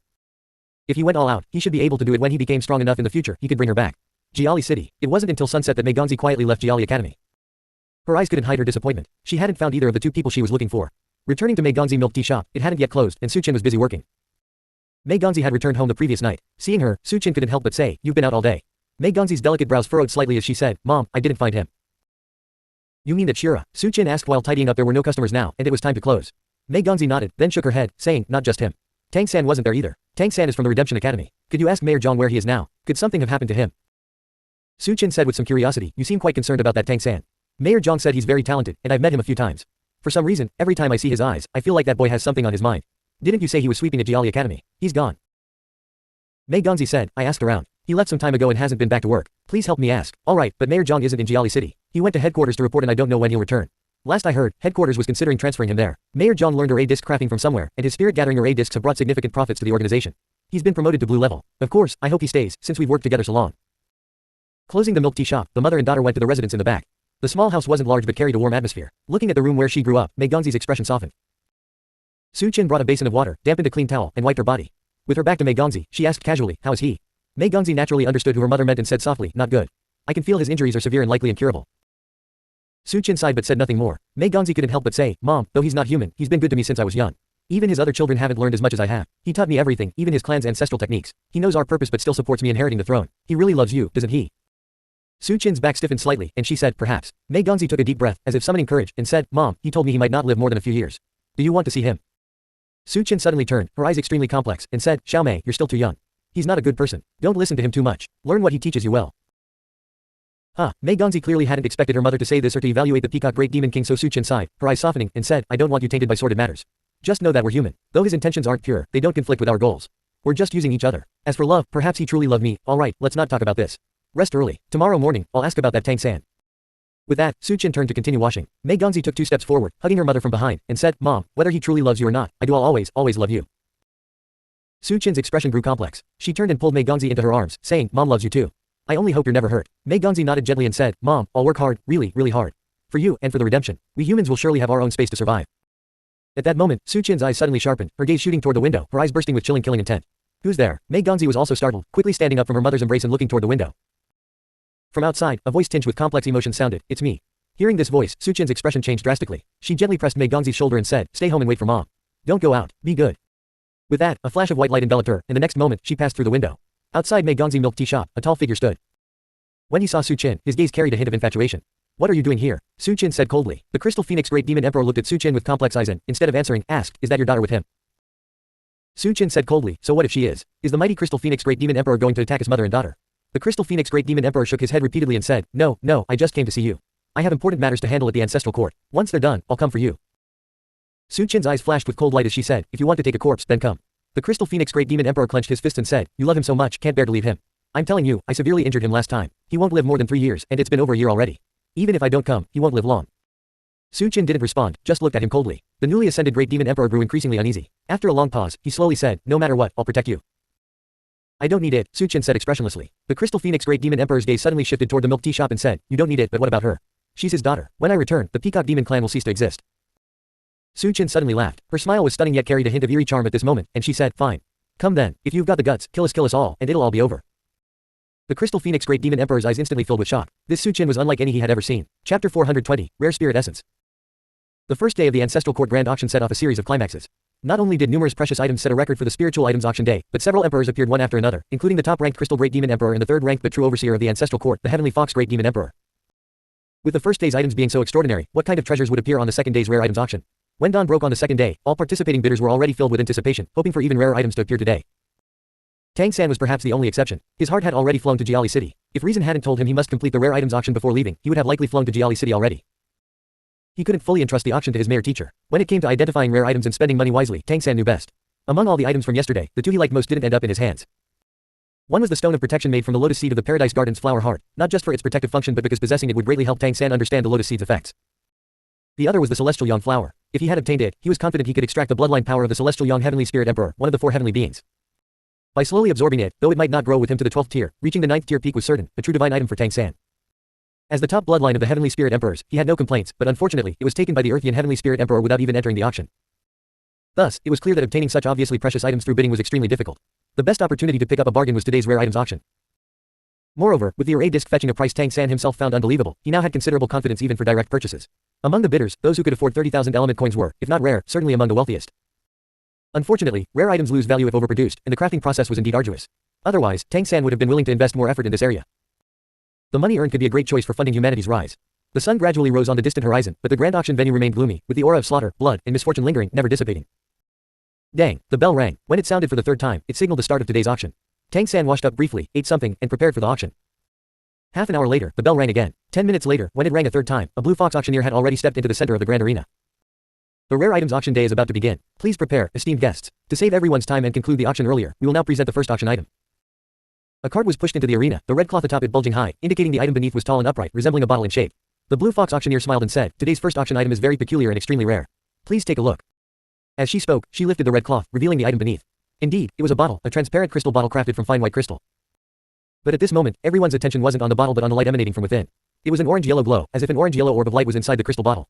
If he went all out, he should be able to do it when he became strong enough in the future, he could bring her back. Jiali City. It wasn't until sunset that Mei Gongzi quietly left Jiali Academy. Her eyes couldn't hide her disappointment. She hadn't found either of the two people she was looking for. Returning to Mei Gongzi milk tea shop, it hadn't yet closed, and Su Qin was busy working. Mei Gongzi had returned home the previous night. Seeing her, Su Qin couldn't help but say, "You've been out all day." Mei Gongzi's delicate brows furrowed slightly as she said, "Mom, I didn't find him." "You mean that Shira?" Su Qin asked while tidying up. There were no customers now, and it was time to close. Mei Gongzi nodded, then shook her head, saying, "Not just him. Tang San wasn't there either. Tang San is from the Redemption Academy. Could you ask Mayor Zhang where he is now? Could something have happened to him?" Su Qin said with some curiosity, "You seem quite concerned about that Tang San." Mayor Zhang said he's very talented, and I've met him a few times. For some reason, every time I see his eyes, I feel like that boy has something on his mind. Didn't you say he was sweeping at Jiali Academy? He's gone. Mei Gongzi said, "I asked around. He left some time ago and hasn't been back to work. Please help me ask." "Alright, but Mayor Zhang isn't in Jiali City. He went to headquarters to report and I don't know when he'll return. Last I heard, headquarters was considering transferring him there. Mayor Zhang learned array disc crafting from somewhere, and his spirit gathering array discs have brought significant profits to the organization. He's been promoted to blue level. Of course, I hope he stays, since we've worked together so long." Closing the milk tea shop, the mother and daughter went to the residence in the back. The small house wasn't large but carried a warm atmosphere. Looking at the room where she grew up, Mei Gongzi's expression softened. Su Qin brought a basin of water, dampened a clean towel, and wiped her body. With her back to Mei Gongzi, she asked casually, "How is he?" Mei Gongzi naturally understood who her mother meant and said softly, "Not good. I can feel his injuries are severe and likely incurable." Su Qin sighed but said nothing more. Mei Gongzi couldn't help but say, "Mom, though he's not human, he's been good to me since I was young. Even his other children haven't learned as much as I have. He taught me everything, even his clan's ancestral techniques. He knows our purpose but still supports me inheriting the throne. He really loves you, doesn't he?" Su Qin's back stiffened slightly, and she said, "Perhaps." Mei Gongzi took a deep breath, as if summoning courage, and said, "Mom, he told me he might not live more than a few years. Do you want to see him?" Su Qin suddenly turned, her eyes extremely complex, and said, "Xiao Mei, you're still too young. He's not a good person. Don't listen to him too much. Learn what he teaches you well." Mei Gongzi clearly hadn't expected her mother to say this or to evaluate the Peacock Great Demon King, so Su Qin sighed, her eyes softening, and said, "I don't want you tainted by sordid matters. Just know that we're human. Though his intentions aren't pure, they don't conflict with our goals. We're just using each other. As for love, perhaps he truly loved me. Alright, let's not talk about this. Rest early. Tomorrow morning, I'll ask about that Tang San." With that, Su Qin turned to continue washing. Mei Gongzi took 2 steps forward, hugging her mother from behind, and said, "Mom, whether he truly loves you or not, I'll always love you." Su Qin's expression grew complex. She turned and pulled Mei Gongzi into her arms, saying, "Mom loves you too. I only hope you're never hurt." Mei Gongzi nodded gently and said, "Mom, I'll work hard, really hard. For you, and for the redemption. We humans will surely have our own space to survive." At that moment, Su Qin's eyes suddenly sharpened, her gaze shooting toward the window, her eyes bursting with killing intent. "Who's there?" Mei Gongzi was also startled, quickly standing up from her mother's embrace and looking toward the window. From outside, a voice tinged with complex emotion sounded, "It's me." Hearing this voice, Su Qin's expression changed drastically. She gently pressed Mei Gongzi's shoulder and said, "Stay home and wait for Mom. Don't go out, be good." With that, a flash of white light enveloped her, and the next moment, she passed through the window. Outside Mei Gongzi milk tea shop, a tall figure stood. When he saw Su Qin, his gaze carried a hint of infatuation. "What are you doing here?" Su Qin said coldly. The Crystal Phoenix Great Demon Emperor looked at Su Qin with complex eyes and, instead of answering, asked, "Is that your daughter with him?" Su Qin said coldly, "So what if she is? Is the mighty Crystal Phoenix Great Demon Emperor going to attack his mother and daughter?" The Crystal Phoenix Great Demon Emperor shook his head repeatedly and said, No, I just came to see you. I have important matters to handle at the ancestral court. Once they're done, I'll come for you." Su Qin's eyes flashed with cold light as she said, "If you want to take a corpse, then come." The Crystal Phoenix Great Demon Emperor clenched his fist and said, "You love him so much, can't bear to leave him. I'm telling you, I severely injured him last time. He won't live more than 3 years, and it's been over a year already. Even if I don't come, he won't live long." Su Qin didn't respond, just looked at him coldly. The newly ascended Great Demon Emperor grew increasingly uneasy. After a long pause, he slowly said, "No matter what, I'll protect you." "I don't need it," Su Qin said expressionlessly. The Crystal Phoenix Great Demon Emperor's gaze suddenly shifted toward the milk tea shop and said, "You don't need it, but what about her? She's his daughter. When I return, the Peacock Demon clan will cease to exist." Su Qin suddenly laughed. Her smile was stunning yet carried a hint of eerie charm at this moment, and she said, "Fine. Come then, if you've got the guts, kill us all, and it'll all be over." The Crystal Phoenix Great Demon Emperor's eyes instantly filled with shock. This Su Qin was unlike any he had ever seen. Chapter 420, Rare Spirit Essence. The first day of the Ancestral Court Grand Auction set off a series of climaxes. Not only did numerous precious items set a record for the spiritual items auction day, but several emperors appeared one after another, including the top-ranked Crystal Great Demon Emperor and the third-ranked but true overseer of the ancestral court, the Heavenly Fox Great Demon Emperor. With the first day's items being so extraordinary, what kind of treasures would appear on the second day's rare items auction? When dawn broke on the second day, all participating bidders were already filled with anticipation, hoping for even rarer items to appear today. Tang San was perhaps the only exception. His heart had already flown to Jiali City. If reason hadn't told him he must complete the rare items auction before leaving, he would have likely flown to Jiali City already. He couldn't fully entrust the auction to his mayor teacher. When it came to identifying rare items and spending money wisely, Tang San knew best. Among all the items from yesterday, the two he liked most didn't end up in his hands. One was the stone of protection made from the lotus seed of the Paradise Garden's flower heart, not just for its protective function but because possessing it would greatly help Tang San understand the lotus seed's effects. The other was the celestial yang flower. If he had obtained it, he was confident he could extract the bloodline power of the celestial yang heavenly spirit emperor, one of the four heavenly beings. By slowly absorbing it, though it might not grow with him to the 12th tier, reaching the 9th tier peak was certain, a true divine item for Tang San. As the top bloodline of the heavenly spirit emperors, he had no complaints, but unfortunately, it was taken by the Earthian heavenly spirit emperor without even entering the auction. Thus, it was clear that obtaining such obviously precious items through bidding was extremely difficult. The best opportunity to pick up a bargain was today's rare items auction. Moreover, with the array disc fetching a price Tang San himself found unbelievable, he now had considerable confidence even for direct purchases. Among the bidders, those who could afford 30,000 element coins were, if not rare, certainly among the wealthiest. Unfortunately, rare items lose value if overproduced, and the crafting process was indeed arduous. Otherwise, Tang San would have been willing to invest more effort in this area. The money earned could be a great choice for funding humanity's rise. The sun gradually rose on the distant horizon, but the grand auction venue remained gloomy, with the aura of slaughter, blood, and misfortune lingering, never dissipating. Dang, the bell rang. When it sounded for the third time, it signaled the start of today's auction. Tang San washed up briefly, ate something, and prepared for the auction. Half an hour later, the bell rang again. 10 minutes later, when it rang a third time, a blue fox auctioneer had already stepped into the center of the grand arena. The rare items auction day is about to begin. Please prepare, esteemed guests. To save everyone's time and conclude the auction earlier, we will now present the first auction item. A cart was pushed into the arena, the red cloth atop it bulging high, indicating the item beneath was tall and upright, resembling a bottle in shape. The blue fox auctioneer smiled and said, "Today's first auction item is very peculiar and extremely rare. Please take a look." As she spoke, she lifted the red cloth, revealing the item beneath. Indeed, it was a bottle, a transparent crystal bottle crafted from fine white crystal. But at this moment, everyone's attention wasn't on the bottle but on the light emanating from within. It was an orange-yellow glow, as if an orange-yellow orb of light was inside the crystal bottle.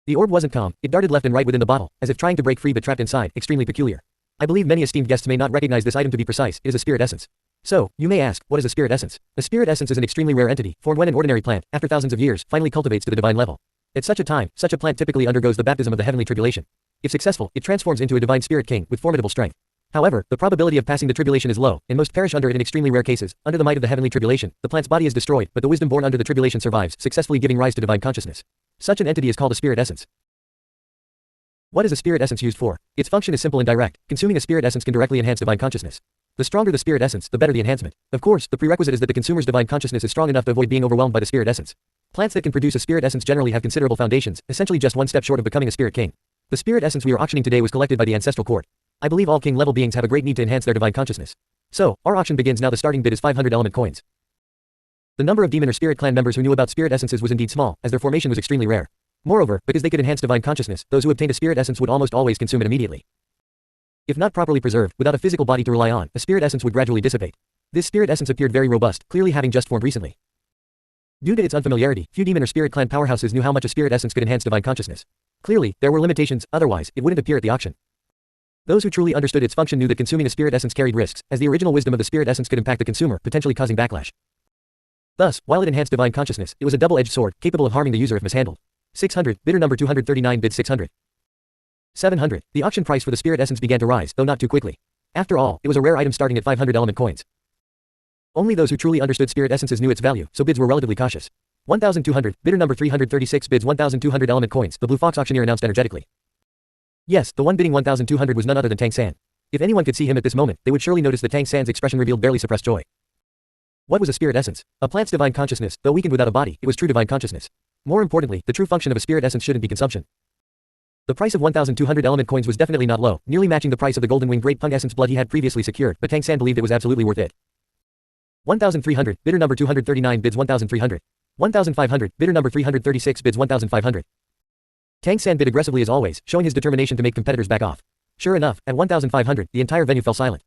The orb wasn't calm, it darted left and right within the bottle, as if trying to break free but trapped inside, extremely peculiar. I believe many esteemed guests may not recognize this item. To be precise, it is a spirit essence. So, you may ask, what is a spirit essence? A spirit essence is an extremely rare entity, formed when an ordinary plant, after thousands of years, finally cultivates to the divine level. At such a time, such a plant typically undergoes the baptism of the heavenly tribulation. If successful, it transforms into a divine spirit king, with formidable strength. However, the probability of passing the tribulation is low, and most perish under it in extremely rare cases. Under the might of the heavenly tribulation, the plant's body is destroyed, but the wisdom born under the tribulation survives, successfully giving rise to divine consciousness. Such an entity is called a spirit essence. What is a spirit essence used for? Its function is simple and direct. Consuming a spirit essence can directly enhance divine consciousness. The stronger the spirit essence, the better the enhancement. Of course, the prerequisite is that the consumer's divine consciousness is strong enough to avoid being overwhelmed by the spirit essence. Plants that can produce a spirit essence generally have considerable foundations, essentially just one step short of becoming a spirit king. The spirit essence we are auctioning today was collected by the ancestral court. I believe all king-level beings have a great need to enhance their divine consciousness. So, our auction begins now. The starting bid is 500 element coins. The number of demon or spirit clan members who knew about spirit essences was indeed small, as their formation was extremely rare. Moreover, because they could enhance divine consciousness, those who obtained a spirit essence would almost always consume it immediately. If not properly preserved, without a physical body to rely on, a spirit essence would gradually dissipate. This spirit essence appeared very robust, clearly having just formed recently. Due to its unfamiliarity, few demon or spirit clan powerhouses knew how much a spirit essence could enhance divine consciousness. Clearly, there were limitations, otherwise, it wouldn't appear at the auction. Those who truly understood its function knew that consuming a spirit essence carried risks, as the original wisdom of the spirit essence could impact the consumer, potentially causing backlash. Thus, while it enhanced divine consciousness, it was a double-edged sword, capable of harming the user if mishandled. 600, bidder number 239 bid 600. 700, the auction price for the spirit essence began to rise, though not too quickly. After all, it was a rare item starting at 500 element coins. Only those who truly understood spirit essences knew its value, so bids were relatively cautious. 1,200, bidder number 336 bids 1,200 element coins, the blue fox auctioneer announced energetically. Yes, the one bidding 1,200 was none other than Tang San. If anyone could see him at this moment, they would surely notice that Tang San's expression revealed barely suppressed joy. What was a spirit essence? A plant's divine consciousness, though weakened without a body, it was true divine consciousness. More importantly, the true function of a spirit essence shouldn't be consumption. The price of 1,200 element coins was definitely not low, nearly matching the price of the golden wing great pung essence blood he had previously secured, but Tang San believed it was absolutely worth it. 1,300, bidder number 239 bids 1,300. 1,500, bidder number 336 bids 1,500. Tang San bid aggressively as always, showing his determination to make competitors back off. Sure enough, at 1,500, the entire venue fell silent.